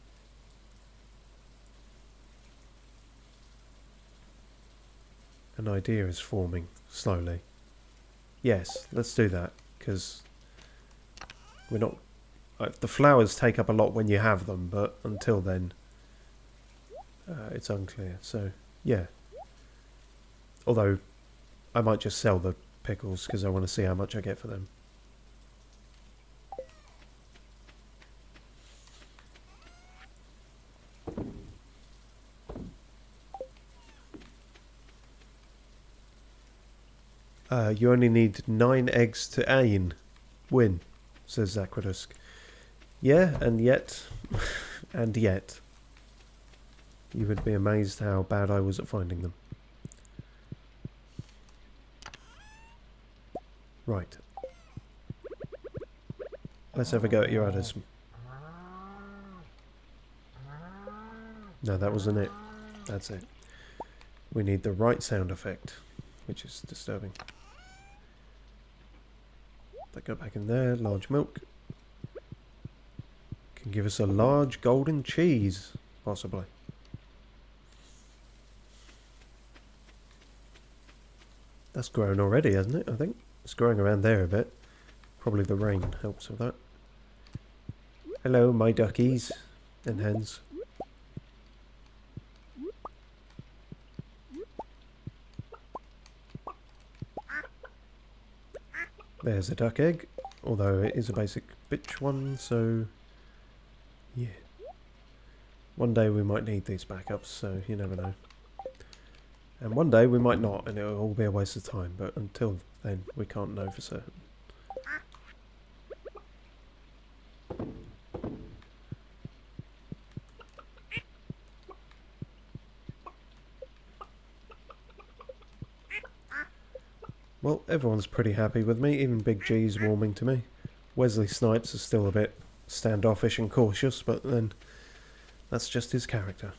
An idea is forming slowly. Yes, let's do that, because we're not... the flowers take up a lot when you have them, but until then, it's unclear. So, yeah. Although, I might just sell the pickles, because I want to see how much I get for them. You only need 9 eggs to win, says Zaquadusk. Yeah, and yet, and yet, you would be amazed how bad I was at finding them. Right. Let's have a go at your udders. No, that wasn't it. That's it. We need the right sound effect, which is disturbing. That go back in there. Large milk. Can give us a large golden cheese, possibly. That's grown already, hasn't it? I think it's growing around there a bit. Probably the rain helps with that. Hello, my duckies and hens. There's a duck egg, although it is a basic bitch one, so yeah. One day we might need these backups, so you never know. And one day we might not, and it'll all be a waste of time, but until then we can't know for certain. Well, everyone's pretty happy with me, even Big G's warming to me. Wesley Snipes is still a bit standoffish and cautious, but then that's just his character.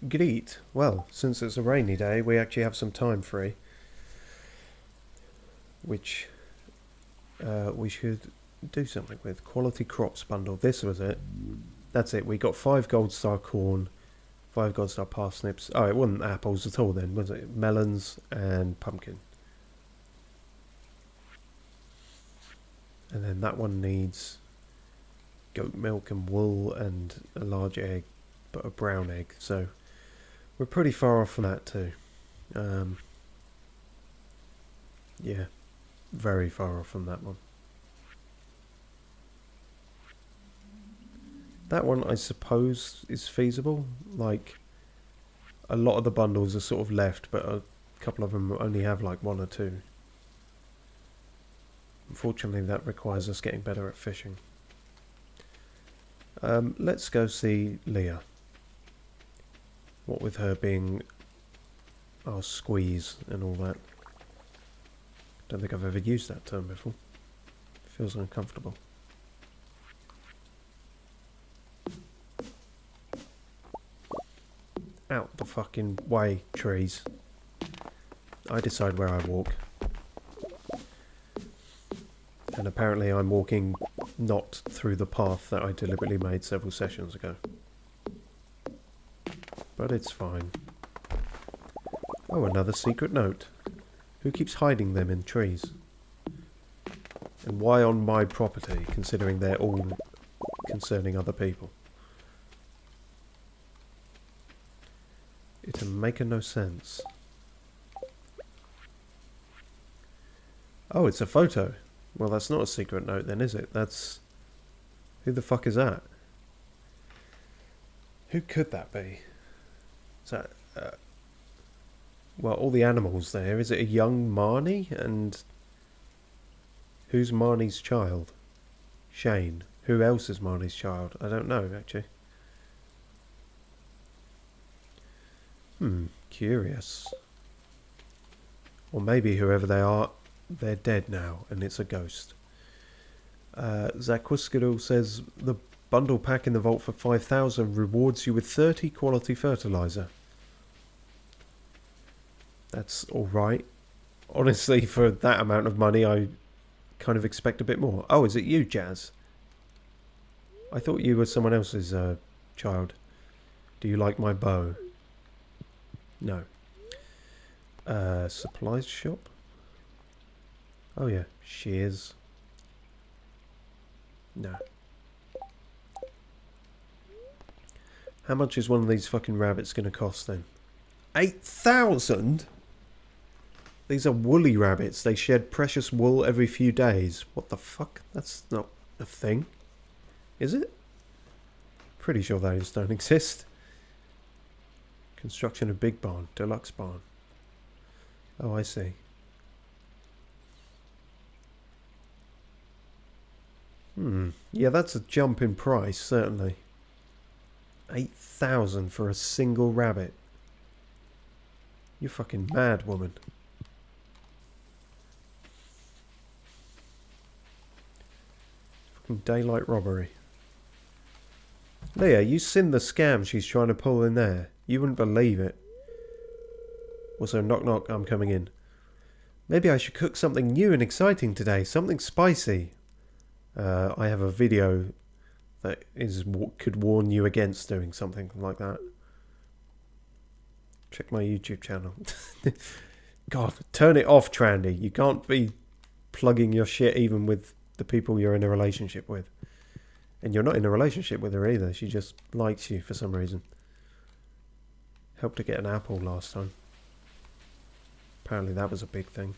Great. Well, since it's a rainy day, we actually have some time free. Which we should do something with. Quality crops bundle. This was it. That's it. We got 5 gold star corn, 5 gold star parsnips. Oh, it wasn't apples at all then, was it? Melons and pumpkin. And then that one needs goat milk and wool and a large egg, but a brown egg. So we're pretty far off from that too. Yeah. Very far off from that one. That one, I suppose, is feasible. Like, a lot of the bundles are sort of left, but a couple of them only have like 1 or 2. Unfortunately, that requires us getting better at fishing. Let's go see Leah. What with her being our squeeze and all that. Don't think I've ever used that term before. It feels uncomfortable. Out the fucking way, trees. I decide where I walk. And apparently I'm walking not through the path that I deliberately made several sessions ago. But it's fine. Oh, another secret note. Who keeps hiding them in trees? And why on my property, considering they're all concerning other people? It'll make no sense. Oh, it's a photo. Well, that's not a secret note then, is it? That's... Who the fuck is that? Who could that be? Is that... well, all the animals there. Is it a young Marnie? And who's Marnie's child? Shane. Who else is Marnie's child? I don't know, actually. Curious. Or maybe whoever they are, they're dead now and it's a ghost. Zaquiscadal says the bundle pack in the vault for 5,000 rewards you with 30 quality fertilizer. That's alright. Honestly, for that amount of money, I kind of expect a bit more. Oh, is it you, Jazz? I thought you were someone else's child. Do you like my bow? No. Supplies shop? Oh yeah, shears. No. How much is one of these fucking rabbits going to cost then? 8,000? These are woolly rabbits. They shed precious wool every few days. What the fuck? That's not a thing. Is it? Pretty sure those don't exist. Construction of big barn. Deluxe barn. Oh, I see. Yeah, that's a jump in price, certainly. 8,000 for a single rabbit. You're fucking mad, woman. Fucking daylight robbery. Leah, you seen the scam she's trying to pull in there. You wouldn't believe it. Also, knock knock, I'm coming in. Maybe I should cook something new and exciting today. Something spicy. I have a video that could warn you against doing something like that. Check my YouTube channel. God, turn it off, Trandy. You can't be plugging your shit even with the people you're in a relationship with. And you're not in a relationship with her either. She just likes you for some reason. Helped her get an apple last time. Apparently that was a big thing.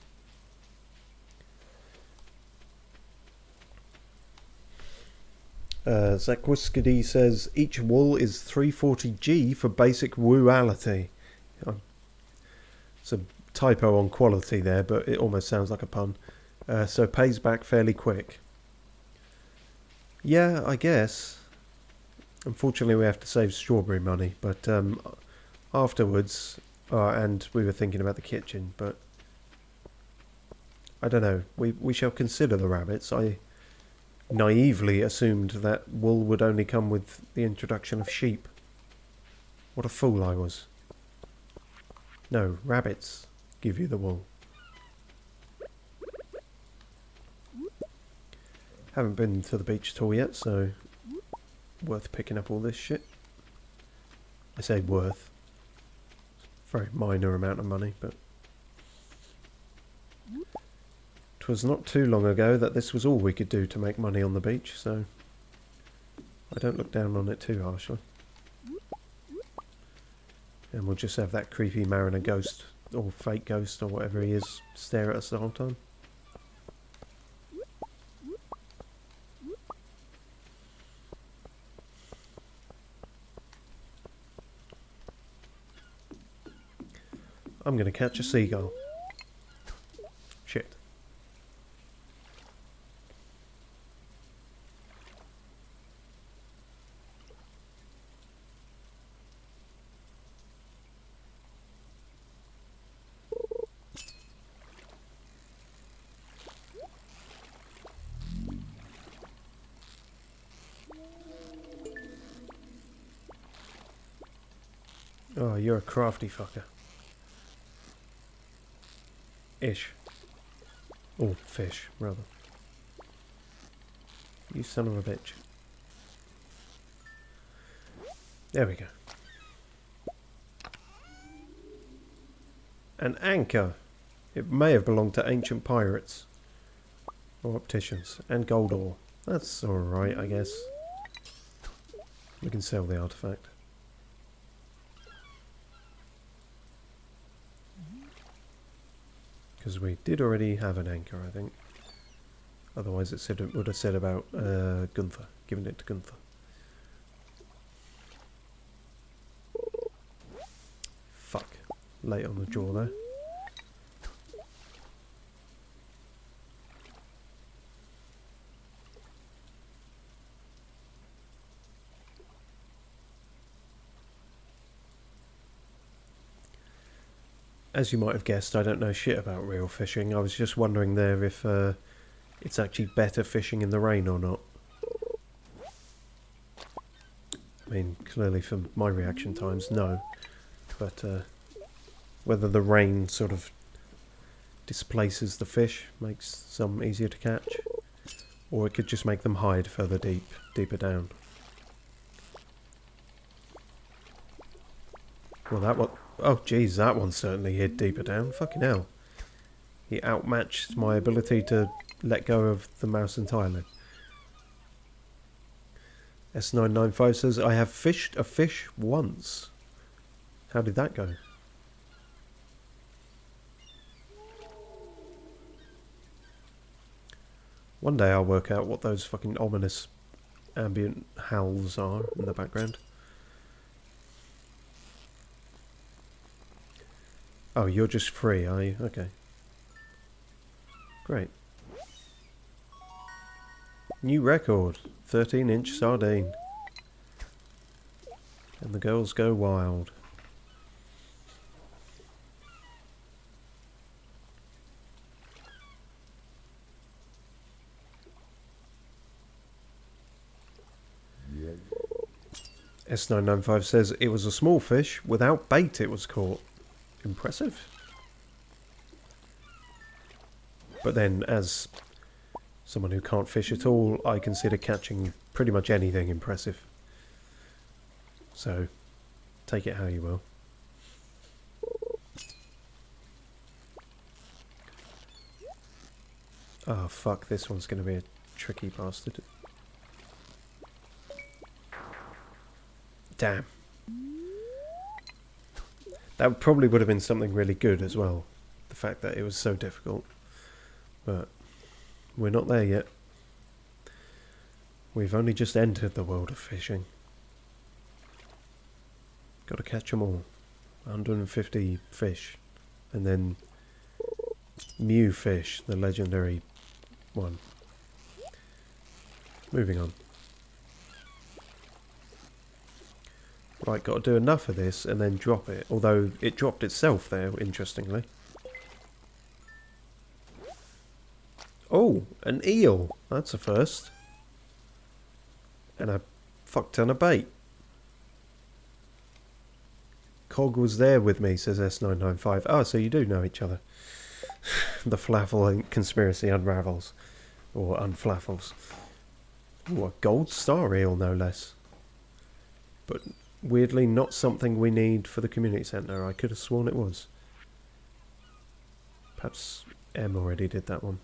Zakwiskady says each wool is 340G for basic wooality. It's a typo on quality there, but it almost sounds like a pun. So pays back fairly quick. Yeah, I guess. Unfortunately, we have to save strawberry money, but afterwards, and we were thinking about the kitchen, but I don't know. We shall consider the rabbits. I naively assumed that wool would only come with the introduction of sheep. What a fool I was. No, rabbits give you the wool. Haven't been to the beach at all yet, so worth picking up all this shit. I say worth. Very minor amount of money, but it was not too long ago that this was all we could do to make money on the beach, so I don't look down on it too harshly. And we'll just have that creepy mariner ghost, or fake ghost, or whatever he is, stare at us the whole time. I'm going to catch a seagull. Shit. Oh, you're a crafty fucker. Ish. Or fish, rather. You son of a bitch. There we go. An anchor. It may have belonged to ancient pirates. Or opticians. And gold ore. That's alright, I guess. We can sell the artifact. Because we did already have an anchor, I think. Otherwise it would have said about Gunther. Giving it to Gunther. Fuck. Late on the draw there. As you might have guessed, I don't know shit about reel fishing. I was just wondering there if it's actually better fishing in the rain or not. I mean, clearly from my reaction times, no. But whether the rain sort of displaces the fish, makes some easier to catch, or it could just make them hide further deeper down. Well, that one... Oh, geez, that one certainly hid deeper down. Fucking hell. He outmatched my ability to let go of the mouse entirely. S995 says, I have fished a fish once. How did that go? One day I'll work out what those fucking ominous ambient howls are in the background. Oh, you're just free, are you? Okay. Great. New record. 13-inch sardine. And the girls go wild. S995 says it was a small fish. Without bait it was caught. Impressive. But then, as someone who can't fish at all, I consider catching pretty much anything impressive. So, take it how you will. Oh fuck, this one's going to be a tricky bastard. Damn. That probably would have been something really good as well. The fact that it was so difficult. But we're not there yet. We've only just entered the world of fishing. Got to catch them all. 150 fish. And then Mew fish, the legendary one. Moving on. Right, got to do enough of this and then drop it. Although it dropped itself there, interestingly. Oh, an eel. That's a first. And a fuck ton of bait. Cog was there with me, says S995. Oh, so you do know each other. The flafleling conspiracy unravels. Or unflaffles. Ooh, a gold star eel, no less. But weirdly not something we need for the community centre. I could have sworn it was. Perhaps M already did that one.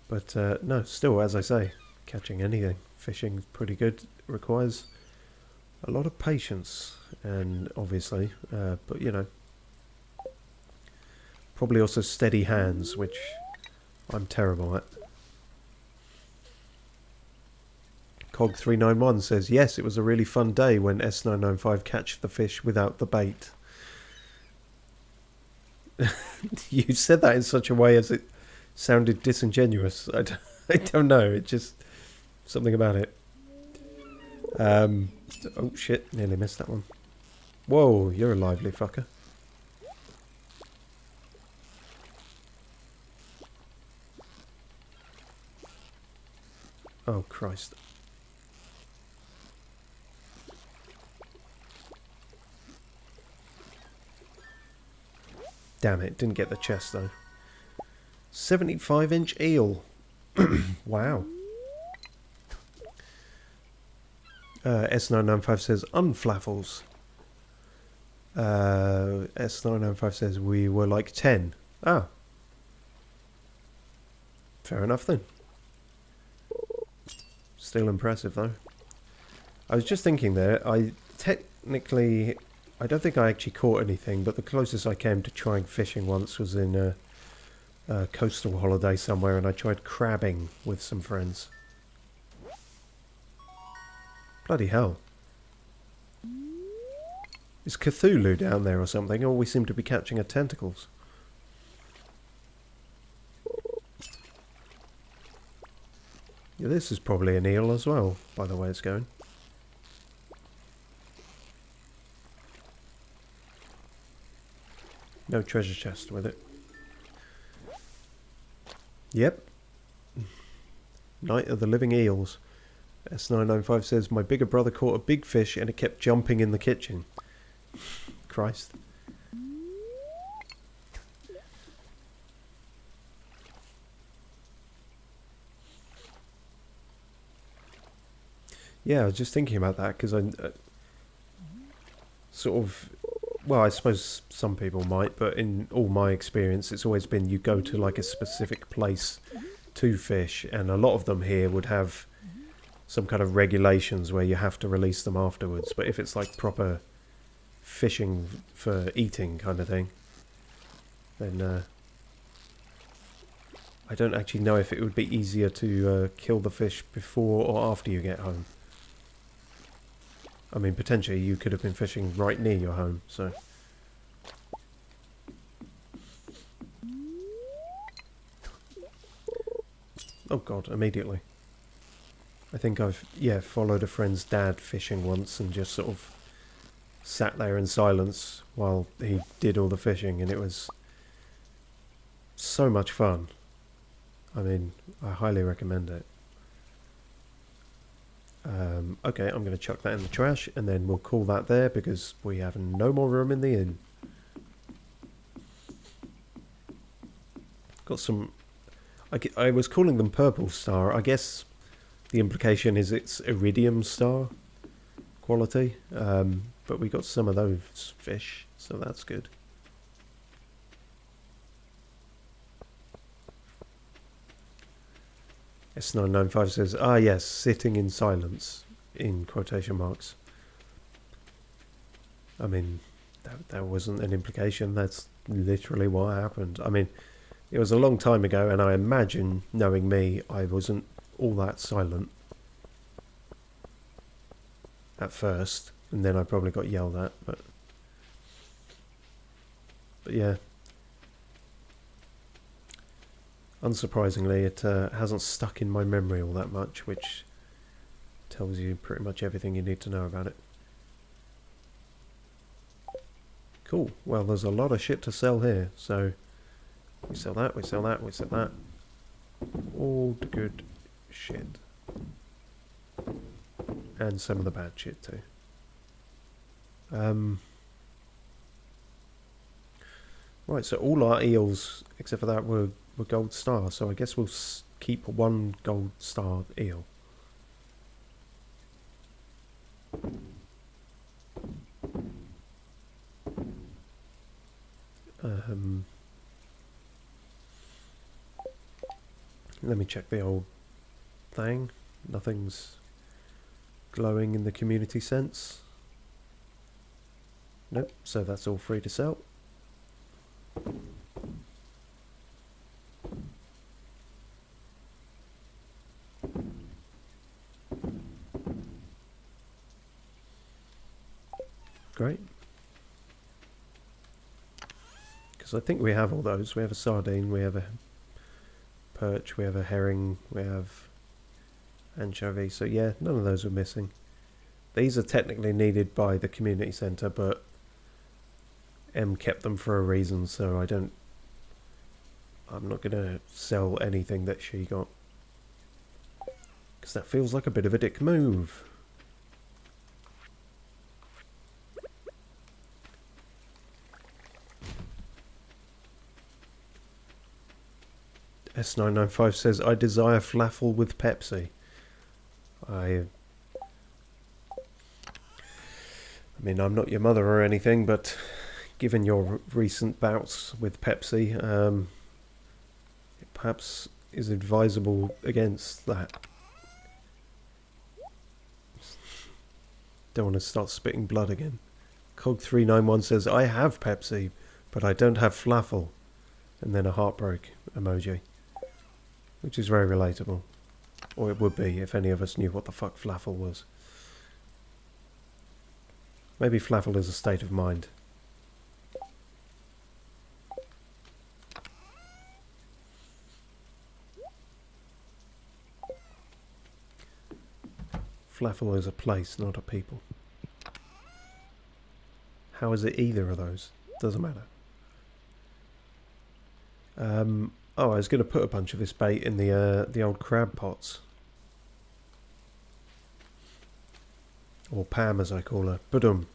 But no, still, as I say, catching anything, fishing pretty good. Requires a lot of patience, and obviously, but you know, probably also steady hands, which I'm terrible at. Cog391 says, yes, it was a really fun day when S995 catch the fish without the bait. You said that in such a way as it sounded disingenuous. I don't know, it just... something about it. Oh shit, nearly missed that one. Whoa, you're a lively fucker. Oh Christ. Damn it, didn't get the chest though. 75-inch eel. Wow. S995 says unflaffles. S995 says we were like 10. Ah. Fair enough then. Still impressive though. I was just thinking there, I don't think I actually caught anything, but the closest I came to trying fishing once was in a coastal holiday somewhere, and I tried crabbing with some friends. Bloody hell. Is Cthulhu down there or something? All we seem to be catching are tentacles. Yeah, this is probably an eel as well, by the way it's going. No treasure chest with it. Yep. Night of the Living Eels. S995 says, my bigger brother caught a big fish and it kept jumping in the kitchen. Christ. Yeah, I was just thinking about that because I sort of, well, I suppose some people might, but in all my experience, it's always been you go to like a specific place to fish, and a lot of them here would have some kind of regulations where you have to release them afterwards. But if it's like proper fishing for eating kind of thing, then I don't actually know if it would be easier to kill the fish before or after you get home. I mean, potentially you could have been fishing right near your home, so... Oh god, immediately. I think I've, yeah, followed a friend's dad fishing once and just sort of sat there in silence while he did all the fishing, and it was so much fun. I mean, I highly recommend it. Okay, I'm going to chuck that in the trash, and then we'll call that there because we have no more room in the inn. Got some... I was calling them purple star. I guess the implication is it's iridium star quality, but we got some of those fish, so that's good. S995 says, ah yes, sitting in silence, in quotation marks. I mean, that wasn't an implication, that's literally what happened. I mean, it was a long time ago, and I imagine, knowing me, I wasn't all that silent at first, and then I probably got yelled at, but yeah. Unsurprisingly, it hasn't stuck in my memory all that much, which tells you pretty much everything you need to know about it. Cool. Well, there's a lot of shit to sell here, so we sell that, we sell that, we sell that. All the good shit. And some of the bad shit too. Right, so all our eels, except for that, were gold star, so I guess we'll keep one gold star eel. Let me check the old thing. Nothing's glowing in the community sense. Nope, so that's all free to sell. Great. Because I think we have all those. We have a sardine, we have a perch, we have a herring, we have anchovy. So yeah, none of those are missing. These are technically needed by the community centre, but M kept them for a reason, so I'm not going to sell anything that she got. Because that feels like a bit of a dick move. S995 says, I desire flaffle with Pepsi. I mean, I'm not your mother or anything, but given your recent bouts with Pepsi, it perhaps is advisable against that. Don't want to start spitting blood again. Cog391 says, I have Pepsi, but I don't have flaffle. And then a heartbreak emoji. Which is very relatable. Or it would be if any of us knew what the fuck flaffle was. Maybe flaffle is a state of mind. Flaffle is a place, not a people. How is it either of those? Doesn't matter. Oh, I was going to put a bunch of this bait in the old crab pots. Or Pam, as I call her. Badum.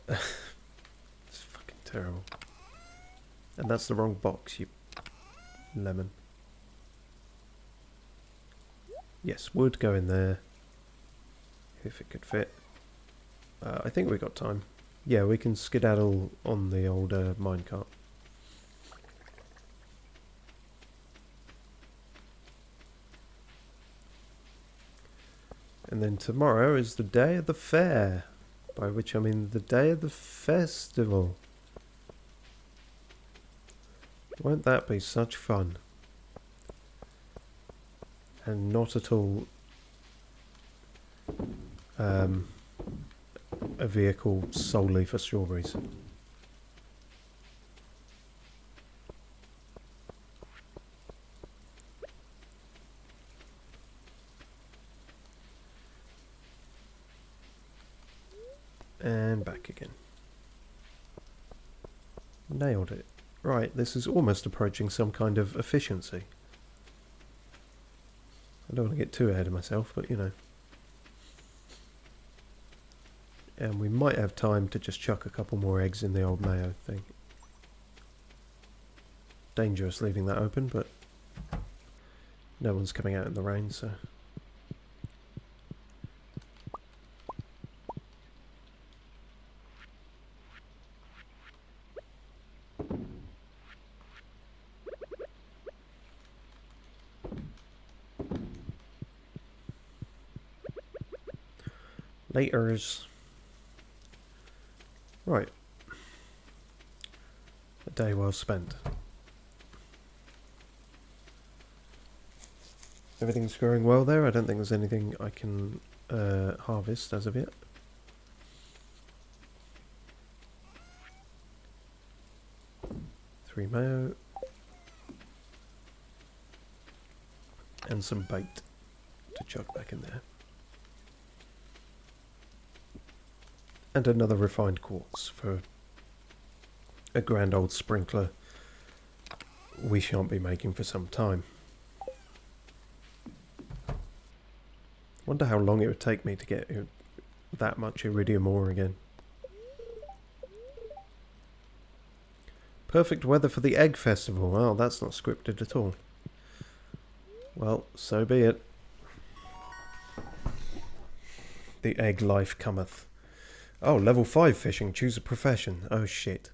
It's fucking terrible. And that's the wrong box, you lemon. Yes, wood go in there. If it could fit. I think we've got time. Yeah, we can skedaddle on the old minecart. And then tomorrow is the day of the fair. By which I mean the day of the festival. Won't that be such fun? And not at all a vehicle solely for strawberries. And back again. Nailed it. Right, this is almost approaching some kind of efficiency. I don't want to get too ahead of myself, but you know. And we might have time to just chuck a couple more eggs in the old mayo thing. Dangerous leaving that open, but no one's coming out in the rain, so... Laters. Right. A day well spent. Everything's growing well there. I don't think there's anything I can harvest as of yet. Three mayo. And some bait to chuck back in there. And another refined quartz for a grand old sprinkler we shan't be making for some time. Wonder how long it would take me to get that much iridium ore again. Perfect weather for the egg festival. Well, that's not scripted at all. Well, so be it. The egg life cometh. Oh, level 5 fishing. Choose a profession. Oh, shit.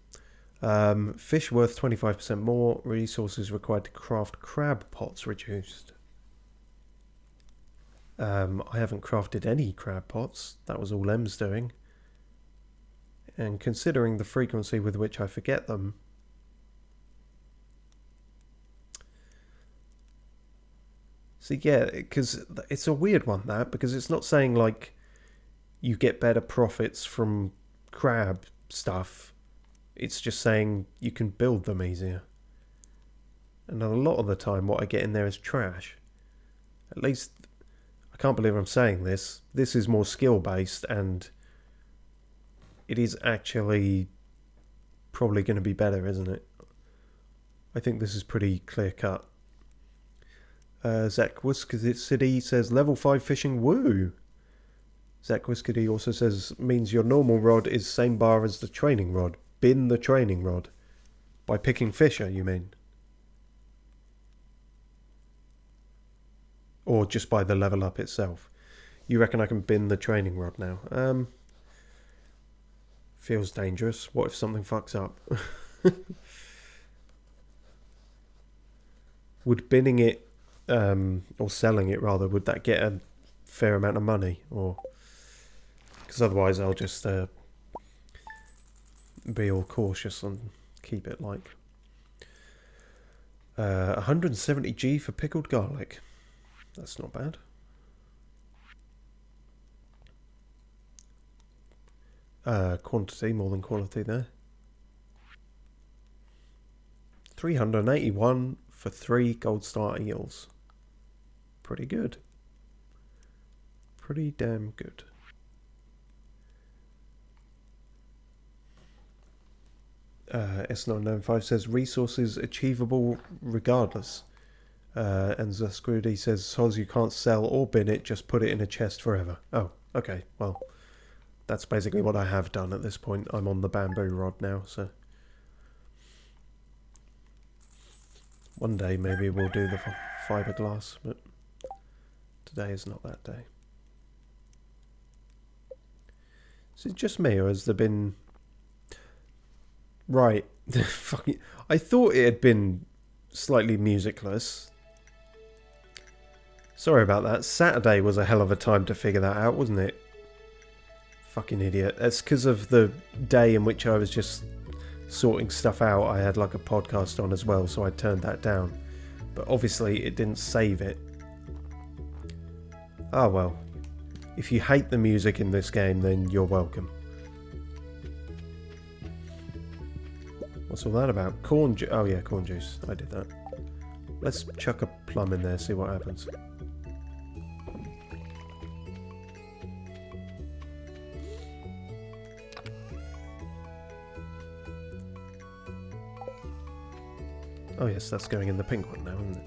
Fish worth 25% more. Resources required to craft crab pots reduced. I haven't crafted any crab pots. That was all Em's doing. And considering the frequency with which I forget them... So yeah, because it's a weird one, that, because it's not saying, like, you get better profits from crab stuff. It's just saying you can build them easier. And a lot of the time what I get in there is trash. At least, I can't believe I'm saying this. This is more skill-based, and it is actually probably going to be better, isn't it? I think this is pretty clear-cut. Zach Wuskity says, level 5 fishing, woo! Zach Wuskity also says, means your normal rod is same bar as the training rod. Bin the training rod. By picking fisher, you mean? Or just by the level up itself? You reckon I can bin the training rod now? Feels dangerous. What if something fucks up? Would binning it, or selling it rather, would that get a fair amount of money? Or... because otherwise I'll just be all cautious and keep it like 170g for pickled garlic. That's not bad. Quantity more than quality there. 381 for 3 gold star eels. Pretty good. Pretty damn good. S995 says resources achievable regardless. And Zascrudi says, Soz, you can't sell or bin it, just put it in a chest forever. Oh, okay, well, that's basically what I have done at this point. I'm on the bamboo rod now, so one day maybe we'll do the fiberglass, but today is not that day. Is it just me, or has there been... Right. Fucking... I thought it had been slightly musicless. Sorry about that. Saturday was a hell of a time to figure that out, wasn't it? Fucking idiot. That's because of the day in which I was just sorting stuff out. I had like a podcast on as well, so I turned that down. But obviously it didn't save it. Ah, well. If you hate the music in this game, then you're welcome. What's all that about? Corn juice. Oh yeah, corn juice. I did that. Let's chuck a plum in there, see what happens. Oh yes, that's going in the pink one now, isn't it?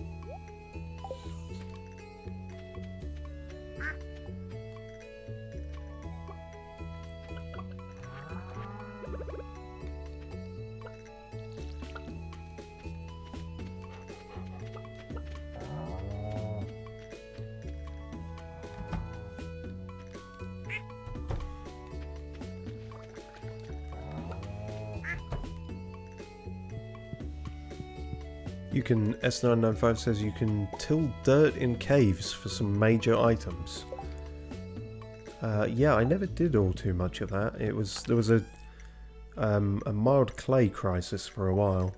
You can, S995 says you can till dirt in caves for some major items. Yeah, I never did all too much of that. There was a mild clay crisis for a while.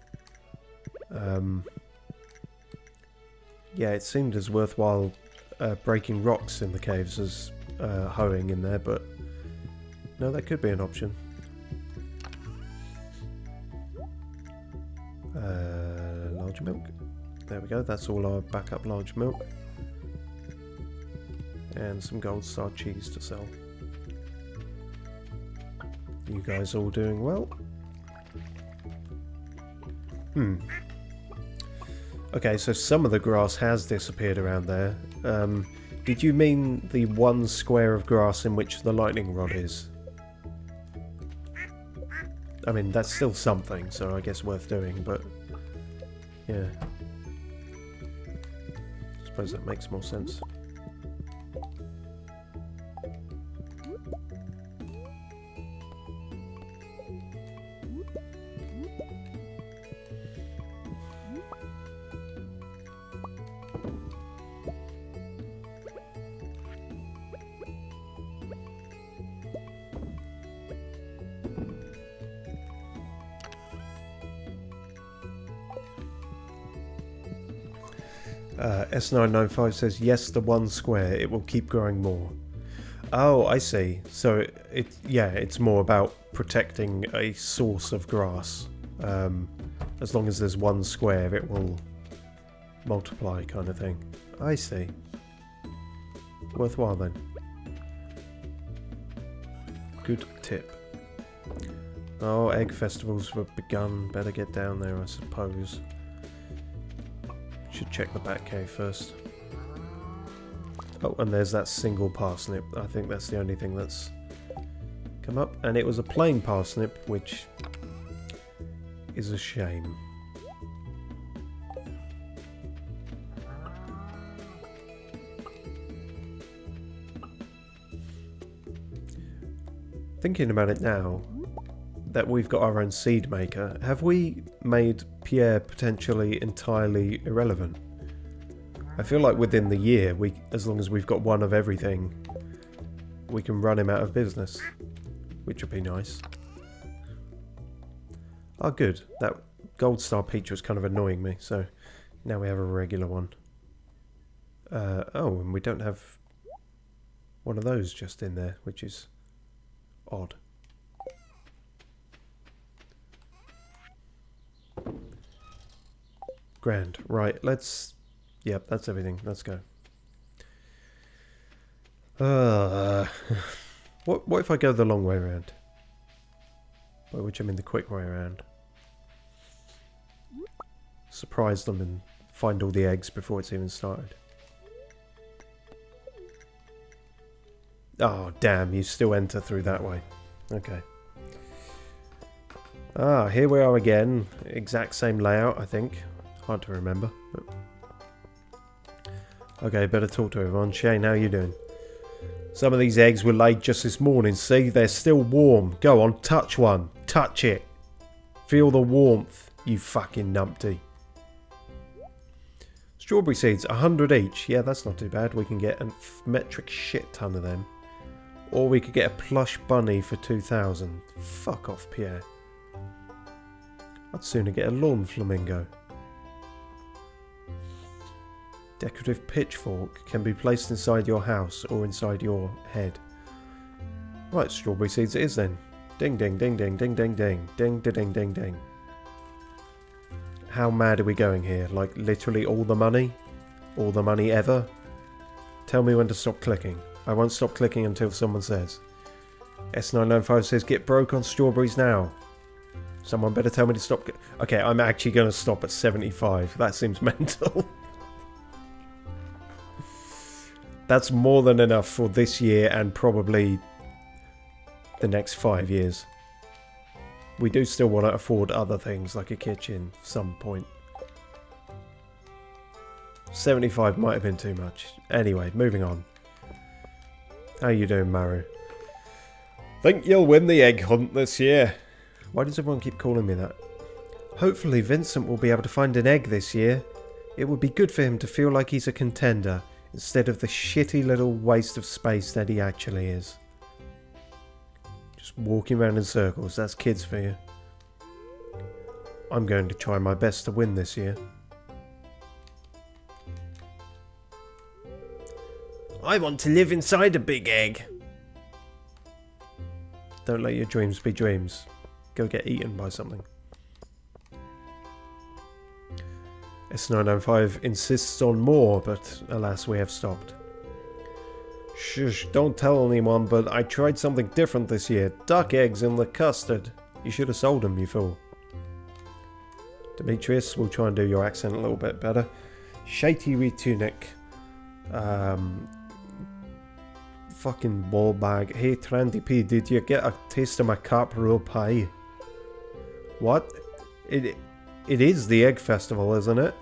Yeah, it seemed as worthwhile breaking rocks in the caves as hoeing in there, but no, that could be an option. Large milk. There we go, that's all our backup large milk. And some gold star cheese to sell. You guys all doing well? Okay, so some of the grass has disappeared around there. Did you mean the one square of grass in which the lightning rod is? I mean, that's still something, so I guess worth doing, but... yeah. I suppose that makes more sense. S995 says, yes, the one square, it will keep growing more. Oh, I see. So, it's more about protecting a source of grass. As long as there's one square, it will multiply, kind of thing. I see. Worthwhile, then. Good tip. Oh, egg festivals have begun. Better get down there, I suppose. Should check the back cave first. Oh, and there's that single parsnip. I think that's the only thing that's come up. And it was a plain parsnip, which is a shame. Thinking about it now, that we've got our own seed maker, have we made Pierre potentially entirely irrelevant? I feel like within the year, as long as we've got one of everything, we can run him out of business, which would be nice. Oh good, that gold star peach was kind of annoying me, so now we have a regular one. Oh, and we don't have one of those just in there, which is odd. Grand. Right, let's... Yep, that's everything. Let's go. What if I go the long way around? By which I mean the quick way around. surprise them and find all the eggs before it's even started. Oh, damn, you still enter through that way. Okay. Ah, here we are again. Exact same layout, I think. Hard to remember. Okay, better talk to everyone. Shane, how you doing? Some of these eggs were laid just this morning. See, they're still warm. Go on, touch one. Touch it. Feel the warmth, you fucking numpty. Strawberry seeds, 100 each. Yeah, that's not too bad. We can get a metric shit ton of them. Or we could get a plush bunny for 2,000. Fuck off, Pierre. I'd sooner get a lawn flamingo. Decorative pitchfork can be placed inside your house or inside your head. Right, strawberry seeds it is then. Ding ding ding ding ding ding ding ding ding ding ding. How mad are we going here? Like literally all the money? All the money ever? Tell me when to stop clicking. I won't stop clicking until someone says. S995 says get broke on strawberries now. Someone better tell me to stop. Okay, I'm actually going to stop at 75. That seems mental. That's more than enough for this year and probably the next 5 years. We do still want to afford other things like a kitchen at some point. 75 might have been too much. Anyway, moving on. How you doing, Maru? Think you'll win the egg hunt this year. Why does everyone keep calling me that? Hopefully Vincent will be able to find an egg this year. It would be good for him to feel like he's a contender instead of the shitty little waste of space that he actually is. Just walking around in circles, that's kids for you. I'm going to try my best to win this year. I want to live inside a big egg. Don't let your dreams be dreams. Go get eaten by something. S905 insists on more, but alas, we have stopped. Shush, don't tell anyone, but I tried something different this year. Duck eggs in the custard. You should have sold them, you fool. Demetrius, we'll try and do your accent a little bit better. Shady tunic. Fucking ball bag. Hey, Trandy P, did you get a taste of my carp-roll pie? What? It is the egg festival, isn't it?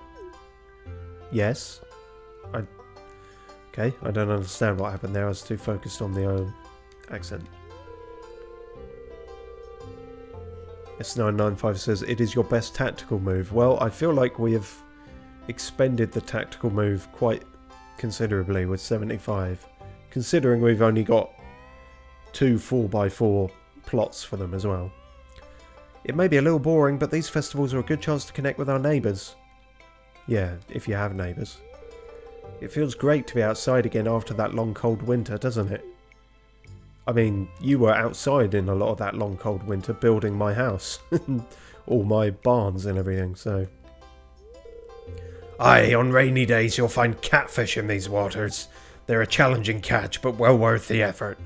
Yes. Okay, I don't understand what happened there. I was too focused on the own accent. S995 says, it is your best tactical move. Well, I feel like we have expended the tactical move quite considerably with 75. Considering we've only got 2 4x4 plots for them as well. It may be a little boring, but these festivals are a good chance to connect with our neighbours. Yeah, if you have neighbours. It feels great to be outside again after that long cold winter, doesn't it? I mean, you were outside in a lot of that long cold winter building my house. All my barns and everything, so... Aye, on rainy days you'll find catfish in these waters. They're a challenging catch, but well worth the effort.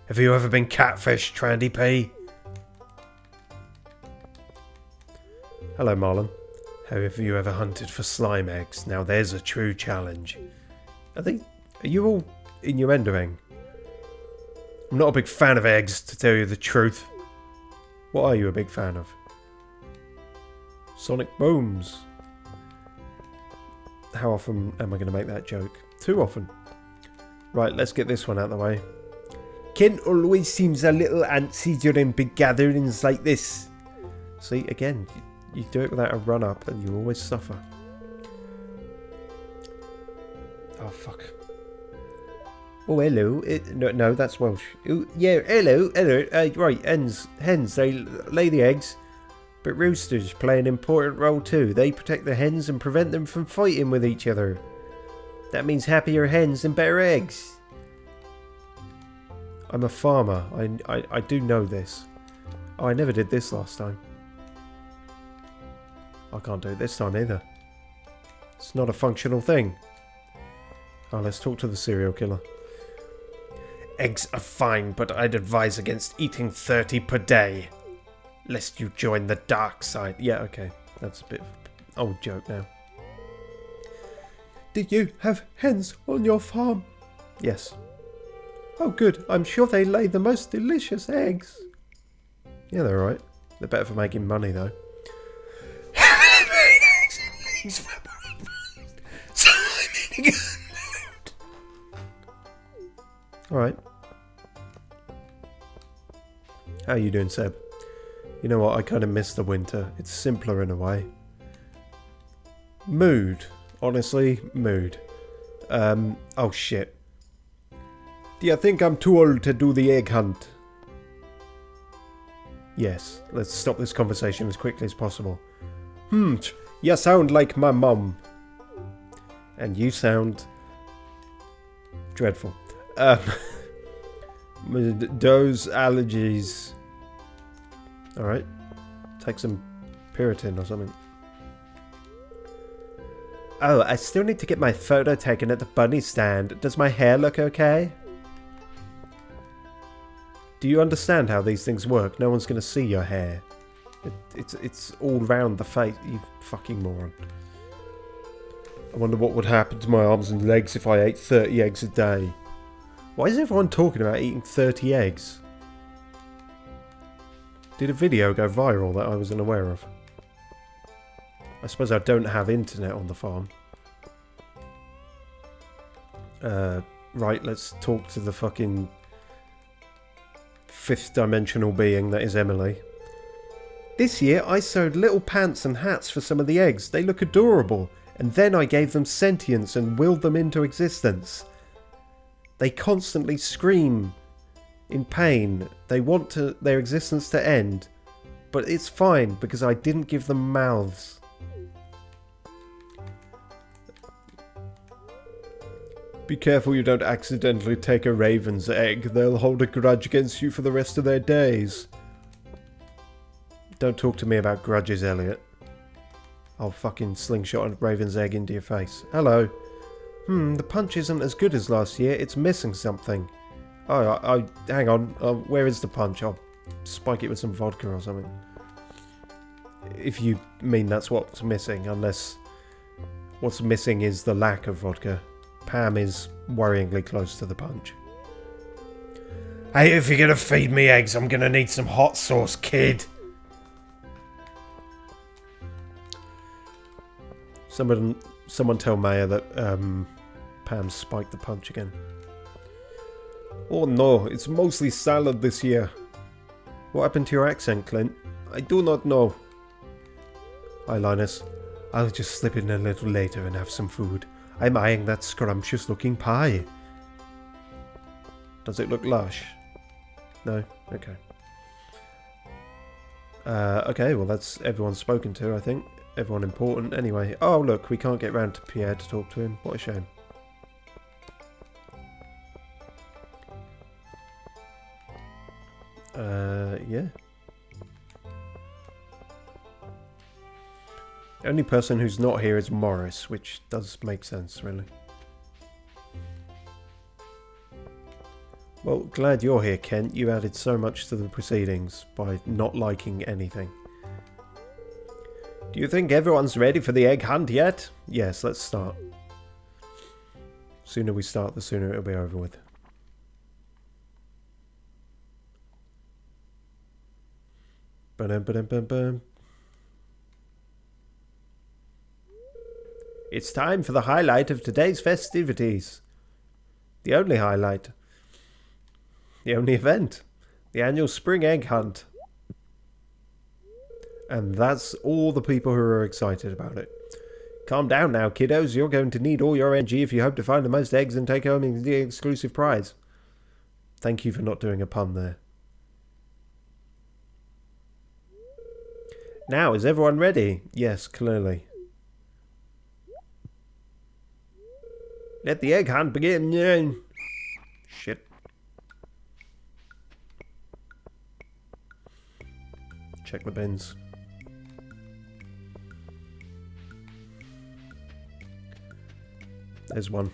Have you ever been catfished, Trandy P? Hello, Marlon. Have you ever hunted for slime eggs? Now there's a true challenge. Are you all innuendoing? I'm not a big fan of eggs, to tell you the truth. What are you a big fan of? Sonic booms. How often am I going to make that joke? Too often. Right, let's get this one out of the way. Ken always seems a little antsy during big gatherings like this. See, again, you do it without a run-up and you always suffer. Oh, fuck. Oh, hello. No, that's Welsh. Oh, yeah, hello. Right, hens, they lay the eggs. But roosters play an important role too. They protect the hens and prevent them from fighting with each other. That means happier hens and better eggs. I'm a farmer. I do know this. Oh, I never did this last time. I can't do it this time either. It's not a functional thing. Oh, let's talk to the serial killer. Eggs are fine, but I'd advise against eating 30 per day. Lest you join the dark side. Yeah, okay. That's a bit Old joke now. Did you have hens on your farm? Yes. Oh good, I'm sure they lay the most delicious eggs. Yeah, they're alright. They're better for making money though. So I'm in a good mood. Alright. How are you doing, Seb? You know what, I kind of miss the winter. It's simpler in a way. Mood. Honestly, mood. Oh shit. Do you think I'm too old to do the egg hunt? Yes, let's stop this conversation as quickly as possible. You sound like my mum. And you sound dreadful. Those allergies. Alright. Take some Piriton or something. Oh, I still need to get my photo taken at the bunny stand. Does my hair look okay? Do you understand how these things work? No one's going to see your hair. It's all round the face. You fucking moron. I wonder what would happen to my arms and legs if I ate 30 eggs a day. Why is everyone talking about eating 30 eggs? Did a video go viral that I was unaware of? I suppose I don't have internet on the farm. Right, let's talk to the fucking fifth dimensional being that is Emily. This year I sewed little pants and hats for some of the eggs. They look adorable. And then I gave them sentience and willed them into existence. They constantly scream in pain. They want their existence to end. But it's fine because I didn't give them mouths. Be careful you don't accidentally take a raven's egg. They'll hold a grudge against you for the rest of their days. Don't talk to me about grudges, Elliot. I'll fucking slingshot a raven's egg into your face. Hello. The punch isn't as good as last year. It's missing something. Oh, hang on. Where is the punch? I'll spike it with some vodka or something. If you mean that's what's missing, unless what's missing is the lack of vodka. Pam is worryingly close to the punch. Hey, if you're gonna feed me eggs, I'm gonna need some hot sauce, kid. Someone tell Maya that Pam spiked the punch again. Oh no, it's mostly salad this year. What happened to your accent, Clint? I do not know. Hi, Linus. I'll just slip in a little later and have some food. I'm eyeing that scrumptious looking pie. Does it look lush? No? Okay. Okay, well that's everyone spoken to, I think. Everyone important anyway. Oh look, we can't get round to Pierre to talk to him. What a shame. Yeah. The only person who's not here is Morris, which does make sense, really. Well, glad you're here, Kent. You added so much to the proceedings by not liking anything. Do you think everyone's ready for the egg hunt yet? Yes, let's start. Sooner we start, the sooner it'll be over with. Ba-dum-ba-dum-bum-bum. It's time for the highlight of today's festivities. The only highlight. The only event. The annual spring egg hunt. And that's all the people who are excited about it. Calm down now, kiddos. You're going to need all your energy if you hope to find the most eggs and take home the exclusive prize. Thank you for not doing a pun there. Now, is everyone ready? Yes, clearly. Let the egg hunt begin. Shit. Check the bins. There's one.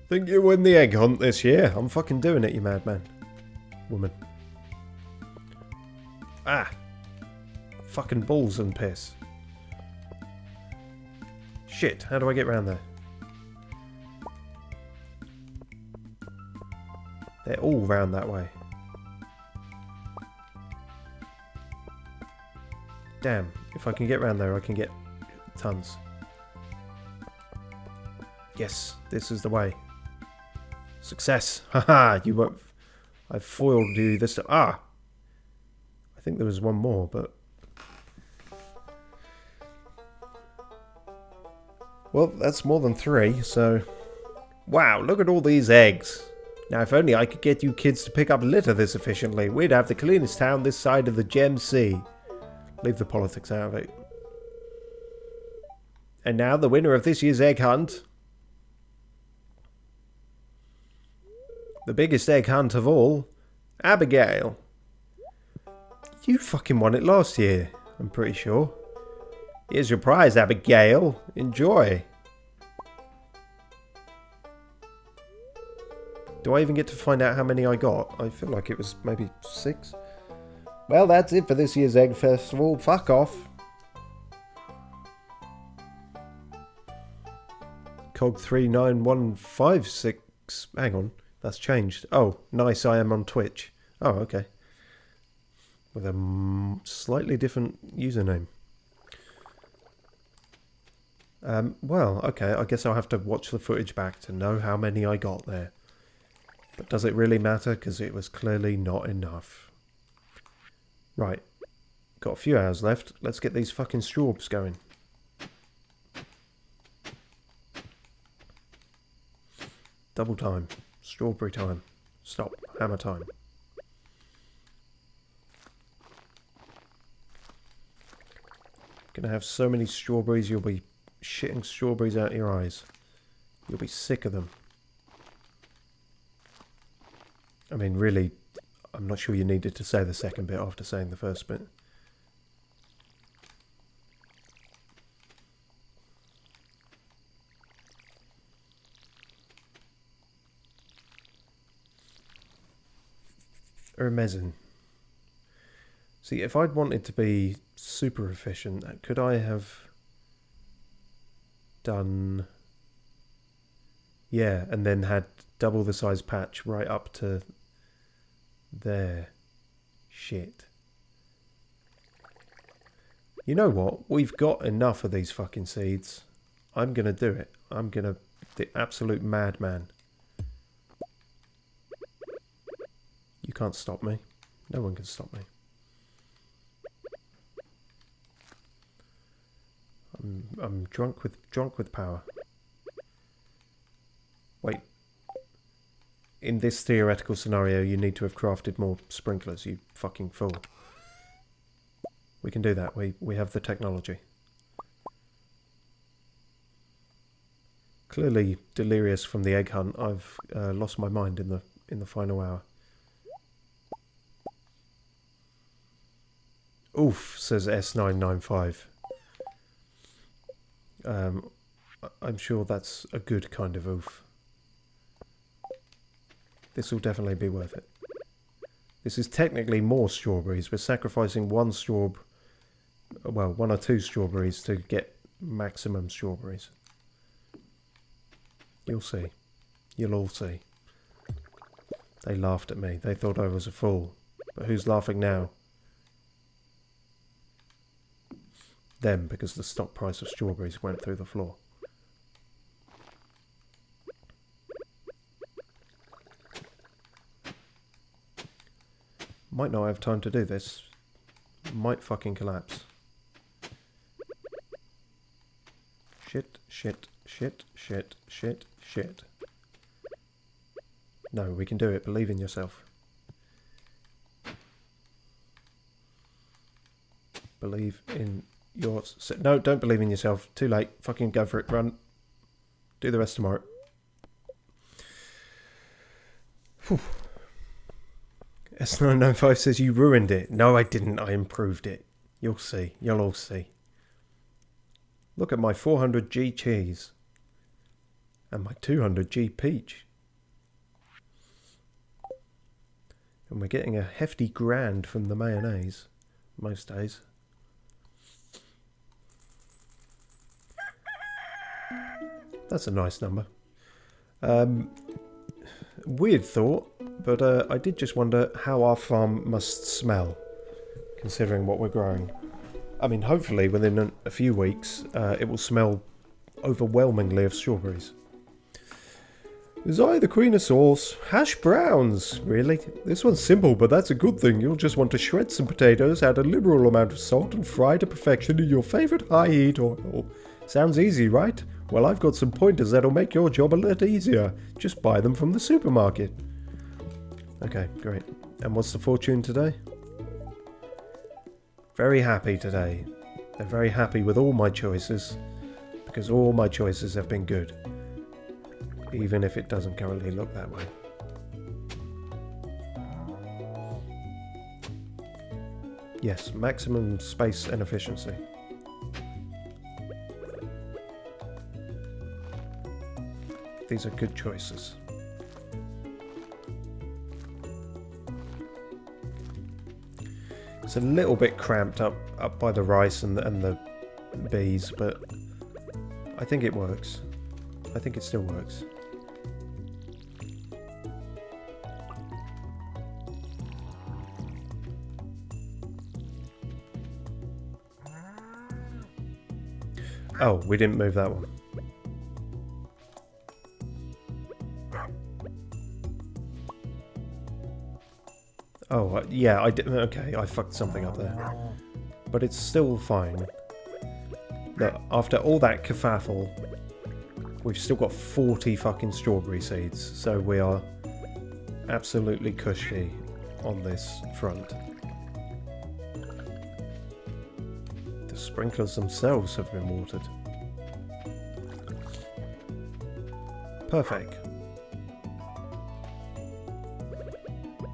Think you win the egg hunt this year? I'm fucking doing it, you madman. woman. Ah! Fucking balls and piss. Shit, how do I get round there? They're all round that way. Damn, if I can get round there, I can get tons. Yes, this is the way. Success! Haha, you won't... I foiled you this time. Ah! I think there was one more, but... Well, that's more than 3, so... Wow, look at all these eggs! Now, if only I could get you kids to pick up litter this efficiently, we'd have the cleanest town this side of the Gem Sea. Leave the politics out of it. And now, the winner of this year's egg hunt... The biggest egg hunt of all, Abigail. You fucking won it last year, I'm pretty sure. Here's your prize, Abigail. Enjoy. Do I even get to find out how many I got? I feel like it was maybe 6. Well, that's it for this year's Egg Festival. Fuck off. Cog 39156. Hang on. That's changed. Oh, nice, I am on Twitch. Oh, okay. With a slightly different username. Well, okay, I guess I'll have to watch the footage back to know how many I got there. But does it really matter? Because it was clearly not enough. Right. Got a few hours left. Let's get these fucking straws going. Double time. Strawberry time. Stop. Hammer time. Gonna have so many strawberries you'll be shitting strawberries out your eyes. You'll be sick of them. I mean, really, I'm not sure you needed to say the second bit after saying the first bit. Ermesin. See, if I'd wanted to be super efficient, could I have done... Yeah, and then had double the size patch right up to there. Shit. You know what? We've got enough of these fucking seeds. I'm gonna do it. I'm gonna... The absolute madman. You can't stop me. No one can stop me. I'm drunk with power. Wait. In this theoretical scenario, you need to have crafted more sprinklers, you fucking fool. We can do that. We have the technology. Clearly delirious from the egg hunt, I've lost my mind in the final hour. Oof, says S995. I'm sure that's a good kind of oof. This will definitely be worth it. This is technically more strawberries. We're sacrificing one or two strawberries to get maximum strawberries. You'll see. You'll all see. They laughed at me. They thought I was a fool. But who's laughing now? Them, because the stock price of strawberries went through the floor. Might not have time to do this. Might fucking collapse. Shit, shit, shit, shit, shit, shit. No, we can do it. Believe in yourself. Believe in yourself. No, don't believe in yourself. Too late. Fucking go for it. Run. Do the rest tomorrow. Whew. S995 says you ruined it. No, I didn't. I improved it. You'll see. You'll all see. Look at my 400G cheese. And my 200G peach. And we're getting a hefty grand from the mayonnaise most days. That's a nice number. Weird thought, but I did just wonder how our farm must smell, considering what we're growing. I mean, hopefully within a few weeks, it will smell overwhelmingly of strawberries. Is I the queen of sauce? Hash browns! Really? This one's simple, but that's a good thing. You'll just want to shred some potatoes, add a liberal amount of salt, and fry to perfection in your favourite high-heat oil. Sounds easy, right? Well, I've got some pointers that'll make your job a lot easier. Just buy them from the supermarket. Okay, great. And what's the fortune today? Very happy today. They're very happy with all my choices, because all my choices have been good. Even if it doesn't currently look that way. Yes, maximum space and efficiency. These are good choices. It's a little bit cramped up by the rice and the bees, but I think it works. I think it still works. Oh, we didn't move that one. Oh, yeah, I did. Okay, I fucked something up there. But it's still fine. Look, after all that kerfuffle, we've still got 40 fucking strawberry seeds. So we are absolutely cushy on this front. The sprinklers themselves have been watered. Perfect.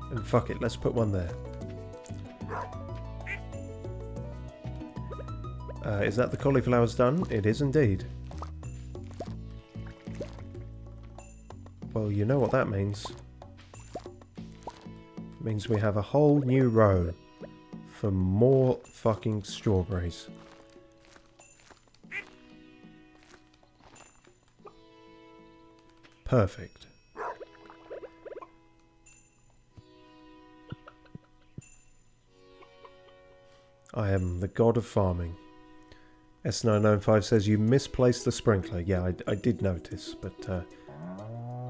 And fuck it, let's put one there. Is that the cauliflowers done? It is indeed. Well, you know what that means. It means we have a whole new row for more fucking strawberries. Perfect. I am the god of farming. S995 says you misplaced the sprinkler. Yeah, I did notice, but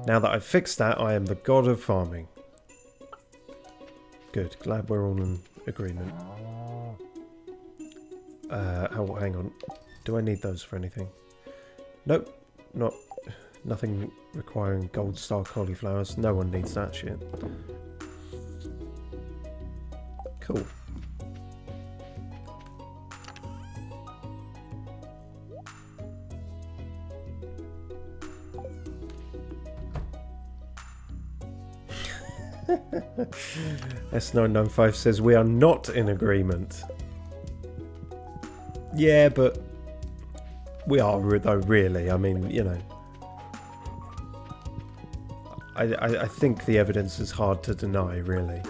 now that I've fixed that, I am the god of farming. Good, glad we're all in agreement. Oh, hang on. Do I need those for anything? Nope, nothing requiring gold star cauliflowers. No one needs that shit. Cool. S995 says we are not in agreement. Yeah, but we are though, really. I mean, you know. I think the evidence is hard to deny, really.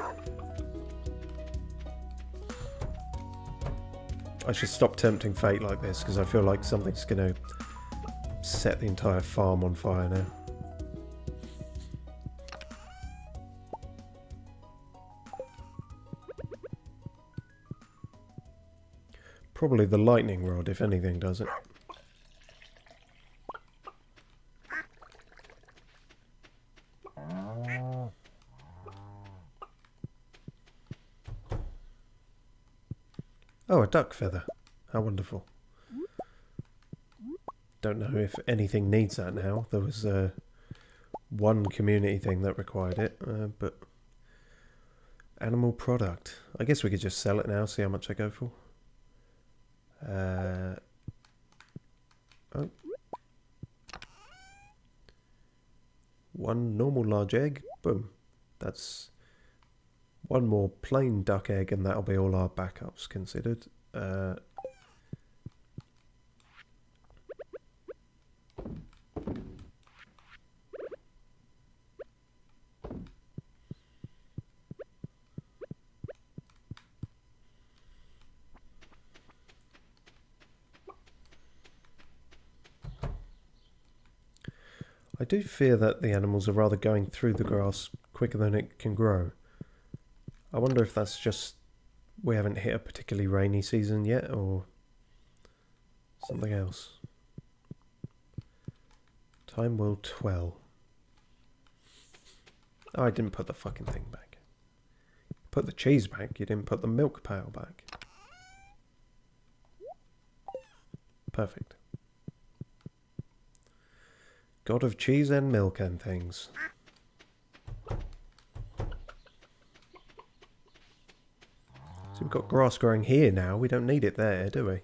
I should stop tempting fate like this, because I feel like something's going to set the entire farm on fire now. Probably the lightning rod, if anything, does it. Oh, a duck feather. How wonderful. Don't know if anything needs that now. There was one community thing that required it, but... Animal product. I guess we could just sell it now, see how much I go for. Oh. One normal large egg. Boom. That's one more plain duck egg, and that'll be all our backups considered. I do fear that the animals are rather going through the grass quicker than it can grow. I wonder if that's just we haven't hit a particularly rainy season yet, or something else. Time will tell. Oh, I didn't put the fucking thing back. Put the cheese back, you didn't put the milk pail back. Perfect. God of cheese and milk and things. So we've got grass growing here now. We don't need it there, do we?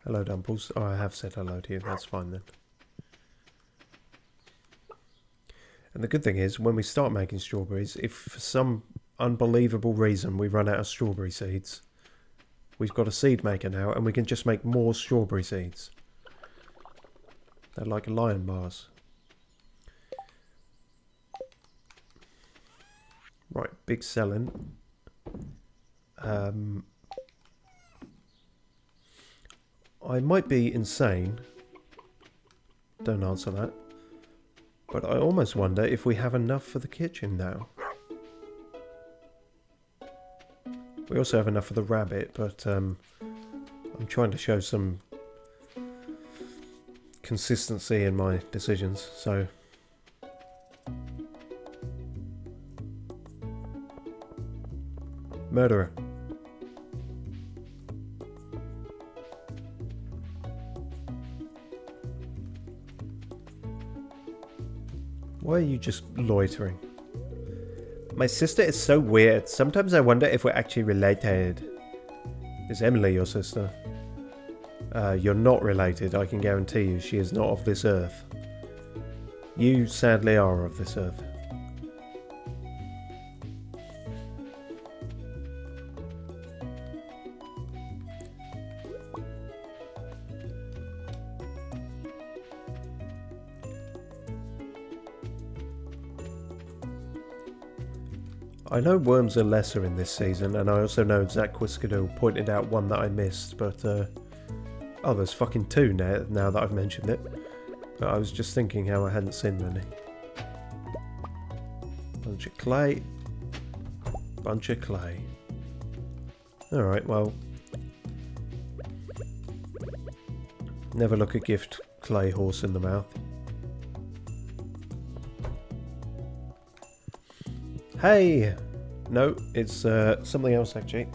Hello, Dumples. Oh, I have said hello to you. That's fine then. And the good thing is, when we start making strawberries, if for some unbelievable reason we run out of strawberry seeds, we've got a seed maker now, and we can just make more strawberry seeds. They're like lion bars. Right, big selling. I might be insane. Don't answer that. But I almost wonder if we have enough for the kitchen now. We also have enough for the rabbit, but I'm trying to show some consistency in my decisions, so... Murderer. Why are you just loitering? My sister is so weird. Sometimes I wonder if we're actually related. Is Emily your sister? You're not related, I can guarantee you. She is not of this earth. You sadly are of this earth. I know worms are lesser in this season, and I also know Zach Whiskadoo pointed out one that I missed, but oh, there's fucking two now that I've mentioned it. But I was just thinking how I hadn't seen many. Bunch of clay. Bunch of clay. Alright, well. Never look a gift clay horse in the mouth. Hey! No, it's something else actually.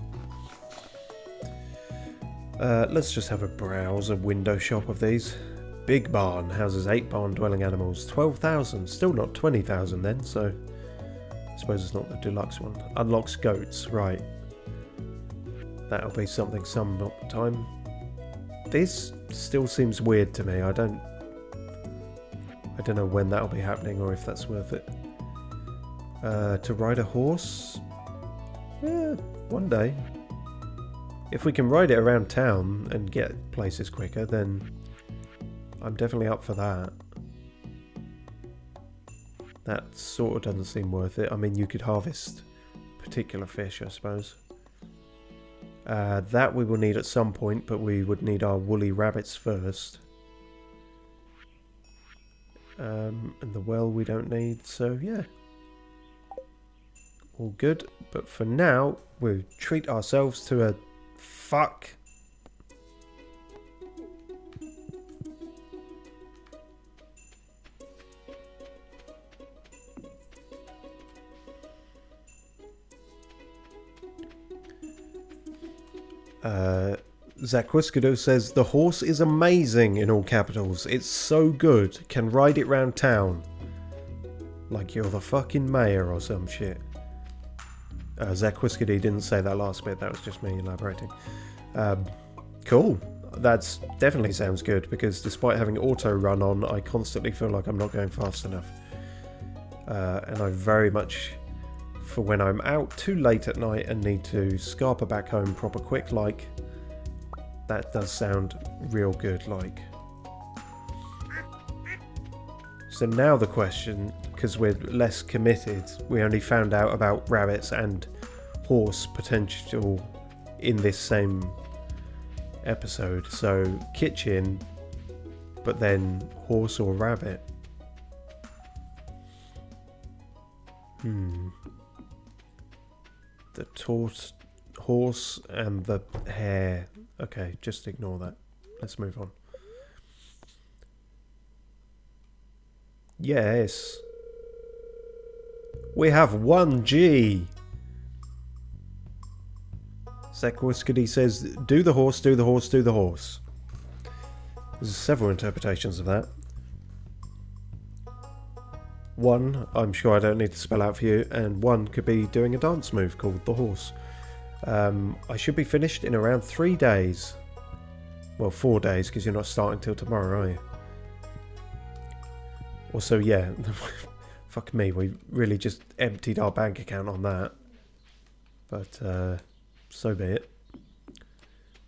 Let's just have a browse, a window shop of these. Big barn houses 8 barn dwelling animals. 12,000. Still not 20,000 then, so I suppose it's not the deluxe one. Unlocks goats, right. That'll be something sometime. This still seems weird to me. I don't know when that'll be happening or if that's worth it. To ride a horse? Yeah, one day. If we can ride it around town and get places quicker, then I'm definitely up for that. That sort of doesn't seem worth it. I mean, you could harvest particular fish, I suppose. That we will need at some point, but we would need our woolly rabbits first. And the well we don't need, so yeah. All good, but for now, we'll treat ourselves to a fuck. Zach Whiskadoo says, the horse is amazing in all capitals. It's so good. Can ride it round town. Like you're the fucking mayor or some shit. Zach Whiskadoo didn't say that last bit. That was just me elaborating. Cool. That's definitely sounds good because despite having auto run on, I constantly feel like I'm not going fast enough. And I very much, for when I'm out too late at night and need to scarper back home proper quick, like, that does sound real good, like. So now the question, because we're less committed, we only found out about rabbits and horse potential in this same episode. So kitchen, but then horse or rabbit. The horse and the hare. Okay, just ignore that. Let's move on. Yes. We have 1G. Zekwiskity says, do the horse, do the horse, do the horse. There's several interpretations of that. One, I'm sure I don't need to spell out for you, and one could be doing a dance move called the horse. I should be finished in around 3 days. Well, 4 days, because you're not starting till tomorrow, are you? Also, yeah, fuck me, we really just emptied our bank account on that. But, so be it.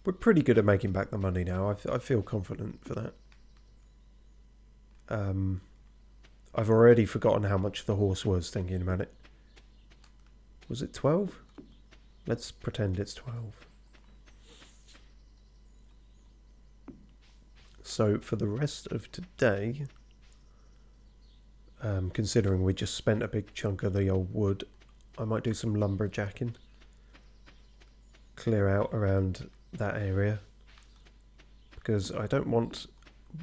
We're pretty good at making back the money now. I feel confident for that. I've already forgotten how much the horse was, thinking about it. Was it 12? Let's pretend it's 12. So for the rest of today, considering we just spent a big chunk of the old wood, I might do some lumberjacking. Clear out around that area. Because I don't want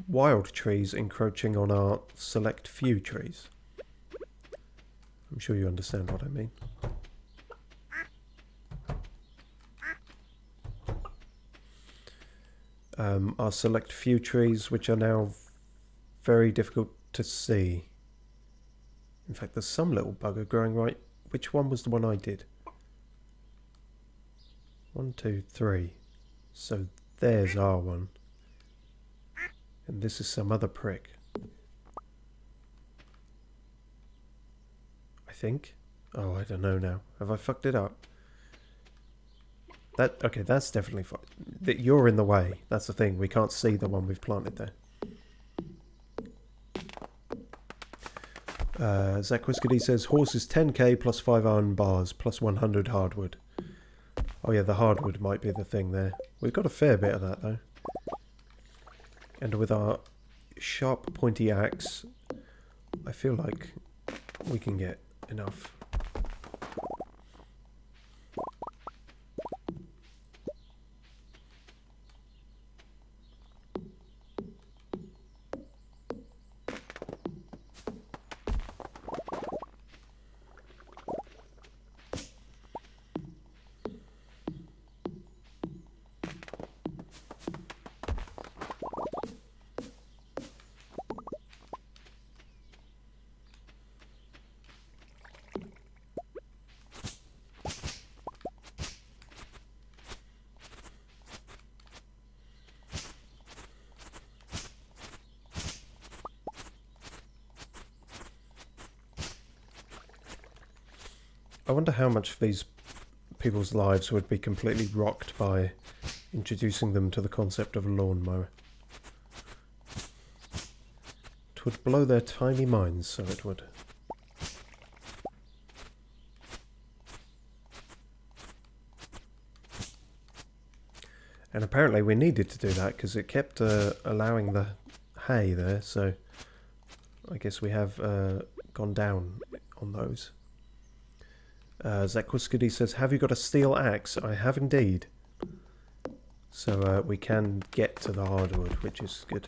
wild trees encroaching on our select few trees. I'm sure you understand what I mean. Our select few trees, which are now very difficult to see. In fact, there's some little bugger growing right. Which one was the one I did? 1, 2, 3. So there's our one. And this is some other prick. I think. Oh, I don't know now. Have I fucked it up? Okay, that's definitely fine. You're in the way. That's the thing. We can't see the one we've planted there. Zakwiskity says, horse is 10k plus 5 iron bars plus 100 hardwood. Oh yeah, the hardwood might be the thing there. We've got a fair bit of that though. And with our sharp pointy axe, I feel like we can get enough. I wonder how much of these people's lives would be completely rocked by introducing them to the concept of a lawnmower. It would blow their tiny minds, so it would. And apparently we needed to do that because it kept allowing the hay there, so I guess we have gone down on those. Zakwiskity says, have you got a steel axe? I have indeed. So we can get to the hardwood, which is good.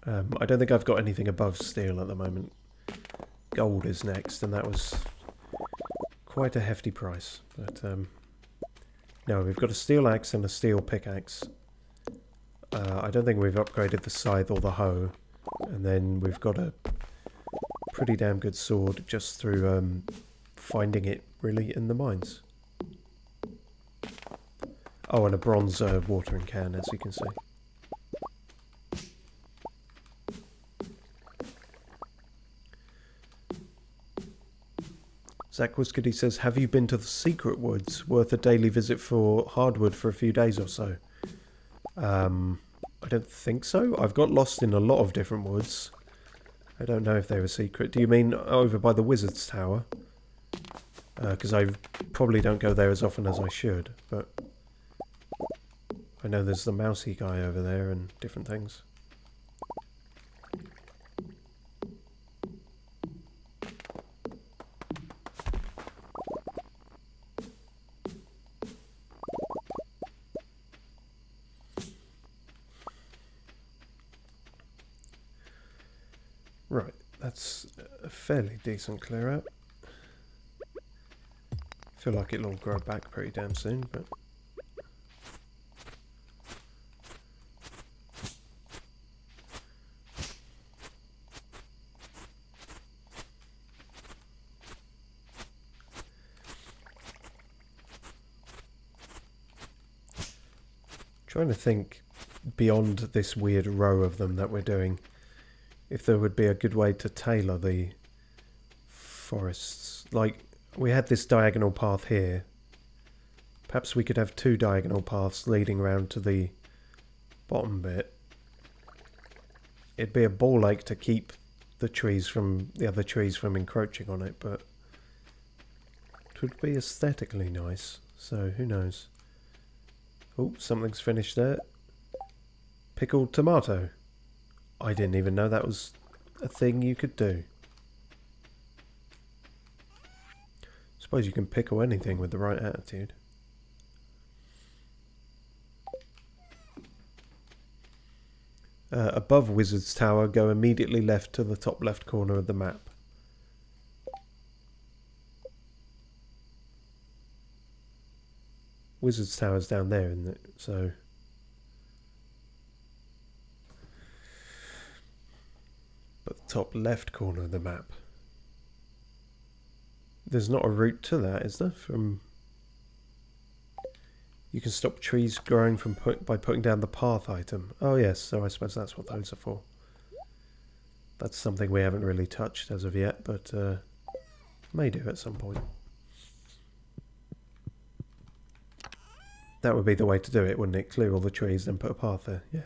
I don't think I've got anything above steel at the moment. Gold is next, and that was quite a hefty price. But no, we've got a steel axe and a steel pickaxe. I don't think we've upgraded the scythe or the hoe. And then we've got a pretty damn good sword just through finding it really in the mines. Oh, and a bronze watering can, as you can see. Zakwiskity says, have you been to the secret woods? Worth a daily visit for hardwood for a few days or so. I don't think so. I've got lost in a lot of different woods. I don't know if they were secret. Do you mean over by the Wizard's Tower? Because I probably don't go there as often as I should, but I know there's the mousy guy over there and different things. Right, that's a fairly decent clear out. Feel like it'll all grow back pretty damn soon, but trying to think beyond this weird row of them that we're doing, if there would be a good way to tailor the forests. Like, we had this diagonal path here. Perhaps we could have two diagonal paths leading around to the bottom bit. It'd be a ball ache to keep the trees from the other trees from encroaching on it, but it would be aesthetically nice. So who knows? Oh, something's finished there. Pickled tomato. I didn't even know that was a thing you could do. Suppose you can pickle anything with the right attitude. Above Wizard's Tower, go immediately left to the top left corner of the map. Wizard's Tower's down there, isn't it? So but the top left corner of the map. There's not a route to that, is there? From you can stop trees growing from by putting down the path item. Oh yes, so I suppose that's what those are for. That's something we haven't really touched as of yet, but may do at some point. That would be the way to do it, wouldn't it? Clear all the trees, then put a path there. Yeah.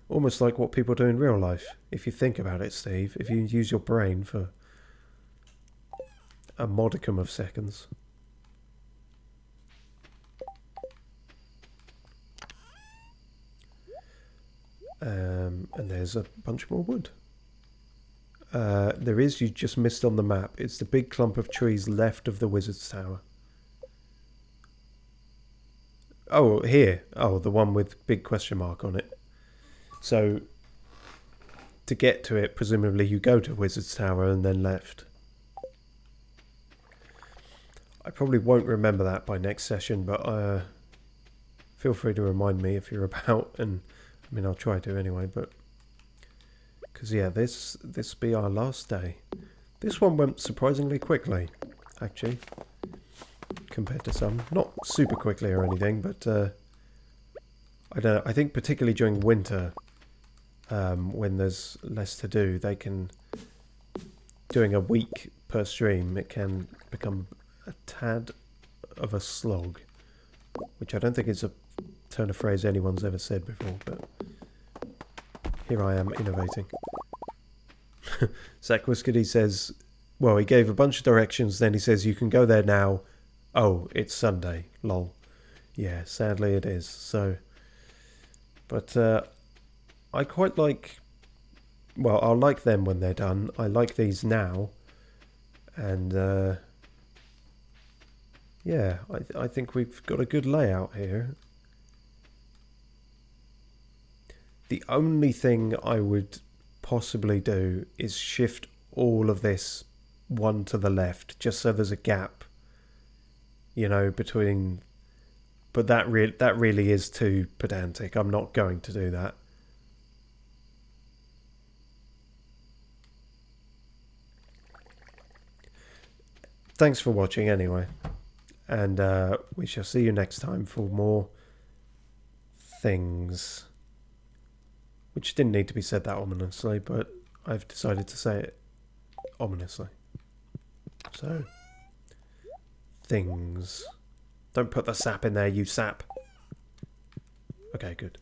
Almost like what people do in real life. If you think about it, Steve, if you use your brain for a modicum of seconds. And there's a bunch more wood. There is, you just missed on the map. It's the big clump of trees left of the Wizard's Tower. Oh, here. Oh, the one with big question mark on it. So, to get to it, presumably you go to Wizard's Tower and then left. I probably won't remember that by next session, but feel free to remind me if you're about, and I mean, I'll try to anyway, but because yeah, this be our last day. This one went surprisingly quickly, actually, compared to some. Not super quickly or anything, but I don't know. I think particularly during winter, when there's less to do, they can, doing a week per stream, it can become a tad of a slog, which I don't think is a turn of phrase anyone's ever said before, but here I am innovating. Zach Wiskedy says, well, he gave a bunch of directions, then he says you can go there now. Oh, it's Sunday, lol. Yeah, sadly it is. So, but I quite like, well, I'll like them when they're done. I like these now, and yeah, I think we've got a good layout here. The only thing I would possibly do is shift all of this one to the left, just so there's a gap, you know, between. But that really is too pedantic. I'm not going to do that. Thanks for watching anyway, and we shall see you next time for more things. Which didn't need to be said that ominously, but I've decided to say it ominously. So, things. Don't put the sap in there, you sap. Okay, good.